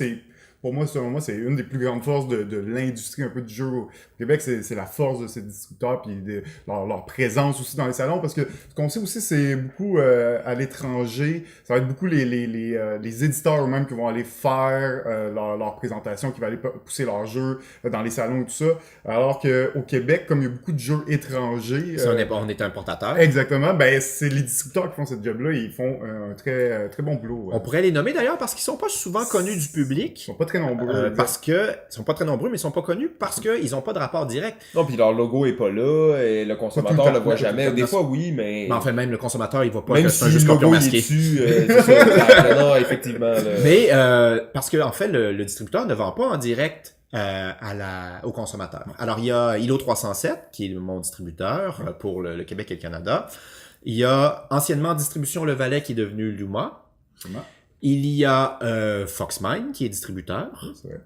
pour moi, selon moi, c'est une des plus grandes forces de l'industrie un peu du jeu au Québec, c'est la force de ces distributeurs puis leur présence aussi dans les salons, parce que ce qu'on sait aussi, c'est beaucoup à l'étranger, ça va être beaucoup les éditeurs eux-mêmes qui vont aller faire leur présentation, qui vont aller pousser leurs jeux dans les salons et tout ça, alors que au Québec, comme il y a beaucoup de jeux étrangers... on est importateur. Exactement, ben c'est les distributeurs qui font ce job-là et ils font un très bon boulot. On pourrait les nommer d'ailleurs parce qu'ils sont pas souvent connus du public. Ils sont pas très nombreux. Parce que ils sont pas très nombreux, mais ils sont pas connus parce qu'ils ont pas de rapport direct. Non, puis leur logo est pas là, et le consommateur le voit jamais. Des fois, oui, mais... Mais en fait, même le consommateur, il voit pas même que si c'est un jeu le Scorpion logo est masqué. dessus, c'est ça, exact. Non, effectivement. Là. Mais parce que en fait, le distributeur ne vend pas en direct au consommateur. Alors, il y a ILO 307, qui est mon distributeur pour le Québec et le Canada. Il y a anciennement Distribution Le Valais, qui est devenu Luma. Il y a Foxmine, qui est distributeur. C'est vrai.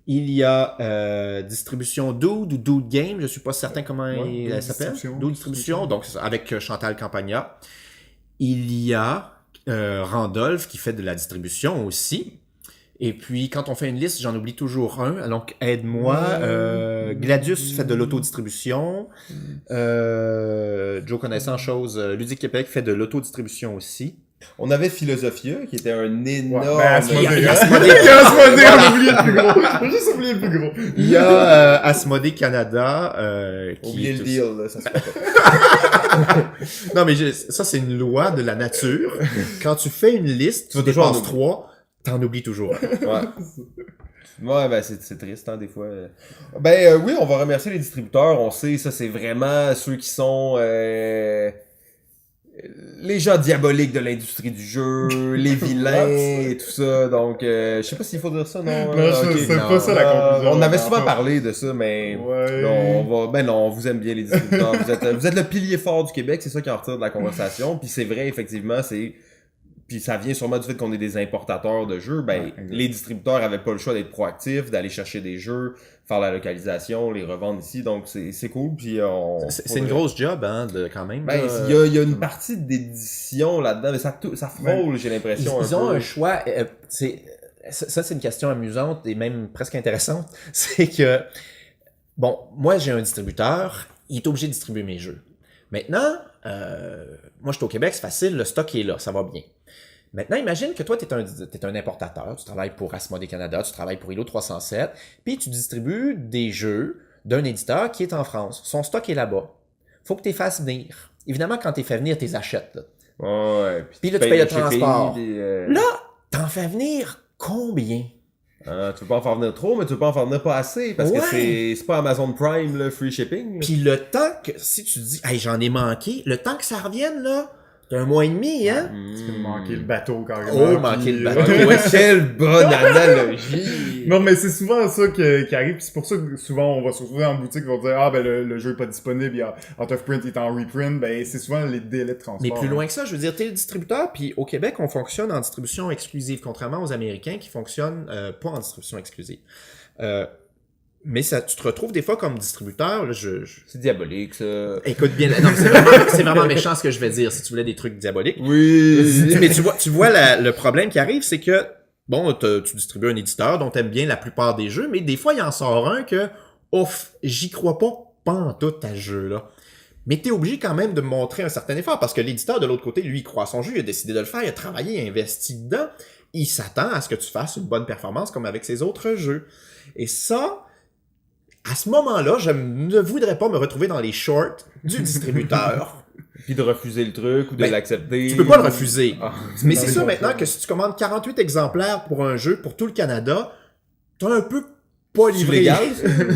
Il y a Distribution Dude ou Dude Game, je suis pas certain comment elle s'appelle. Dude Distribution, donc avec Chantal Campagna. Il y a Randolph qui fait de la distribution aussi. Et puis, quand on fait une liste, j'en oublie toujours un. Donc, aide-moi. Gladius fait de l'autodistribution. Joe connaissant chose. Ludique Québec fait de l'autodistribution aussi. On avait Philosophia, qui était un énorme... Ouais, Asmodée, il y a Asmodée, on a oublié le plus gros. J'ai juste oublié le plus gros. Il y a Asmodée Canada qui Oubliez est le aussi- deal, là, ça se fait pas. Non, mais ça, c'est une loi de la nature. Quand tu fais une liste, tu vas toujours en dépasses 3, t'en oublies toujours. Ouais. Ouais, ben c'est triste, hein, des fois. Oui, on va remercier les distributeurs. On sait, ça, c'est vraiment ceux qui sont... les gens diaboliques de l'industrie du jeu, les vilains et tout ça. Donc, je sais pas s'il faut dire ça, non? Non, c'est pas ça la conclusion. On avait souvent parlé de ça, mais Ouais. non, on vous aime bien les distributeurs. Vous êtes le pilier fort du Québec, c'est ça qui en retire de la conversation. Puis c'est vrai, effectivement, puis ça vient sûrement du fait qu'on est des importateurs de jeux. Les distributeurs avaient pas le choix d'être proactifs, d'aller chercher des jeux, faire la localisation, les revendre ici. Donc c'est cool. Puis C'est une grosse job, hein, quand même. il y a une partie d'édition là-dedans, mais ça frôle, j'ai l'impression. Ils ont un choix. Ça, c'est une question amusante et même presque intéressante. C'est que, bon, moi, j'ai un distributeur, il est obligé de distribuer mes jeux. Maintenant, moi, je suis au Québec, c'est facile, le stock est là, ça va bien. Maintenant, imagine que toi, t'es un importateur, tu travailles pour Asmodée Canada, tu travailles pour ILO 307, puis tu distribues des jeux d'un éditeur qui est en France. Son stock est là-bas. Faut que tu les fasses venir. Évidemment, quand tu les fais venir, tu les achètes. Là. Ouais, Puis là, tu payes le shipping, transport. puis, Là, t'en fais venir combien? tu veux pas en faire venir trop, mais tu veux pas en faire venir pas assez, parce que Ouais. c'est pas Amazon Prime, le free shipping. Là. Puis le temps que, si tu dis, hey, j'en ai manqué, le temps que ça revienne, là, t'as 1 mois et demi, hein? Tu peux manquer le bateau carrément. Oh, manquer le bateau. Ouais, quelle bonne analogie! Non, mais c'est souvent ça qui arrive, pis c'est pour ça que souvent on va se retrouver en boutique, on va dire, ah ben le jeu est pas disponible, il y a out of print, il est en reprint, ben c'est souvent les délais de transport. Mais plus loin que ça, je veux dire, t'es le distributeur, puis au Québec, on fonctionne en distribution exclusive, contrairement aux Américains qui fonctionnent pas en distribution exclusive. Mais ça, tu te retrouves des fois comme distributeur, là, C'est diabolique, ça. Écoute bien, non, c'est vraiment méchant ce que je vais dire, si tu voulais des trucs diaboliques. Oui! Mais tu vois le problème qui arrive, c'est que, bon, tu distribues un éditeur dont t'aimes bien la plupart des jeux, mais des fois, il en sort un que, ouf, j'y crois pas en tout à ce jeu-là. Mais t'es obligé quand même de montrer un certain effort, parce que l'éditeur de l'autre côté, lui, il croit à son jeu, il a décidé de le faire, il a travaillé, il a investi dedans. Il s'attend à ce que tu fasses une bonne performance comme avec ses autres jeux. Et ça, à ce moment-là, je ne voudrais pas me retrouver dans les shorts du distributeur. Puis de refuser le truc ou de Ben, l'accepter. Tu peux pas le refuser. Ah. Mais Non, c'est mais sûr bon, maintenant ça. que si tu commandes 48 exemplaires pour un jeu pour tout le Canada, t'as un peu pas livré. légal,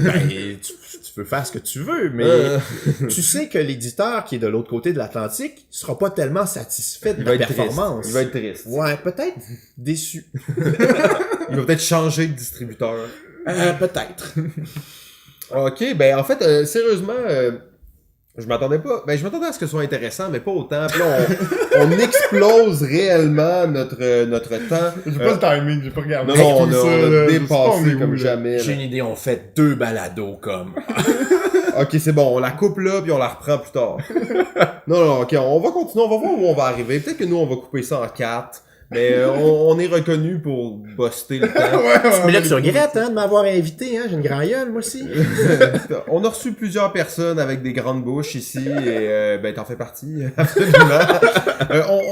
Ben, tu peux faire ce que tu veux, mais tu sais que l'éditeur qui est de l'autre côté de l'Atlantique sera pas tellement satisfait de Il la va être performance. triste. Il va être triste. Ouais, peut-être déçu. Il va peut-être changer de distributeur. Peut-être. Ok, ben en fait, sérieusement, je m'attendais pas. Ben je m'attendais à ce que ce soit intéressant, mais pas autant. Puis là, on explose réellement notre temps. J'ai pas le timing, j'ai pas regardé. Non, non, tout on ça, a là. dépassé C'est pas comme où, là. jamais. J'ai là. une idée, on fait 2 balados comme. Ok, c'est bon, on la coupe là, puis on la reprend plus tard. Non, non, ok, on va continuer, on va voir où on va arriver. Peut-être que nous, on va couper ça en 4. Mais on est reconnu pour buster le temps. Mais là, tu regrettes hein, de m'avoir invité, hein? J'ai une grande gueule, moi aussi. On a reçu plusieurs personnes avec des grandes bouches ici et ben t'en fais partie, absolument.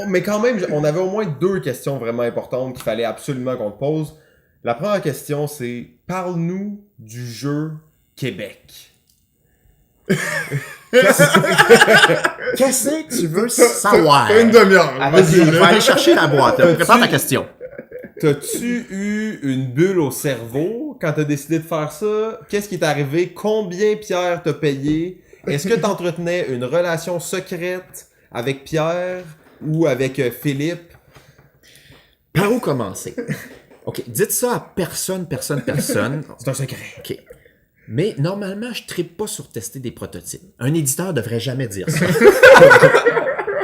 Mais quand même, on avait au moins 2 questions vraiment importantes qu'il fallait absolument qu'on te pose. La première question, c'est parle-nous du jeu Québec. Qu'est-ce que tu veux savoir? T'as une demi-heure. Vas-y, Vas-y, va là. aller chercher la boîte. Prépare ta question. T'as-tu eu une bulle au cerveau quand t'as décidé de faire ça? Qu'est-ce qui est arrivé? Combien Pierre t'a payé? Est-ce que t'entretenais une relation secrète avec Pierre ou avec Philippe? Par où commencer? OK, dites ça à personne. C'est un secret. OK. Mais normalement, je trippe pas sur tester des prototypes. Un éditeur devrait jamais dire ça.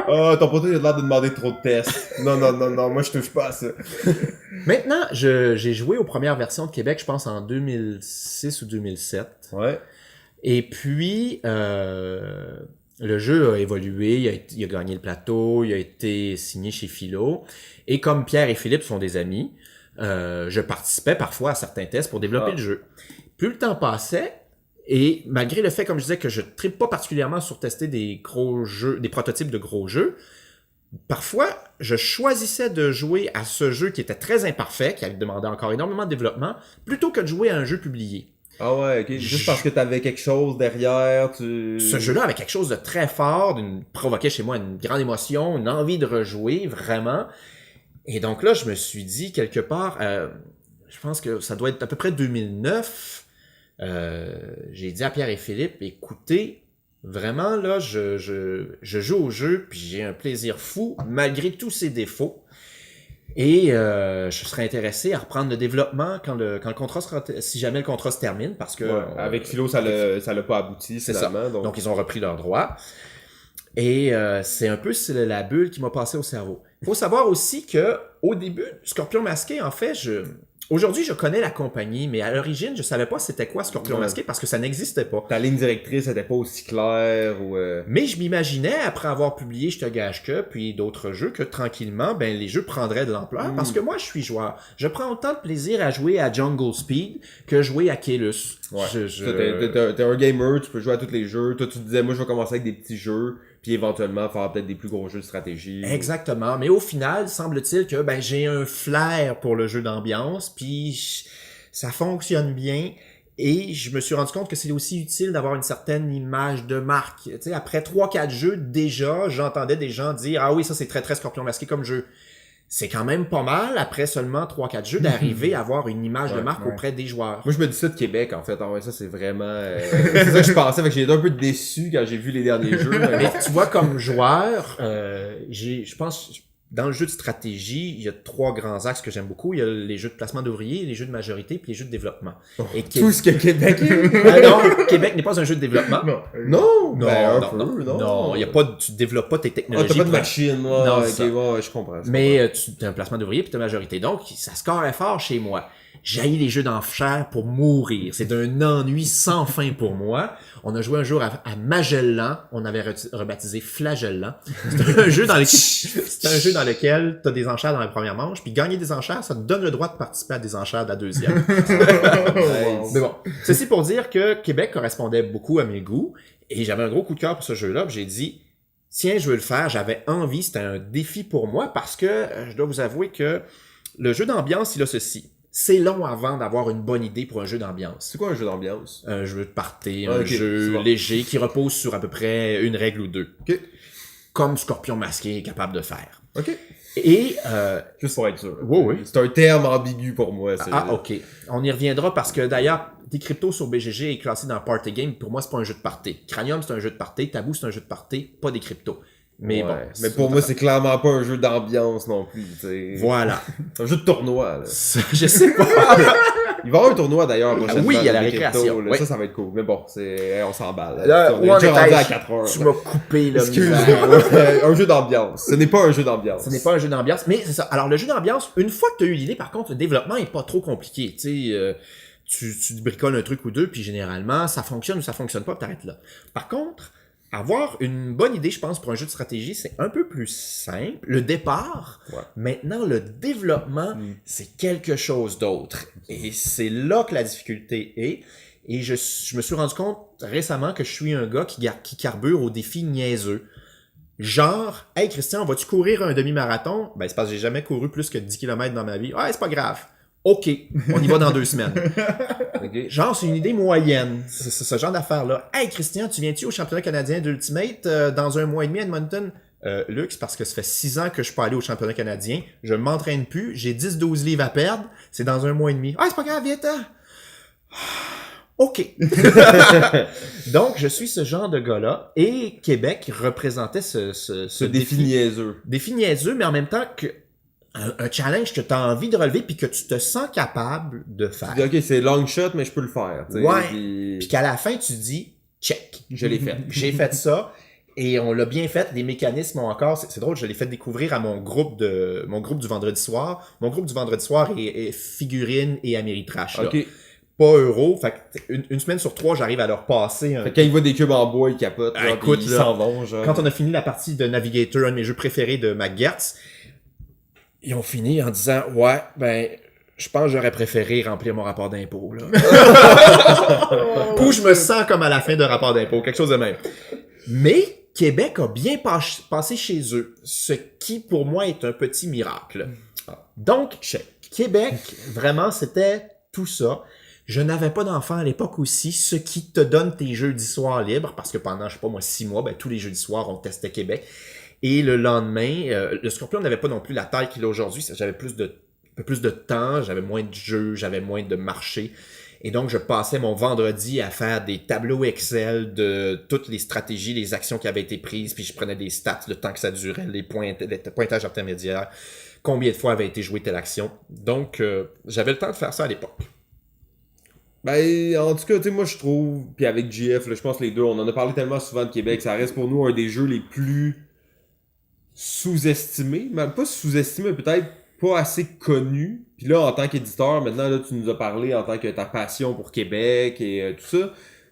Ah, ton poteau, il a l'air de demander trop de tests. Non, moi je touche pas à ça. Maintenant, j'ai joué aux premières versions de Québec, je pense en 2006 ou 2007. Ouais. Et puis, le jeu a évolué, il a gagné le plateau, il a été signé chez Philo. Et comme Pierre et Philippe sont des amis, je participais parfois à certains tests pour développer le jeu. Plus le temps passait, et malgré le fait, comme je disais, que je trippe pas particulièrement sur tester des gros jeux, des prototypes de gros jeux, parfois, je choisissais de jouer à ce jeu qui était très imparfait, qui avait demandé encore énormément de développement, plutôt que de jouer à un jeu publié. Ah ouais, ok. Juste parce que t'avais quelque chose derrière, Ce jeu-là avait quelque chose de très fort, provoquait chez moi une grande émotion, une envie de rejouer, vraiment. Et donc là, je me suis dit, quelque part, je pense que ça doit être à peu près 2009, j'ai dit à Pierre et Philippe, écoutez, vraiment là, je joue au jeu, puis j'ai un plaisir fou, malgré tous ses défauts. Et je serais intéressé à reprendre le développement quand le contrat sera, si jamais le contrat se termine, parce que... avec Philo, ça l'a pas abouti, c'est ça. finalement. Donc, ils ont repris leurs droits. Et c'est un peu la bulle qui m'a passé au cerveau. Il faut savoir aussi que au début, Scorpion Masqué, en fait, aujourd'hui, je connais la compagnie, mais à l'origine, je savais pas c'était quoi Scorpion Masqué parce que ça n'existait pas. Ta ligne directrice était pas aussi claire ou... Mais je m'imaginais, après avoir publié Je te gage que, puis d'autres jeux, que tranquillement, ben les jeux prendraient de l'ampleur. Parce que moi, je suis joueur. Je prends autant de plaisir à jouer à Jungle Speed que jouer à Keylus. Ouais. T'es un gamer, tu peux jouer à tous les jeux. Toi, tu te disais, moi, je vais commencer avec des petits jeux, puis éventuellement faire peut-être des plus gros jeux de stratégie. Exactement. Mais au final, semble-t-il que ben j'ai un flair pour le jeu d'ambiance, puis ça fonctionne bien. Et je me suis rendu compte que c'est aussi utile d'avoir une certaine image de marque. Tu sais, après 3-4 jeux, déjà, j'entendais des gens dire « Ah oui, ça c'est très très Scorpion Masqué comme jeu ». C'est quand même pas mal, après seulement 3-4 jeux, d'arriver à avoir une image de marque auprès des joueurs. Moi, je me dis ça de Québec, en fait. Ah ouais, ça, c'est vraiment... c'est ça que je pensais. Fait que j'ai été un peu déçu quand j'ai vu les derniers jeux. Mais tu vois, comme joueur, je pense... Dans le jeu de stratégie, il y a 3 grands axes que j'aime beaucoup. Il y a les jeux de placement d'ouvriers, les jeux de majorité, puis les jeux de développement. Et Tout ce que Québec est. non, Québec n'est pas un jeu de développement. Non! Non, il y a pas, tu développes pas tes Ah, technologies. t'as pas de pour- machine, Non, ouais, c'est ok, ça. ouais, je comprends. Mais tu as un placement d'ouvrier puis tu as majorité. Donc, ça scorait fort chez moi. J'haïs les jeux d'enchères pour mourir. C'est d'un ennui sans fin pour moi. On a joué un jour à Magellan. On avait rebaptisé Flagellan. C'est un jeu dans lequel tu as des enchères dans la première manche. Puis gagner des enchères, ça te donne le droit de participer à des enchères de la deuxième. Mais bon, ceci pour dire que Québec correspondait beaucoup à mes goûts. Et j'avais un gros coup de cœur pour ce jeu-là, puis j'ai dit, tiens, je veux le faire, j'avais envie, c'était un défi pour moi, parce que je dois vous avouer que le jeu d'ambiance, il a ceci. C'est long avant d'avoir une bonne idée pour un jeu d'ambiance. C'est quoi un jeu d'ambiance? Un jeu de party, Ah, un ok, jeu c'est bon. léger qui repose sur à peu près une règle ou deux. Ok. Comme Scorpion Masqué est capable de faire. Ok. Et, Juste pour être sûr. Oui. C'est un terme ambigu pour moi. ok. On y reviendra parce que d'ailleurs, Decrypto sur BGG est classé dans Party Game. Pour moi, c'est pas un jeu de party. Cranium, c'est un jeu de party. Tabou, c'est un jeu de party. Pas Decrypto. Mais Ouais. bon. Mais pour moi, c'est clairement pas un jeu d'ambiance non plus. T'sais. Voilà. C'est un jeu de tournoi. Là. Je sais pas. Il va y avoir un tournoi d'ailleurs prochainement. oui, il y a la dans les récréation, cryptos, là. oui. Ça va être cool. Mais bon, on s'emballe. Là, on où est en déjà rendu étais-je? à 4 heures. Tu là. m'as coupé le Excuse-moi. Un jeu d'ambiance. Ce n'est pas un jeu d'ambiance. Ce n'est pas un jeu d'ambiance, mais c'est ça. Alors, le jeu d'ambiance, une fois que tu as eu l'idée, par contre, le développement est pas trop compliqué. Tu sais, tu bricoles un truc ou deux, puis généralement, ça fonctionne ou ça fonctionne pas, puis t'arrêtes là. Par contre, avoir une bonne idée, je pense, pour un jeu de stratégie, c'est un peu plus simple. Le départ, Ouais. maintenant, le développement, c'est quelque chose d'autre. Et c'est là que la difficulté est. Et je me suis rendu compte récemment que je suis un gars qui carbure aux défis niaiseux. Genre, hey Christian, vas-tu courir un demi-marathon? Ben, c'est parce que j'ai jamais couru plus que 10 km dans ma vie. Ouais, c'est pas grave. OK, on y va dans 2 semaines. Ok. Genre, c'est une idée moyenne. C'est ce genre d'affaire-là. Hey Christian, tu viens-tu au championnat canadien d'Ultimate dans 1 mois et demi à Edmonton? Luxe, parce que ça fait 6 ans que je suis pas allé au championnat canadien. Je m'entraîne plus. J'ai 10-12 livres à perdre. C'est dans 1 mois et demi. Ah, c'est pas grave, viens-t'en. OK. Donc, je suis ce genre de gars-là. Et Québec représentait ce défi niaiseux. défi niaiseux, mais en même temps que un challenge que tu as envie de relever puis que tu te sens capable de faire. Tu dis, ok, c'est long shot, mais je peux le faire. t'sais, Ouais. puis- Puis qu'à la fin, tu dis check. Je l'ai fait. J'ai fait ça et on l'a bien fait. Les mécanismes ont encore, c'est drôle, je l'ai fait découvrir à mon groupe du vendredi soir. Mon groupe du vendredi soir est figurine et Ameritrash. Là. Ok. Pas euro. Fait que une semaine sur 3, j'arrive à leur passer un. Fait que quand il voit des cubes en bois, il capote. Ah, là, écoute, puis ils là, s'en vont, genre. Quand on a fini la partie de Navigator, un de mes jeux préférés de McGertz, ils ont fini en disant ouais, ben je pense que j'aurais préféré remplir mon rapport d'impôt là. Ou je me sens comme à la fin de rapport d'impôt, quelque chose de même. Mais Québec a bien passé chez eux, ce qui pour moi est un petit miracle. Donc Québec, vraiment c'était tout ça. Je n'avais pas d'enfant à l'époque aussi, ce qui te donne tes jeudis soirs libres, parce que pendant, je sais pas moi, 6 mois, ben, tous les jeudis soirs, on testait Québec. Et le lendemain, le Scorpion n'avait pas non plus la taille qu'il a aujourd'hui, j'avais un peu plus de temps, j'avais moins de jeux, j'avais moins de marché. Et donc, je passais mon vendredi à faire des tableaux Excel de toutes les stratégies, les actions qui avaient été prises, puis je prenais des stats, le temps que ça durait, les pointages intermédiaires, combien de fois avait été jouée telle action. Donc, j'avais le temps de faire ça à l'époque. Ben, en tout cas, tu sais, moi, je trouve, puis avec GF, là, je pense que les deux, on en a parlé tellement souvent de Québec, ça reste pour nous un des jeux les plus sous-estimés, même pas sous-estimés, peut-être pas assez connus. Puis là, en tant qu'éditeur, maintenant, là, tu nous as parlé en tant que ta passion pour Québec et tout ça,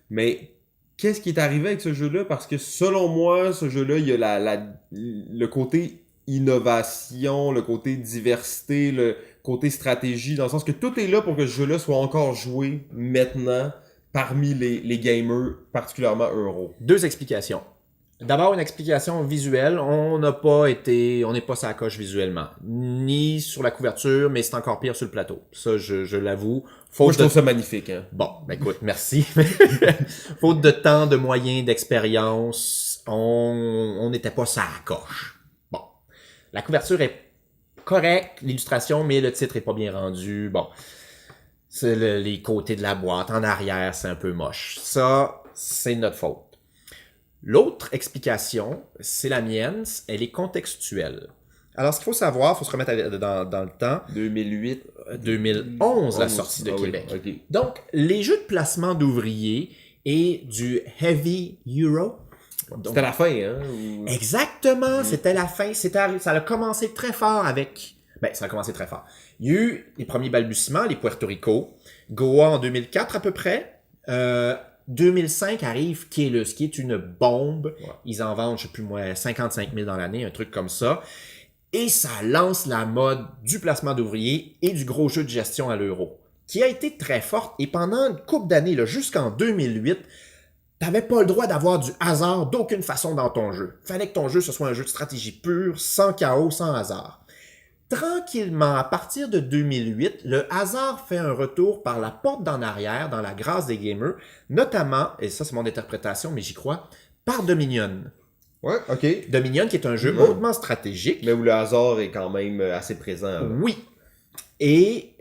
mais qu'est-ce qui est arrivé avec ce jeu-là? Parce que selon moi, ce jeu-là, il y a le côté innovation, le côté diversité, le côté stratégie, dans le sens que tout est là pour que ce jeu-là soit encore joué maintenant parmi les gamers, particulièrement Euro. 2 explications. D'abord, une explication visuelle. On n'est pas sur la coche visuellement. Ni sur la couverture, mais c'est encore pire sur le plateau. Ça, je l'avoue. Moi, je trouve ça magnifique. Hein. Bon, ben écoute, merci. Faute de temps, de moyens, d'expérience, on n'était pas sur la coche. Bon. La couverture est correcte, l'illustration, mais le titre est pas bien rendu. Bon. C'est les côtés de la boîte. En arrière, c'est un peu moche. Ça, c'est notre faute. L'autre explication, c'est la mienne, elle est contextuelle. Alors, ce qu'il faut savoir, il faut se remettre dans le temps. 2008. 2011, la sortie de Québec. Oui, ok. Donc, les jeux de placement d'ouvriers et du Heavy Euro. Donc, C'était la fin, hein? ou- exactement, c'était la fin. Ça a commencé très fort avec... Ben, ça a commencé très fort. Il y a eu les premiers balbutiements, les Puerto Rico. Goa en 2004 à peu près. 2005 arrive Keyless, qui est une bombe. Ouais. Ils en vendent, je sais plus moi, 55 000 dans l'année, un truc comme ça. Et ça lance la mode du placement d'ouvriers et du gros jeu de gestion à l'euro, qui a été très forte. Et pendant une couple d'années, là, jusqu'en 2008, t'avais pas le droit d'avoir du hasard d'aucune façon dans ton jeu. Fallait que ton jeu, ce soit un jeu de stratégie pure, sans chaos, sans hasard. Tranquillement, à partir de 2008, le hasard fait un retour par la porte d'en arrière, dans la grâce des gamers, notamment, et ça c'est mon interprétation, mais j'y crois, par Dominion. Ouais, ok. Dominion qui est un jeu hautement stratégique. Mais où le hasard est quand même assez présent. Là. Oui. Et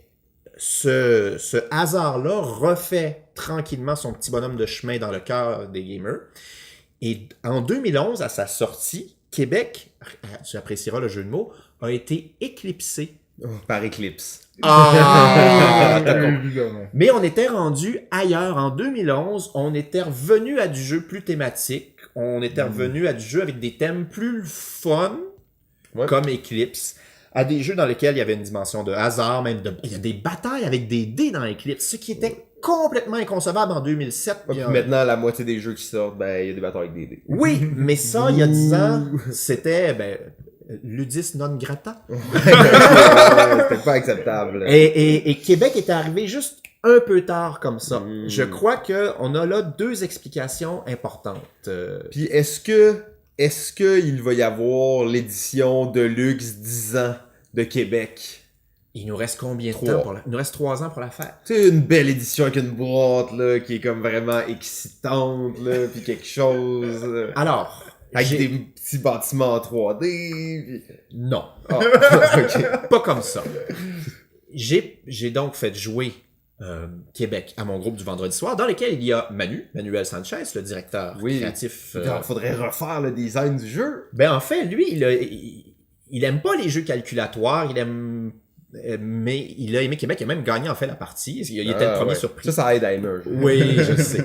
ce hasard-là refait tranquillement son petit bonhomme de chemin dans le cœur des gamers. Et en 2011, à sa sortie, Québec, tu apprécieras le jeu de mots, a été éclipsé. Par Eclipse. Ah! T'as compris. Évidemment. Mais on était rendu ailleurs. En 2011, on était revenu à du jeu plus thématique. On était revenu à du jeu avec des thèmes plus fun, comme Eclipse, à des jeux dans lesquels il y avait une dimension de hasard, même il y a des batailles avec des dés dans Eclipse, ce qui était complètement inconcevable en 2007. Puis maintenant, la moitié des jeux qui sortent, ben, il y a des batailles avec des dés. Oui, mais ça, il y a 10 ans, c'était ludis non grata. C'était pas acceptable. Et Québec est arrivé juste un peu tard comme ça. Je crois que on a là deux explications importantes. Puis est-ce que il va y avoir l'édition de luxe 10 ans de Québec? Il nous reste combien de 3. temps il nous reste 3 ans pour la faire. Tu sais, une belle édition avec une boîte, là, qui est comme vraiment excitante, là, puis quelque chose. Alors, Avec des petits bâtiments en 3D. Puis... Non. Ah, ok. Pas comme ça. J'ai donc fait jouer Québec à mon groupe du vendredi soir, dans lequel il y a Manuel Sanchez, le directeur créatif. Il faudrait refaire le design du jeu. Ben en fait, lui, il aime pas les jeux calculatoires, mais il a aimé Québec, il a même gagné en fait la partie. Il était le premier surpris. Ça aide à aimer un jeu. Oui, je sais.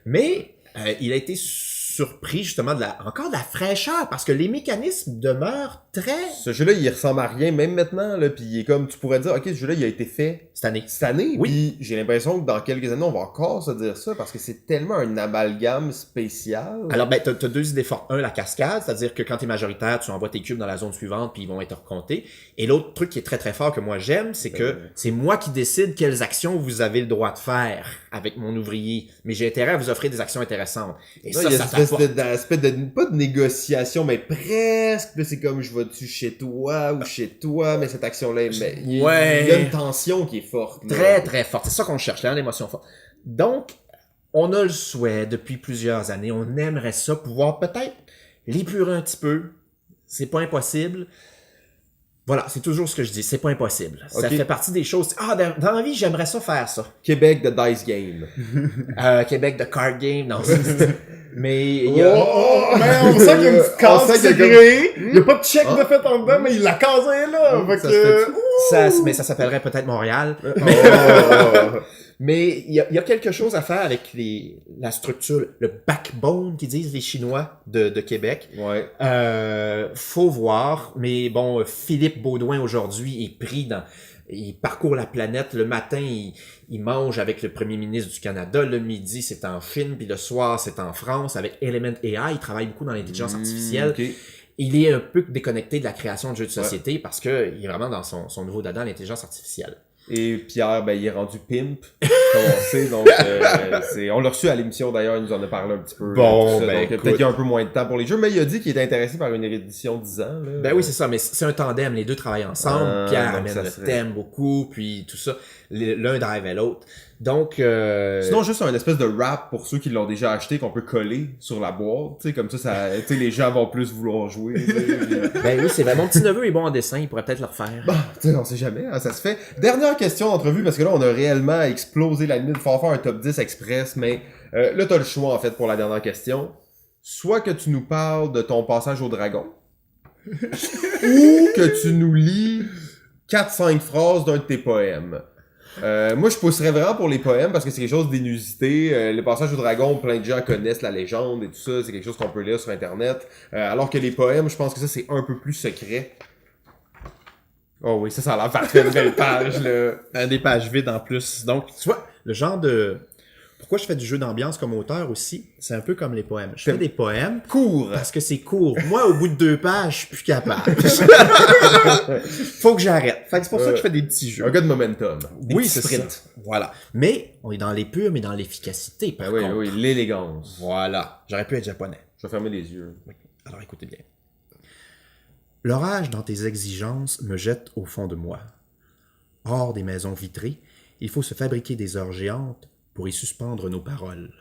Mais il a été surpris justement encore de la fraîcheur, parce que les mécanismes demeurent très... Ce jeu-là, il ressemble à rien, même maintenant, là, puis il est comme, tu pourrais dire, ok, ce jeu-là, il a été fait cette année. Oui. Puis j'ai l'impression que dans quelques années, on va encore se dire ça, parce que c'est tellement un amalgame spécial. Alors, ben, t'as deux idées fortes. Un, la cascade, c'est-à-dire que quand t'es majoritaire, tu envoies tes cubes dans la zone suivante, puis ils vont être recomptés. Et l'autre truc qui est très très fort que moi j'aime, c'est que c'est moi qui décide quelles actions vous avez le droit de faire avec mon ouvrier. Mais j'ai intérêt à vous offrir des actions intéressantes. Et Non, ça, il y a ça une t'apporte. espèce de, pas de négociation, mais presque. Là, c'est comme, je vais-tu chez toi ou chez toi, mais cette action-là, mais il y a une tension qui est forte. Là. Très très forte. C'est ça qu'on cherche, là, l'émotion forte. Donc, on a le souhait depuis plusieurs années, on aimerait ça pouvoir peut-être l'épurer un petit peu. C'est pas impossible. Voilà, c'est toujours ce que je dis, c'est pas impossible. Ça fait partie des choses. Ah, dans la vie, j'aimerais ça faire ça. Québec de Dice Game. Québec de Card Game, non. Mais il y a... Mais on sent qu'il y a une petite case qui s'est qu'il y a créée. Il n'y a pas de check de fait en dedans, mais la case est là. Fait que... mais ça s'appellerait peut-être Montréal. Mais il y a quelque chose à faire avec la structure, le backbone qu'ils disent les Chinois de Québec. Ouais. Faut voir, mais bon, Philippe Baudouin aujourd'hui est pris il parcourt la planète. Le matin, il mange avec le premier ministre du Canada. Le midi, c'est en Chine. Puis le soir, c'est en France avec Element AI. Il travaille beaucoup dans l'intelligence artificielle. Okay. Il est un peu déconnecté de la création de jeux de société parce que il est vraiment dans son nouveau dada, l'intelligence artificielle. Et Pierre, ben, il est rendu pimp, comme on sait, donc on l'a reçu à l'émission d'ailleurs, il nous en a parlé un petit peu. Bon, ça, ben, donc peut-être qu'il y a un peu moins de temps pour les jeux, mais il a dit qu'il était intéressé par une édition 10 ans. Là. Ben oui, c'est ça, mais c'est un tandem, les deux travaillent ensemble, Pierre amène le thème beaucoup, puis tout ça, l'un drive l'autre. Donc, sinon, juste un espèce de wrap pour ceux qui l'ont déjà acheté qu'on peut coller sur la boîte, tu sais, comme ça tu sais, les gens vont plus vouloir jouer. Ben oui, c'est vrai, mon petit neveu est bon en dessin, il pourrait peut-être le refaire. Bon, tu sais, on sait jamais, hein, ça se fait. Dernière question d'entrevue, parce que là, on a réellement explosé la limite, il faut faire un top 10 express, mais là, t'as le choix, en fait, pour la dernière question. Soit que tu nous parles de ton passage au dragon, ou que tu nous lis 4-5 phrases d'un de tes poèmes. Moi, je pousserais vraiment pour les poèmes parce que c'est quelque chose d'inusité. Les passages au dragon, plein de gens connaissent la légende et tout ça. C'est quelque chose qu'on peut lire sur Internet. Alors que les poèmes, je pense que ça, c'est un peu plus secret. Oh oui, ça a l'air parfait, une belle page, là. Des pages vides en plus. Donc, tu vois, le genre de Pourquoi je fais du jeu d'ambiance comme auteur aussi? C'est un peu comme les poèmes. Je fais des poèmes Court. parce que c'est court. Moi, au bout de 2 pages, je suis plus capable. Faut que j'arrête. Fait que c'est pour ça que je fais des petits jeux. Un gars de momentum. Oui, c'est ça. Voilà. Mais on est dans l'épure, mais dans l'efficacité, par contre. Oui, l'élégance. Voilà. J'aurais pu être japonais. Je vais fermer les yeux. Oui. Alors écoutez bien. L'orage dans tes exigences me jette au fond de moi. Hors des maisons vitrées, il faut se fabriquer des heures géantes pour y suspendre nos paroles.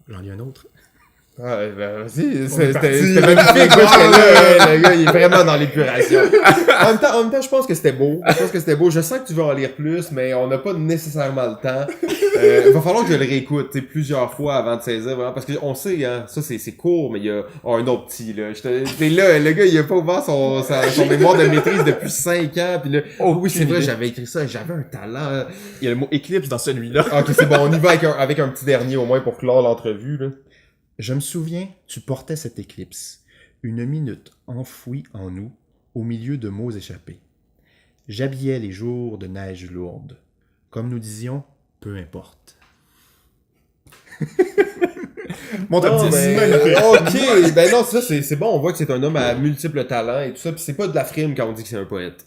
J'en lis un autre. Ah, ben, vas-y, c'était magnifique. Moi, j'étais là, le gars, il est vraiment dans l'épuration. En même temps, je pense que c'était beau. Je sens que tu veux en lire plus, mais on n'a pas nécessairement le temps. Va falloir que je le réécoute, plusieurs fois avant de saisir, vraiment, parce qu'on sait, hein, ça, c'est court, mais il y a un autre petit, là. T'es là, le gars, il a pas ouvert son mémoire de maîtrise depuis 5 ans, pis là, oh oui, c'est vrai, j'avais écrit ça, j'avais un talent. Il y a le mot éclipse dans celui-là. Ok, c'est bon, on y va avec un petit dernier, au moins, pour clore l'entrevue, là. Je me souviens, tu portais cette éclipse, une minute enfouie en nous, au milieu de mots échappés. J'habillais les jours de neige lourde. Comme nous disions, peu importe. Mon top 10. Ok, ben non, ça c'est bon, on voit que c'est un homme à multiples talents et tout ça, pis c'est pas de la frime quand on dit que c'est un poète.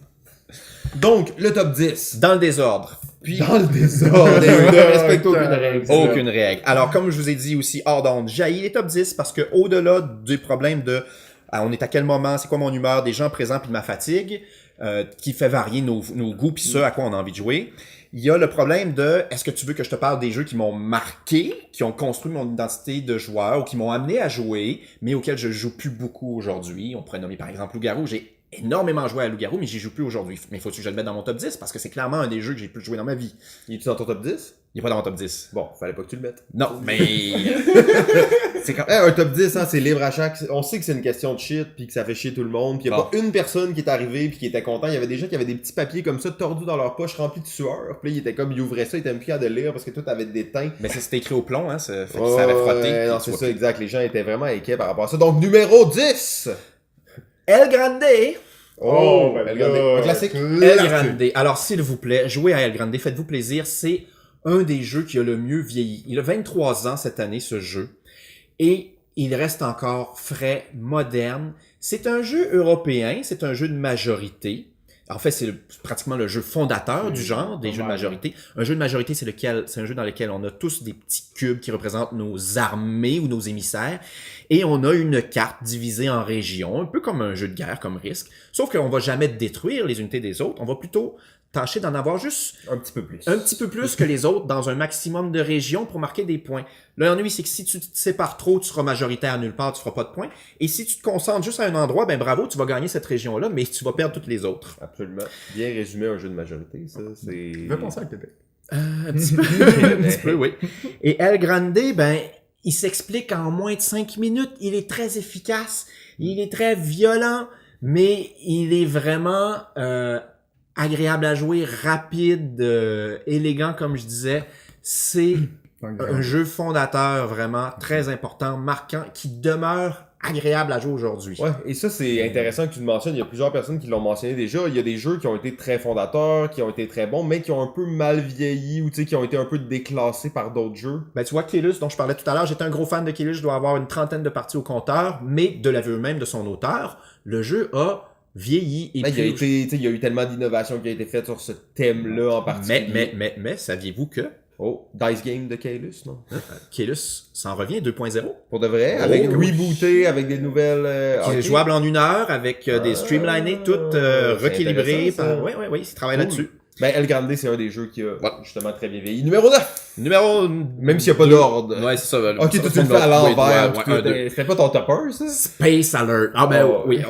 Donc, le top 10. Dans le désordre. Puis, dans le désordre, ne respecte aucune règle. Aucune règle. Alors, comme je vous ai dit aussi, hors d'onde, j'haïs les top 10 parce que au-delà du problème de on est à quel moment, c'est quoi mon humeur, des gens présents puis de ma fatigue, qui fait varier nos goûts puis ce à quoi on a envie de jouer, il y a le problème de est-ce que tu veux que je te parle des jeux qui m'ont marqué, qui ont construit mon identité de joueur ou qui m'ont amené à jouer, mais auxquels je joue plus beaucoup aujourd'hui. On pourrait nommer par exemple Loup-Garou. J'ai énormément joué à Loup-Garou, mais j'y joue plus aujourd'hui. Mais faut-tu que je le mette dans mon top 10 parce que c'est clairement un des jeux que j'ai plus joué dans ma vie. Il est-tu dans ton top 10? Il est pas dans mon top 10. Bon, fallait pas que tu le mettes. Non, mais c'est quand un top 10, hein, c'est libre à chaque. On sait que c'est une question de shit puis que ça fait chier tout le monde. Puis il y a pas une personne qui est arrivée puis qui était content. Il y avait des gens qui avaient des petits papiers comme ça tordus dans leur poche remplis de sueur. Puis là, ils étaient comme ils ouvraient ça, ils étaient même plus à de lire parce que tout avait des teints. mais c'était écrit au plomb, hein, ça fait que ça avait frotté. Non, c'est ça, exact. Les gens étaient vraiment inquiets par rapport à ça. Donc numéro 10. El Grande. Oh, ben El Grande. là, Un classique. El Grande. Alors, s'il vous plaît, jouez à El Grande, faites-vous plaisir. C'est un des jeux qui a le mieux vieilli. Il a 23 ans cette année, ce jeu. Et il reste encore frais, moderne. C'est un jeu européen, c'est un jeu de majorité. En fait, c'est pratiquement le jeu fondateur du genre, des jeux de majorité. Un jeu de majorité, c'est un jeu dans lequel on a tous des petits cubes qui représentent nos armées ou nos émissaires. Et on a une carte divisée en régions, un peu comme un jeu de guerre, comme Risque. Sauf qu'on va jamais détruire les unités des autres. On va plutôt tâcher d'en avoir juste Un petit peu plus. un petit peu plus que les autres dans un maximum de régions pour marquer des points. L'ennui, c'est que si tu te sépares trop, tu seras majoritaire nulle part, tu feras pas de points. Et si tu te concentres juste à un endroit, ben bravo, tu vas gagner cette région-là, mais tu vas perdre toutes les autres. Absolument. Bien résumé un jeu de majorité, ça, c'est... Je vais penser à Québec. Un petit peu, un petit peu, oui. Et El Grande, ben, il s'explique en moins de 5 minutes. Il est très efficace, il est très violent, mais il est vraiment agréable à jouer, rapide, élégant, comme je disais. C'est un jeu fondateur vraiment très important, marquant, qui demeure agréable à jouer aujourd'hui. Ouais, et ça c'est intéressant que tu le mentionnes, il y a plusieurs personnes qui l'ont mentionné déjà, il y a des jeux qui ont été très fondateurs, qui ont été très bons, mais qui ont un peu mal vieilli ou tu sais qui ont été un peu déclassés par d'autres jeux. Ben tu vois, Keylus, dont je parlais tout à l'heure, j'étais un gros fan de Keylus, je dois avoir une 30aine de parties au compteur, mais de l'aveu même de son auteur, le jeu a vieilli et Ben, puis... il y a eu tellement d'innovations qui a été faites sur ce thème-là en particulier. Mais, saviez-vous que Oh, Dice Game de Keylus, non? Keylus s'en revient 2.0? Pour de vrai, Oh, avec oui. rebooté, avec des nouvelles... Qui est ok. jouable en 1 heure, avec des streamlinés, toutes c'est recalibrées. intéressant, ça. Oui, il travaille là-dessus. Ben, El Grande, c'est un des jeux qui a justement très bien vieilli. Numéro 9! Numéro... Même s'il n'y a pas d'ordre. Ouais, c'est ça. Ok, toi, tu le fais à l'envers. C'était pas ton topper, ça? Space Alert. Ah ben Oh, oui,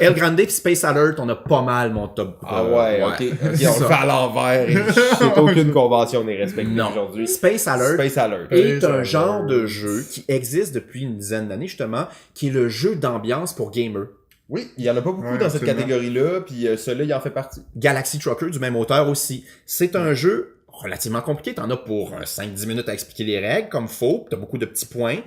El Grande et Space Alert, on a pas mal mon top. Ah ouais, ok. On C'est le ça. fait à l'envers. Et c'est aucune convention n'est respectée Non. aujourd'hui. Space Alert Space Alert. est Space un Alert. genre de jeu qui existe depuis une dizaine d'années, justement, qui est le jeu d'ambiance pour gamers. Oui, il y en a pas beaucoup Ouais, dans cette absolument. catégorie-là, puis celui-là, il en fait partie. Galaxy Trucker, du même auteur aussi. C'est un jeu relativement compliqué. T'en as pour 5-10 minutes à expliquer les règles, comme faut. T'as beaucoup de petits points.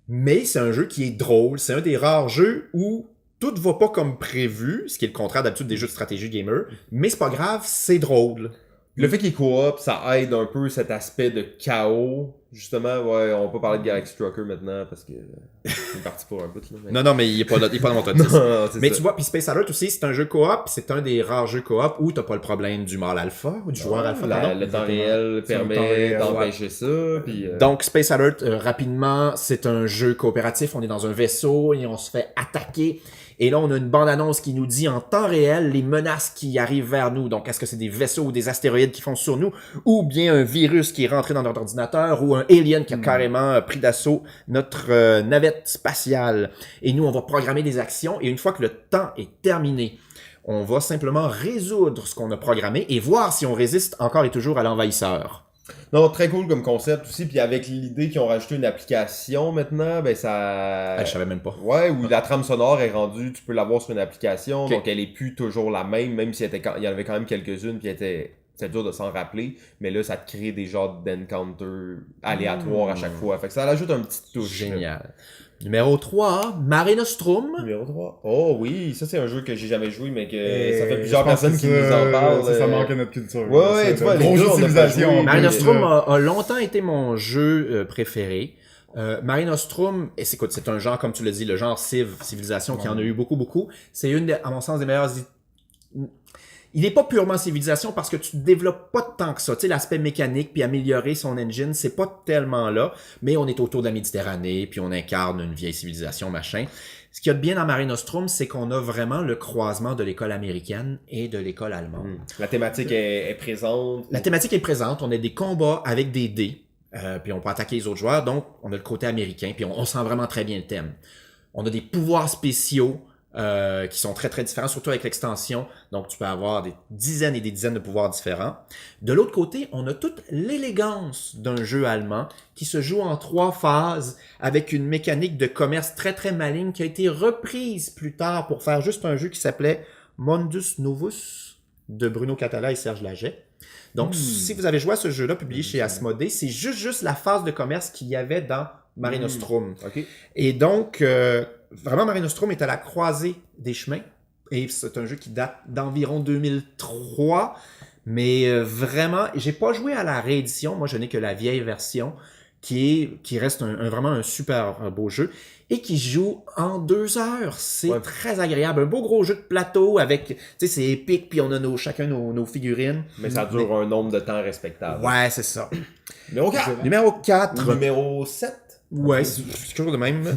Mais c'est un jeu qui est drôle. C'est un des rares jeux où tout va pas comme prévu, ce qui est le contraire d'habitude des jeux de stratégie gamer. Mais c'est pas grave, c'est drôle. Puis le fait qu'il est coop, ça aide un peu cet aspect de chaos. Justement, ouais, on peut parler de Galaxy Trucker maintenant parce que c'est parti pour un bout là. Mais... Non, mais il est pas dans mon top 10. Non, c'est Mais ça. tu vois, puis Space Alert aussi, c'est un jeu coop, c'est un des rares jeux coop où t'as pas le problème du mâle alpha ou du joueur alpha. Pardon. Le temps réel C'est le temps permet réel, d'empêcher ça. Puis, Donc, Space Alert, rapidement, c'est un jeu coopératif. On est dans un vaisseau et on se fait attaquer. Et là, on a une bande-annonce qui nous dit en temps réel les menaces qui arrivent vers nous. Donc, est-ce que c'est des vaisseaux ou des astéroïdes qui foncent sur nous, ou bien un virus qui est rentré dans notre ordinateur, ou un alien qui a carrément pris d'assaut notre navette spatiale. Et nous, on va programmer des actions. Et une fois que le temps est terminé, on va simplement résoudre ce qu'on a programmé et voir si on résiste encore et toujours à l'envahisseur. Non, très cool comme concept aussi. Puis avec l'idée qu'ils ont rajouté une application maintenant, ben ça... Ah, je savais même pas. Ouais, où la trame sonore est rendue, tu peux l'avoir sur une application, Ok. donc elle est plus toujours la même si il y en avait quand même quelques-unes, puis c'était dur de s'en rappeler, mais là, ça te crée des genres d'encounters aléatoires à chaque fois. Fait que ça ajoute un petit touche. Génial. Numéro 3, Mare Nostrum. Numéro 3. Oh oui, ça c'est un jeu que j'ai jamais joué, mais que Et ça fait plusieurs je pense personnes que qui nous en parlent. Ça manque à notre culture. Ouais, ouais, C'est tu vois, le les gros gars, jeu de on a pas civilisation. joué. Mare Mais Nostrum là, a longtemps été mon jeu préféré. Mare Nostrum, et c'est un genre, comme tu l'as dit, le genre civilisation qui en a eu beaucoup. C'est à mon sens, des meilleures... Il n'est pas purement civilisation parce que tu ne développes pas tant que ça. Tu sais, l'aspect mécanique puis améliorer son engine, c'est pas tellement là. Mais on est autour de la Méditerranée puis on incarne une vieille civilisation, machin. Ce qu'il y a de bien dans Mare Nostrum, c'est qu'on a vraiment le croisement de l'école américaine et de l'école allemande. La thématique est présente. La thématique est présente. On a des combats avec des dés. Puis on peut attaquer les autres joueurs. Donc, on a le côté américain. Puis on sent vraiment très bien le thème. On a des pouvoirs spéciaux qui sont très différents, surtout avec l'extension. Donc, tu peux avoir des dizaines et des dizaines de pouvoirs différents. De l'autre côté, on a toute l'élégance d'un jeu allemand qui se joue en 3 phases avec une mécanique de commerce très maligne qui a été reprise plus tard pour faire juste un jeu qui s'appelait Mundus Novus de Bruno Catala et Serge Laget. Donc, si vous avez joué à ce jeu-là, publié chez Asmodée, c'est juste la phase de commerce qu'il y avait dans Mare Nostrum. Ok. Et donc, vraiment, Mare Nostrum est à la croisée des chemins. Et c'est un jeu qui date d'environ 2003. Mais vraiment, j'ai pas joué à la réédition. Moi, je n'ai que la vieille version qui reste vraiment un super beau jeu. Et qui joue en 2 heures. C'est très agréable. Un beau gros jeu de plateau avec, tu sais, c'est épique, puis on a chacun nos figurines. Mais ça dure un nombre de temps respectable. Ouais, c'est ça. Numéro 4. Numéro 4. Numéro 7. Ouais, c'est quelque chose de même.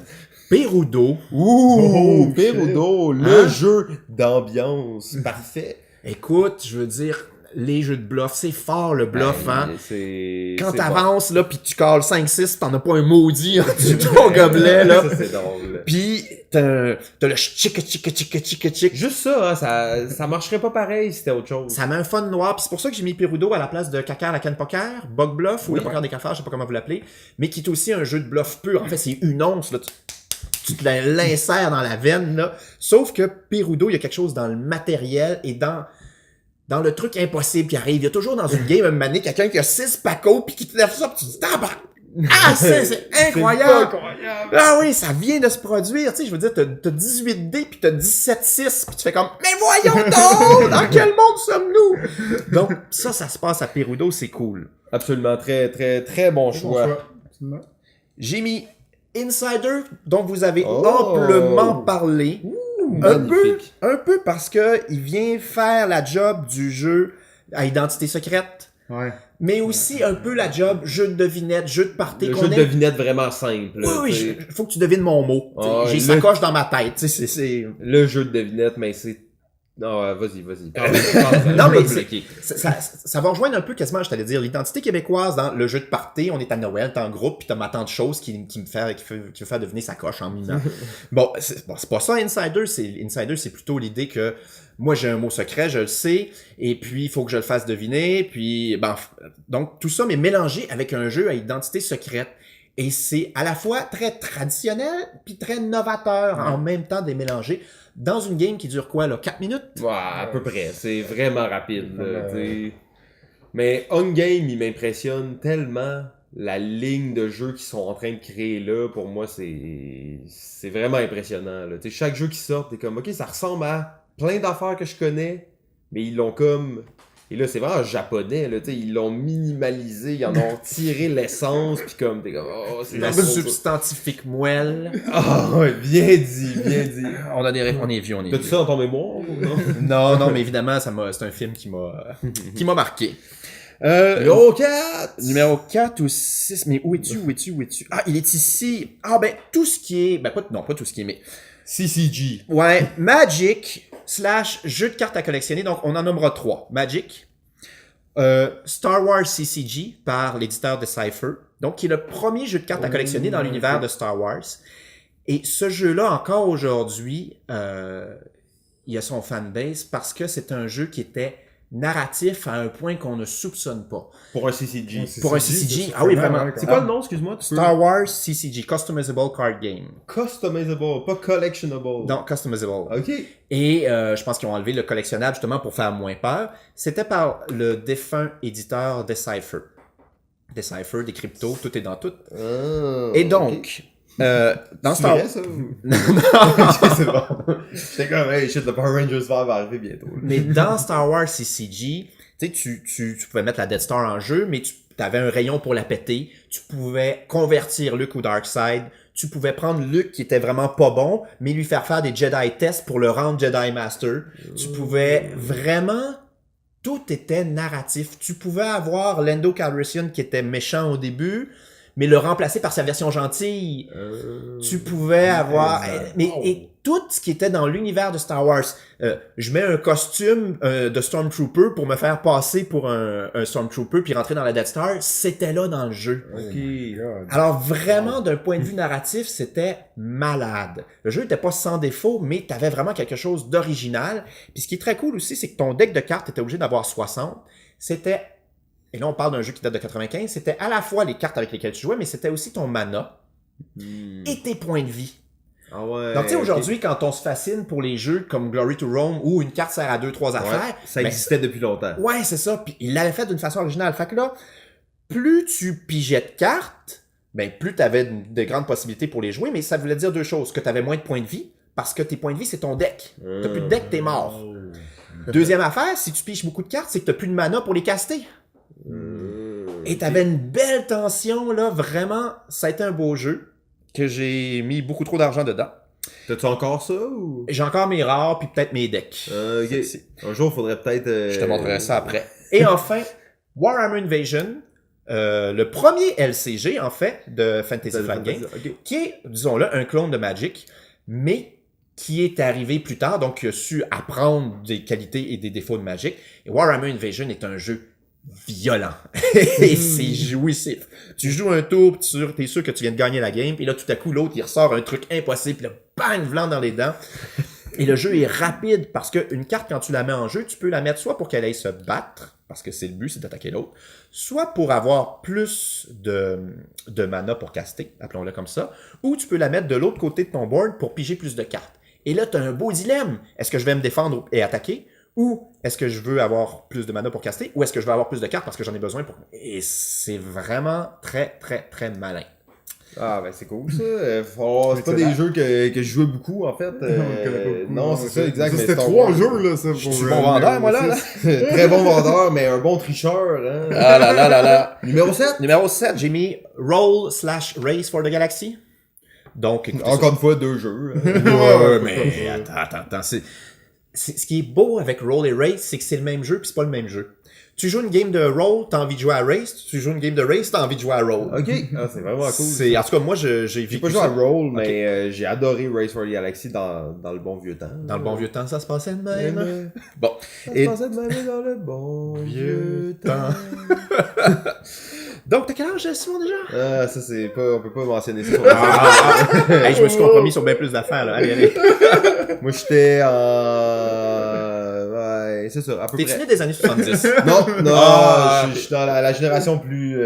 Perudo. Ouh, Oh, Perudo, shit. le Hein? jeu d'ambiance. Parfait. Écoute, je veux dire, les jeux de bluff, c'est fort le bluff, hein. C'est... Quand c'est t'avances, là, pis tu calls 5-6, t'en as pas un maudit en dessous de ton gobelet, là. Ça, c'est drôle. Pis t'as le chic. Juste ça, hein, ça marcherait pas pareil si c'était autre chose. Ça met un fun noir, pis c'est pour ça que j'ai mis Perudo à la place de Caca à la canne poker, Bug Bluff, ou le poker des cafards, je sais pas comment vous l'appelez, mais qui est aussi un jeu de bluff pur. En fait, c'est une once, là. Tu te l'insères dans la veine, là. Sauf que Perudo, il y a quelque chose dans le matériel et dans le truc impossible qui arrive. Il y a toujours dans une game, un mané, quelqu'un qui a 6 pacos pis qui te lève ça pis tu te dis, ah, c'est incroyable! Ah oui, ça vient de se produire, tu sais, je veux dire, t'as 18 dés pis t'as 17-6 pis tu fais comme, mais voyons donc! Dans quel monde sommes-nous? Donc, ça se passe à Perudo, c'est cool. Absolument, très bon choix. J'ai mis Insider, dont vous avez Oh. amplement parlé. Magnifique. Un peu parce que il vient faire la job du jeu à identité secrète, Ouais. mais aussi un peu la job jeu de devinette, jeu de party. Le qu'on jeu de aime. devinette vraiment simple. Oui, tu sais. faut que tu devines mon mot. Ah, J'ai le- sa coche dans ma tête. Tu sais, c'est... Le jeu de devinette, mais c'est... Non, vas-y. Non, mais c'est... ça va rejoindre un peu quasiment, je t'allais dire, l'identité québécoise dans le jeu de party. On est à Noël, t'es en groupe, pis t'as ma tante chose qui me fait deviner sa coche en mimant. Bon, c'est pas ça, Insider. Insider, c'est plutôt l'idée que moi, j'ai un mot secret, je le sais, et puis il faut que je le fasse deviner, puis donc tout ça, mais mélangé avec un jeu à identité secrète. Et c'est à la fois très traditionnel puis très novateur en même temps des mélangés dans une game qui dure quoi là, 4 minutes? Ouais, à peu près. C'est vraiment rapide. Là, Ouais. t'sais. Mais On Game, il m'impressionne tellement. La ligne de jeu qu'ils sont en train de créer là, pour moi, c'est vraiment impressionnant. Là. T'sais, chaque jeu qui sort, t'es comme, ok, ça ressemble à plein d'affaires que je connais, mais ils Et là, c'est vraiment japonais, là, tu sais, ils l'ont minimalisé, ils en ont tiré l'essence, puis comme, t'es comme, oh, c'est La trop- substantifique moelle. Ah, ouais, bien dit, bien dit. On est vieux, on est T'as-tu vieux. ça dans ton mémoire, ou non? Non, mais évidemment, c'est un film qui m'a marqué. Numéro 4! Numéro 4 ou 6, mais où es-tu? Ah, il est ici. Ah, ben, tout ce qui est, pas tout ce qui est, mais, CCG. ouais, Magic / jeu de cartes à collectionner, donc on en nommera 3. Magic, Star Wars CCG par l'éditeur Decipher, donc qui est le premier jeu de cartes à collectionner dans l'univers de Star Wars. Et ce jeu-là, encore aujourd'hui, il a son fanbase parce que c'est un jeu qui était narratif à un point qu'on ne soupçonne pas. Pour un CCG. Pour un CCG, ah oui, vraiment. C'est quoi le nom, excuse-moi? Star Wars CCG, Customizable Card Game. Customizable, pas collectionable. Donc, Customizable. Ok. Et je pense qu'ils ont enlevé le collectionnable justement pour faire moins peur. C'était par le défunt éditeur Decipher. Decipher, des cryptos, tout est dans tout. Ah, Et donc, dans C'est Star vrai, Wars... ça? Ok, c'est bon. J'étais comme, hey, shit, le Power Rangers va arriver bientôt. Mais dans Star Wars CCG, tu pouvais mettre la Death Star en jeu, mais tu avais un rayon pour la péter. Tu pouvais convertir Luke au Darkseid. Tu pouvais prendre Luke qui était vraiment pas bon, mais lui faire des Jedi tests pour le rendre Jedi Master. Tu pouvais vraiment... Tout était narratif. Tu pouvais avoir Lando Calrissian qui était méchant au début, mais le remplacer par sa version gentille. Tu pouvais avoir... Et tout ce qui était dans l'univers de Star Wars. Je mets un costume de Stormtrooper pour me faire passer pour un Stormtrooper puis rentrer dans la Death Star. C'était là dans le jeu. Alors vraiment, d'un point de vue narratif, c'était malade. Le jeu n'était pas sans défaut, mais tu avais vraiment quelque chose d'original. Puis ce qui est très cool aussi, c'est que ton deck de cartes était obligé d'avoir 60. C'était... Et là, on parle d'un jeu qui date de 95. C'était à la fois les cartes avec lesquelles tu jouais, mais c'était aussi ton mana et tes points de vie. Ah ouais. Donc, tu sais, aujourd'hui, quand on se fascine pour les jeux comme Glory to Rome où une carte sert à 2-3 affaires, ça ben, existait depuis longtemps. ouais, c'est ça. Puis il l'avait fait d'une façon originale. Fait que là, plus tu pigeais de cartes, ben, plus tu avais de grandes possibilités pour les jouer, mais ça voulait dire deux choses. Que tu avais moins de points de vie, parce que tes points de vie, c'est ton deck. T'as plus de deck, t'es mort. Deuxième affaire, si tu piges beaucoup de cartes, c'est que t'as plus de mana pour les caster. Et t'avais une belle tension, là, vraiment, ça a été un beau jeu, que j'ai mis beaucoup trop d'argent dedans. T'as-tu encore ça ou? J'ai encore mes rares, puis peut-être mes decks. Ok. Un jour, faudrait peut-être. Je te montrerai ça après. Et enfin, Warhammer Invasion, le premier LCG, en fait, de Fantasy Flight Games, qui est, disons-le, un clone de Magic, mais qui est arrivé plus tard, donc qui a su apprendre des qualités et des défauts de Magic. Et Warhammer Invasion est un jeu violent. Et c'est jouissif. Tu joues un tour, t'es sûr que tu viens de gagner la game, et là, tout à coup, l'autre, il ressort un truc impossible, puis là, bang, vlant dans les dents. Et le jeu est rapide, parce qu'une carte, quand tu la mets en jeu, tu peux la mettre soit pour qu'elle aille se battre, parce que c'est le but, c'est d'attaquer l'autre, soit pour avoir plus de mana pour caster, appelons-le comme ça, ou tu peux la mettre de l'autre côté de ton board pour piger plus de cartes. Et là, tu as un beau dilemme. Est-ce que je vais me défendre et attaquer? Ou est-ce que je veux avoir plus de mana pour caster? Ou est-ce que je veux avoir plus de cartes parce que j'en ai besoin pour... Et c'est vraiment très, très, très malin. Ah, ben c'est cool ça. C'est pas des jeux que je jouais beaucoup en fait. Non, c'est ça, exact. C'était 3 jeux là, ça. Je suis bon vendeur, moi là. Très bon vendeur, mais un bon tricheur. Hein. Ah là là là là. Numéro 7? Numéro 7, j'ai mis Roll / Race for the Galaxy. Donc, écoutez, Encore une fois, 2 jeux. ouais, mais attends. Ce qui est beau avec Roll et Race, c'est que c'est le même jeu puis c'est pas le même jeu. Tu joues une game de Roll, t'as envie de jouer à Race. Tu joues une game de Race, t'as envie de jouer à Roll. Ok, ah, c'est vraiment cool. En tout cas, moi, j'ai J'ai pas joué à Roll, mais j'ai adoré Race for the Galaxy dans le bon vieux temps. Dans le bon vieux temps, ça se passait de même. Mais- Bon. Ça Et se passait de même dans le bon vieux temps. donc, t'as quel âge, Simon, déjà? Ah, ça c'est pas, on peut pas mentionner ça. Hey, je me suis compromis sur bien plus d'affaires, là. Allez. Moi j'étais ouais, c'est ça, à peu T'es-tu près. né des années 70? Non, Ah. je suis dans la génération plus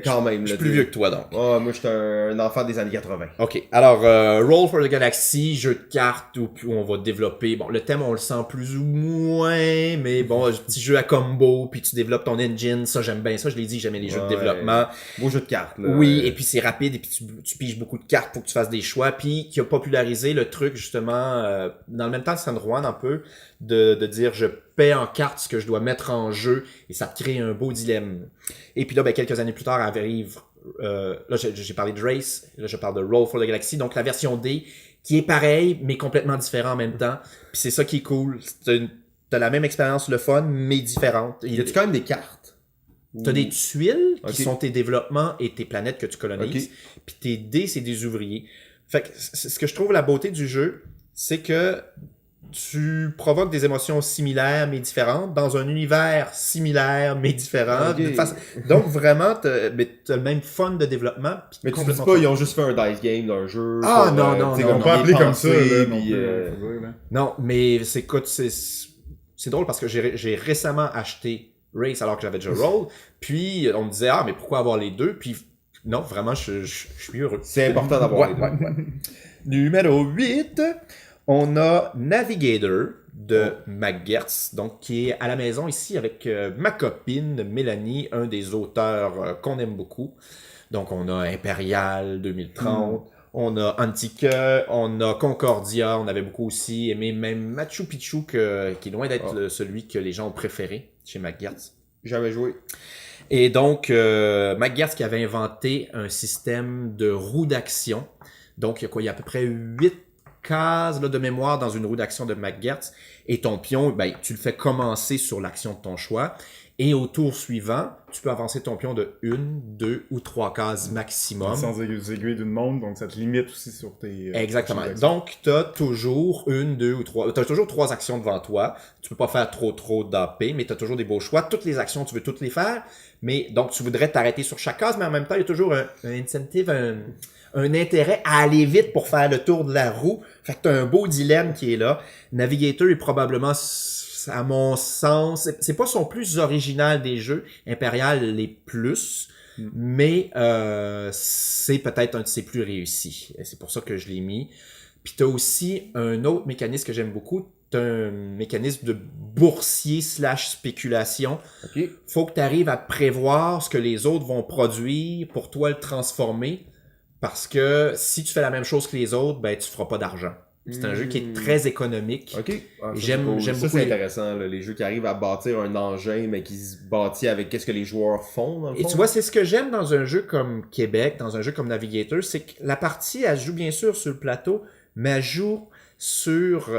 quand même. Je suis là, plus t'sais. vieux que toi, donc. Ah, moi j'étais un enfant des années 80. OK. Alors, Roll for the Galaxy, jeu de cartes où on va développer... Bon, le thème, on le sent plus ou moins, mais bon, petit jeu à combo, puis tu développes ton engine. Ça, j'aime bien ça. Je l'ai dit, j'aimais les jeux de Ouais. développement. Beau jeu de cartes, là. Oui, et puis c'est rapide, et puis tu piges beaucoup de cartes pour que tu fasses des choix, puis qui a popularisé le truc, justement, dans le même temps que San Juan, un peu, de dire, je paie en cartes ce que je dois mettre en jeu et ça te crée un beau dilemme. Et puis là, ben, quelques années plus tard arrive, là j'ai parlé de Race, là je parle de Roll for the Galaxy, donc la version D qui est pareille mais complètement différent en même temps. Puis c'est ça qui est cool. T'as la même expérience, le fun, mais différente. Y a-tu quand même des cartes? T'as des tuiles Ok. qui sont tes développements et tes planètes que tu colonises. Puis tes dés, c'est des ouvriers. Fait que ce que je trouve la beauté du jeu, c'est que tu provoques des émotions similaires mais différentes dans un univers similaire mais différent. Ok. Donc vraiment, t'as le même fun de développement. Puis Mais tu dis complètement pas, fun. ils ont juste fait un dice game d'un jeu. Ah, pour, non, non, tu sais, non, comme On peut bien appeler comme ça, pensé, là, non puis, plus, faut dire, là. Non, mais c'est drôle parce que j'ai récemment acheté Race alors que j'avais déjà Roll. Puis on me disait, ah, mais pourquoi avoir les deux? Puis non, vraiment, je suis heureux. C'est important d'avoir les deux. Ouais. Numéro 8, on a Navigator de McGertz, donc qui est à la maison ici avec ma copine Mélanie, un des auteurs qu'on aime beaucoup. Donc on a Imperial 2030, on a Antique, on a Concordia, on avait beaucoup aussi aimé même Machu Picchu qui est loin d'être celui que les gens ont préféré chez McGertz. Jamais joué. Et donc, McGertz qui avait inventé un système de roue d'action. Donc, il y a à peu près 8 cases là, de mémoire dans une roue d'action de McGertz. Et ton pion, ben, tu le fais commencer sur l'action de ton choix. Et au tour suivant, tu peux avancer ton pion de 1, 2 ou 3 cases maximum. Sans aiguille d'une montre, donc ça te limite aussi sur tes... Exactement. tes actions. Donc, tu as toujours 1, 2 ou 3... Tu as toujours 3 actions devant toi. Tu peux pas faire trop d'AP, mais tu as toujours des beaux choix. Toutes les actions, tu veux toutes les faire. Mais donc, tu voudrais t'arrêter sur chaque case, mais en même temps, il y a toujours un incentive, un intérêt à aller vite pour faire le tour de la roue. Fait que tu as un beau dilemme qui est là. Navigator est probablement, à mon sens, c'est pas son plus original des jeux. Imperial l'est plus. Mais c'est peut-être un de ses plus réussis. Et c'est pour ça que je l'ai mis. Puis t'as aussi un autre mécanisme que j'aime beaucoup. T'as un mécanisme de boursier / spéculation. Ok. Faut que tu arrives à prévoir ce que les autres vont produire pour toi le transformer. Parce que si tu fais la même chose que les autres, ben tu feras pas d'argent. C'est un jeu qui est très économique. Ok. Ah, ça, J'aime c'est cool. beaucoup c'est les- intéressant, là, les jeux qui arrivent à bâtir un engin, mais qui se bâtit avec qu'est-ce que les joueurs font, dans le Et fond. tu vois, c'est ce que j'aime dans un jeu comme Québec, dans un jeu comme Navigator, c'est que la partie, elle joue bien sûr sur le plateau, mais elle joue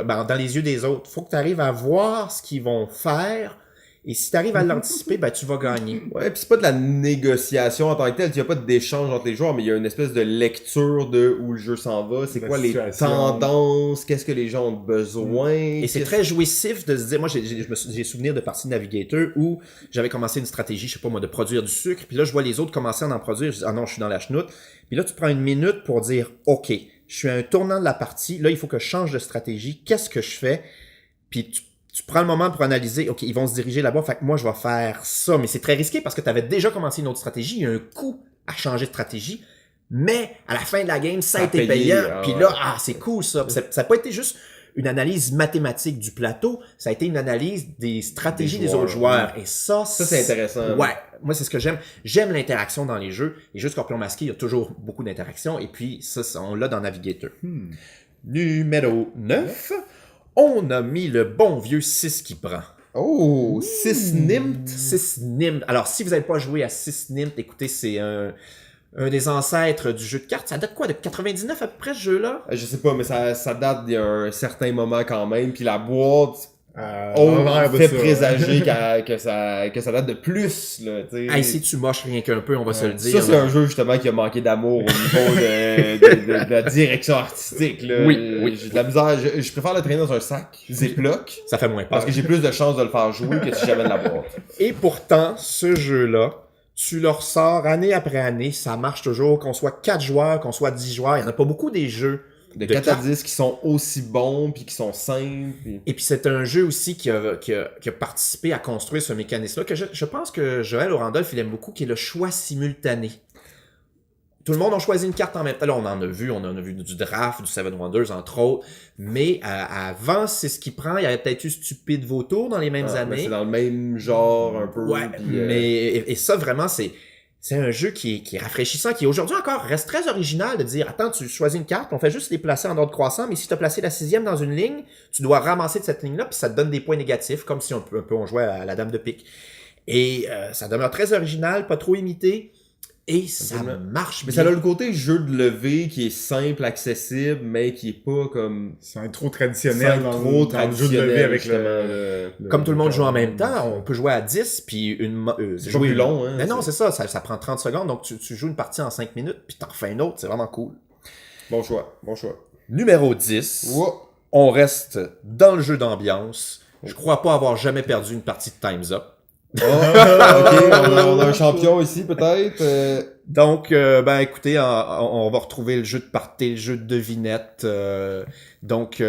dans les yeux des autres. Faut que tu arrives à voir ce qu'ils vont faire, et si tu arrives à l'anticiper, ben tu vas gagner. Ouais, puis c'est pas de la négociation en tant que telle, il y a pas d'échange entre les joueurs, mais il y a une espèce de lecture de où le jeu s'en va, c'est La quoi les situation. tendances, qu'est-ce que les gens ont besoin. Et c'est qu'est-ce- très jouissif de se dire, moi j'ai souvenir de parties de Navigator où j'avais commencé une stratégie, je sais pas moi, de produire du sucre, puis là je vois les autres commencer à en produire, je dis, ah non, je suis dans la chenoute. Puis là tu prends une minute pour dire, ok, je suis à un tournant de la partie, là il faut que je change de stratégie, qu'est-ce que je fais? Puis tu prends le moment pour analyser, ok, ils vont se diriger là-bas, fait que moi je vais faire ça, mais c'est très risqué parce que tu avais déjà commencé une autre stratégie, il y a un coût à changer de stratégie, mais à la fin de la game, ça a été payé, payant, ah puis ouais. là, c'est cool ça. Ça n'a pas été juste une analyse mathématique du plateau, ça a été une analyse des stratégies Des des joueurs, autres joueurs, et ça c'est intéressant. Ouais, moi c'est ce que j'aime. J'aime l'interaction dans les jeux, et juste Scorpion Masqué, il y a toujours beaucoup d'interaction, et puis ça on l'a dans Navigator. Numéro 9, on a mis le bon vieux 6 qui prend. Oh, 6 Nimt. 6 Nimt. Alors, si vous n'avez pas joué à 6 Nimt, écoutez, c'est un des ancêtres du jeu de cartes. Ça date quoi, de 99 à peu près, ce jeu-là? Je sais pas, mais ça date d'il y a un certain moment quand même, puis la boîte l'envers de fait ça. présager que ça date de plus, là, tu sais. Hey, si tu moches rien qu'un peu, on va se le dire. Ça, c'est un jeu, justement, qui a manqué d'amour au niveau de la direction artistique, là. Oui. J'ai de la misère. Je préfère le traîner dans un sac Ziploc, Ça fait moins peur. parce que j'ai plus de chances de le faire jouer que si j'avais de la boîte. Et pourtant, ce jeu-là, tu le ressors année après année, ça marche toujours, qu'on soit 4 joueurs, qu'on soit 10 joueurs, il n'y en a pas beaucoup des jeux. De De 4 à 10 qui sont aussi bons, puis qui sont simples. Puis... Et puis c'est un jeu aussi qui a participé à construire ce mécanisme-là, que je pense que Joël Orandolph, il aime beaucoup, qui est le choix simultané. Tout le monde a choisi une carte en même temps. Là, on en a vu du draft, du Seven Wonders, entre autres. Mais avant, c'est ce qui prend. Il y avait peut-être eu Stupide Vautour dans les mêmes mais années. c'est dans le même genre, un peu. Ouais, puis, mais et ça, vraiment, c'est C'est un jeu qui est rafraîchissant, qui aujourd'hui encore reste très original de dire, attends, tu choisis une carte, on fait juste les placer en ordre croissant, mais si tu as placé la 6e dans une ligne, tu dois ramasser de cette ligne-là, puis ça te donne des points négatifs, comme si on jouait à la dame de pique. Et ça demeure très original, pas trop imité, et ça marche Mais bien. ça a le côté jeu de levée qui est simple, accessible, mais qui est pas comme... C'est un trop traditionnel dans le jeu de levée avec Comme tout le monde joue en même temps, on peut jouer à 10, puis c'est pas plus long, hein. Mais non, c'est ça prend 30 secondes, donc tu joues une partie en 5 minutes, puis t'en refais une autre, c'est vraiment cool. Bon choix. Numéro 10, Wow. on reste dans le jeu d'ambiance. Je crois pas avoir jamais perdu une partie de Time's Up. Ok, on a un champion ici, peut-être. Donc, écoutez, on va retrouver le jeu de party, le jeu de devinette. Donc,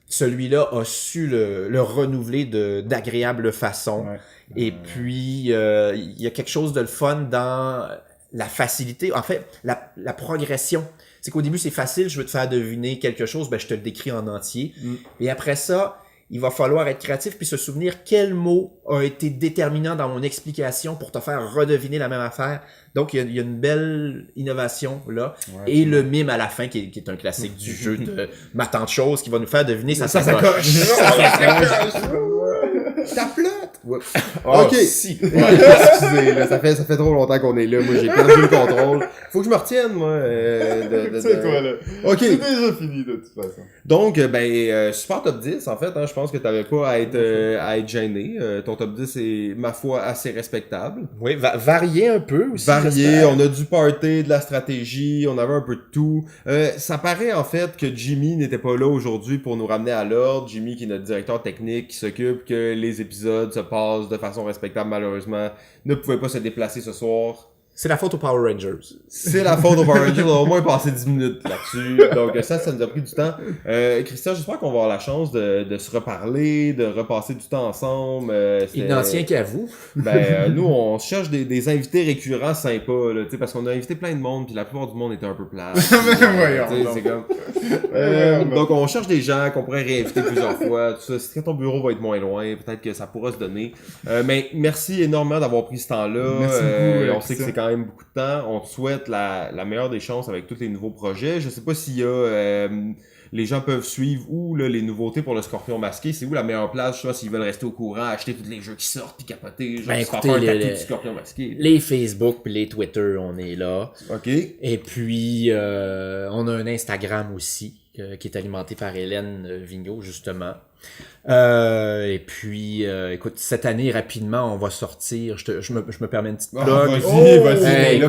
celui-là a su le renouveler d'agréable façon. Ouais. Et puis, il y a quelque chose de le fun dans la facilité. En fait, la progression. C'est qu'au début, c'est facile. Je veux te faire deviner quelque chose. Je te le décris en entier. Et après ça, il va falloir être créatif puis se souvenir quel mot a été déterminant dans mon explication pour te faire redeviner la même affaire. Donc, il y a une belle innovation là. Ouais, et le mime à la fin, qui est un classique du jeu de ma tante chose, qui va nous faire deviner ça s'accroche. Ça flotte! Ouais. Oh, ok. Si. Ouais, excusez, là, ça fait trop longtemps qu'on est là. Moi, j'ai perdu le contrôle. Faut que je me retienne, moi. C'est toi, là. Ok. C'est déjà fini, de toute façon. Donc, super top 10, en fait. Hein, je pense que t'avais pas à être gêné. Ton top 10 est, ma foi, assez respectable. Oui, varié un peu aussi. Varié. On a du party, de la stratégie. On avait un peu de tout. Ça paraît, en fait, que Jimmy n'était pas là aujourd'hui pour nous ramener à l'ordre. Jimmy, qui est notre directeur technique, qui s'occupe que les épisodes se passent de façon respectable, malheureusement, ne pouvait pas se déplacer ce soir. C'est la faute aux Power Rangers. C'est la faute aux Power Rangers. On a au moins passé 10 minutes là-dessus. Donc ça nous a pris du temps. Christian, j'espère qu'on va avoir la chance de se reparler, de repasser du temps ensemble. Il n'en tient qu'à vous. Nous, on cherche des invités récurrents sympas, là, parce qu'on a invité plein de monde, puis la plupart du monde était un peu plat. C'est comme... donc on cherche des gens qu'on pourrait réinviter plusieurs fois. Tout ça. Quand ton bureau va être moins loin, peut-être que ça pourra se donner. Mais merci énormément d'avoir pris ce temps-là. Merci beaucoup, on sait que c'est quand même beaucoup de temps. On te souhaite la meilleure des chances avec tous les nouveaux projets. Je sais pas s'il y a... les gens peuvent suivre où là, les nouveautés pour le Scorpion masqué. C'est où la meilleure place, je sais pas, s'ils veulent rester au courant, acheter tous les jeux qui sortent puis capoter, genre écoutez, faire un tatou du Scorpion masqué. Les Facebook puis les Twitter, on est là. OK. Et puis, on a un Instagram aussi, qui est alimenté par Hélène Vigneault, justement. Et puis, écoute, cette année, rapidement, on va sortir. Je me permets une petite plug. Vas-y,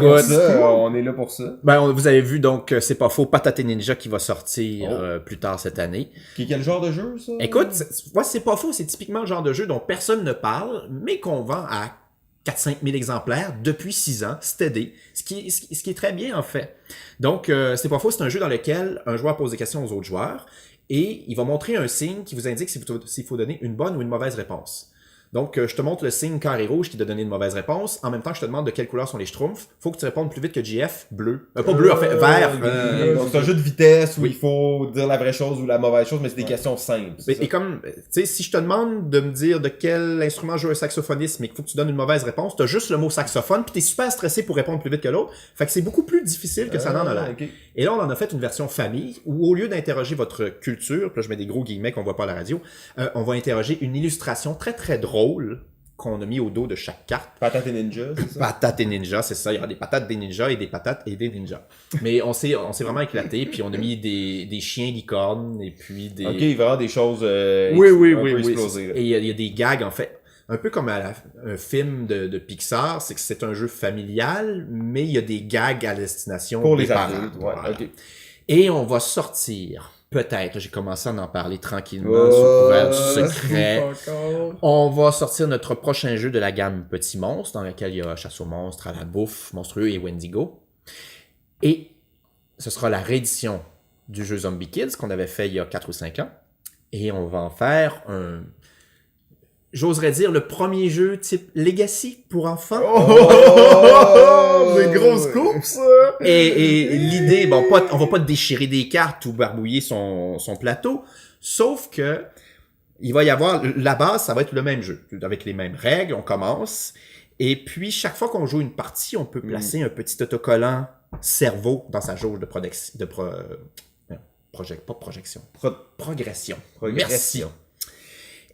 on est là pour ça. Vous avez vu, donc, c'est pas faux, Patate Ninja qui va sortir plus tard cette année. Quel genre de jeu, ça? Écoute, c'est pas faux, c'est typiquement le genre de jeu dont personne ne parle, mais qu'on vend à 4-5 000 exemplaires depuis 6 ans, steady, ce qui est très bien en fait. Donc, c'est pas faux, c'est un jeu dans lequel un joueur pose des questions aux autres joueurs et il va montrer un signe qui vous indique s'il faut donner une bonne ou une mauvaise réponse. Donc, je te montre le signe carré rouge qui t'a donné une mauvaise réponse. En même temps, je te demande de quelle couleur sont les schtroumpfs. Faut que tu répondes plus vite que JF, bleu. Pas bleu, en fait, vert. Donc, c'est un jeu de vitesse où il faut dire la vraie chose ou la mauvaise chose, mais c'est des questions simples. Et comme, tu sais, si je te demande de me dire de quel instrument joue un saxophoniste, mais qu'il faut que tu donnes une mauvaise réponse, t'as juste le mot saxophone, puis t'es super stressé pour répondre plus vite que l'autre. Fait que c'est beaucoup plus difficile que ça n'en a l'air. Okay. Et là, on en a fait une version famille, où au lieu d'interroger votre culture, puis là, je mets des gros guillemets qu'on voit pas à la radio, on va interroger une illustration très très drôle qu'on a mis au dos de chaque carte. Patate et Ninja, c'est ça? Patate et Ninja, c'est ça. Il y aura des patates, des ninjas et des patates et des ninjas. Mais on s'est vraiment éclaté, puis on a mis des chiens licornes et puis des... Ok, vraiment des choses oui. explosées. Et il y a des gags, en fait. Un peu comme un film de Pixar, c'est que c'est un jeu familial, mais il y a des gags à destination pour des les parents. adultes. Ouais, Voilà. ok. Et on va sortir... Peut-être, j'ai commencé à en parler tranquillement sous couvert du secret. On va sortir notre prochain jeu de la gamme Petit Monstre, dans lequel il y a Chasse aux monstres, à la bouffe, Monstrueux et Wendigo. Et ce sera la réédition du jeu Zombie Kids qu'on avait fait il y a 4 ou 5 ans. Et on va en faire j'oserais dire le premier jeu type Legacy pour enfants. Des grosses coupes, ça! Et l'idée, on va pas déchirer des cartes ou barbouiller son plateau, sauf que il va y avoir, la base, ça va être le même jeu, avec les mêmes règles, on commence, Et puis, chaque fois qu'on joue une partie, on peut placer un petit autocollant cerveau dans sa jauge de progression. Merci.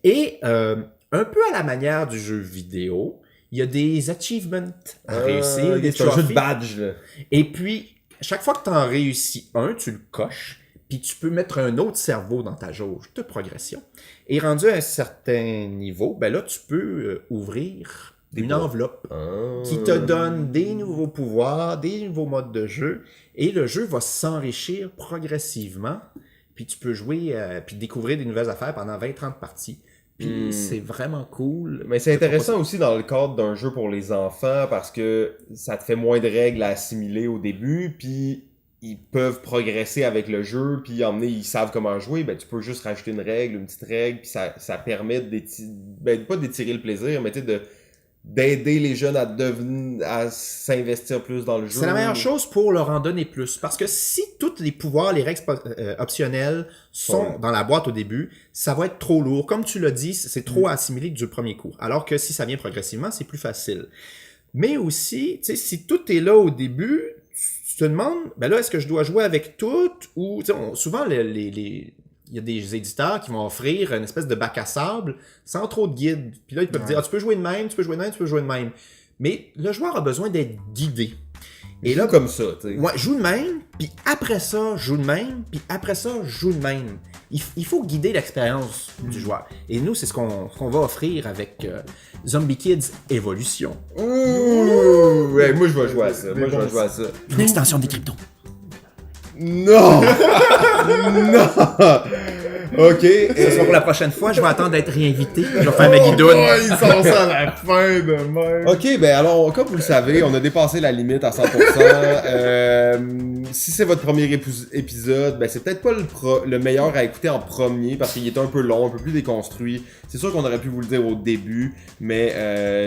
Et un peu à la manière du jeu vidéo, il y a des achievements à réussir, des c'est un jeu de trophies. badge, là. Et puis, chaque fois que tu en réussis un, tu le coches, puis tu peux mettre un autre cerveau dans ta jauge de progression. Et rendu à un certain niveau, ben là, tu peux ouvrir une enveloppe qui te donne des nouveaux pouvoirs, des nouveaux modes de jeu, et le jeu va s'enrichir progressivement, puis tu peux jouer, puis découvrir des nouvelles affaires pendant 20-30 parties. Puis c'est vraiment cool. Mais c'est intéressant aussi dans le cadre d'un jeu pour les enfants parce que ça te fait moins de règles à assimiler au début, puis ils peuvent progresser avec le jeu, puis emmener, ils savent comment jouer, ben tu peux juste rajouter une petite règle, puis ça permet pas d'étirer le plaisir, mais tu sais, d'aider les jeunes à s'investir plus dans le jeu. C'est la meilleure chose pour leur en donner plus. Parce que si tous les pouvoirs, les règles optionnelles sont dans la boîte au début, ça va être trop lourd. Comme tu l'as dit, c'est trop à assimiler du premier coup. Alors que si ça vient progressivement, c'est plus facile. Mais aussi, tu sais, si tout est là au début, tu te demandes, ben là, est-ce que je dois jouer avec tout? Ou, tu sais, souvent, il y a des éditeurs qui vont offrir une espèce de bac à sable sans trop de guide. Puis là, ils peuvent dire, tu peux jouer de même, tu peux jouer de même, tu peux jouer de même. Mais le joueur a besoin d'être guidé. Et là, comme ça, tu sais. Ouais, joue de même, puis après ça, joue de même, puis après ça, joue de même. Il faut guider l'expérience du joueur. Et nous, c'est ce qu'on va offrir avec Zombie Kids Evolution. Ouh! Ouais, moi, je vais jouer à ça. Une extension des cryptos. Non! Non! Ok. Ce sera pour la prochaine fois. Je vais attendre d'être réinvité. Je vais faire ma guidoune. Oh, ils sont ça à la fin de même. Ok, ben alors, comme vous le savez, on a dépassé la limite à 100%. Si c'est votre premier épisode, ben c'est peut-être pas le meilleur à écouter en premier parce qu'il est un peu long, un peu plus déconstruit. C'est sûr qu'on aurait pu vous le dire au début, mais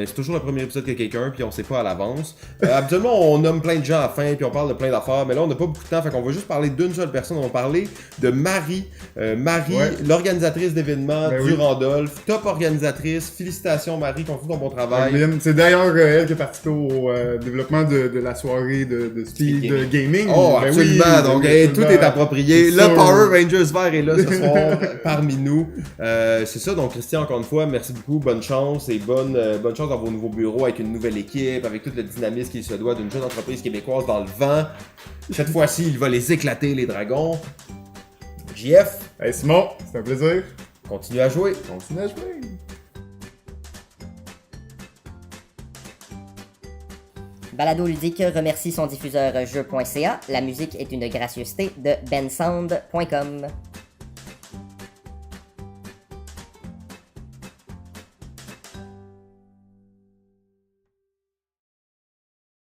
c'est toujours le premier épisode que quelqu'un, puis on sait pas à l'avance. Habituellement, on nomme plein de gens à la fin, puis on parle de plein d'affaires, mais là, on n'a pas beaucoup de temps, fait qu'on va juste parler d'une seule personne. On va parler de Marie. L'organisatrice d'événements du Randolph, top organisatrice. Félicitations Marie, continue ton bon travail. C'est d'ailleurs elle qui a participé au développement de la soirée de Speed Gaming. Oh, Ben absolument. oui, donc, tout est approprié. Le Power Rangers vert est là ce soir parmi nous. C'est ça. Donc, Christian, encore une fois, merci beaucoup. Bonne chance et bonne chance dans vos nouveaux bureaux avec une nouvelle équipe, avec tout le dynamisme qu'il se doit d'une jeune entreprise québécoise dans le vent. Cette fois-ci, il va les éclater, les dragons. JF. Hey Simon, c'est un plaisir. Continue à jouer. Continue à jouer. Balado Ludique remercie son diffuseur jeu.ca. La musique est une gracieuseté de bensound.com.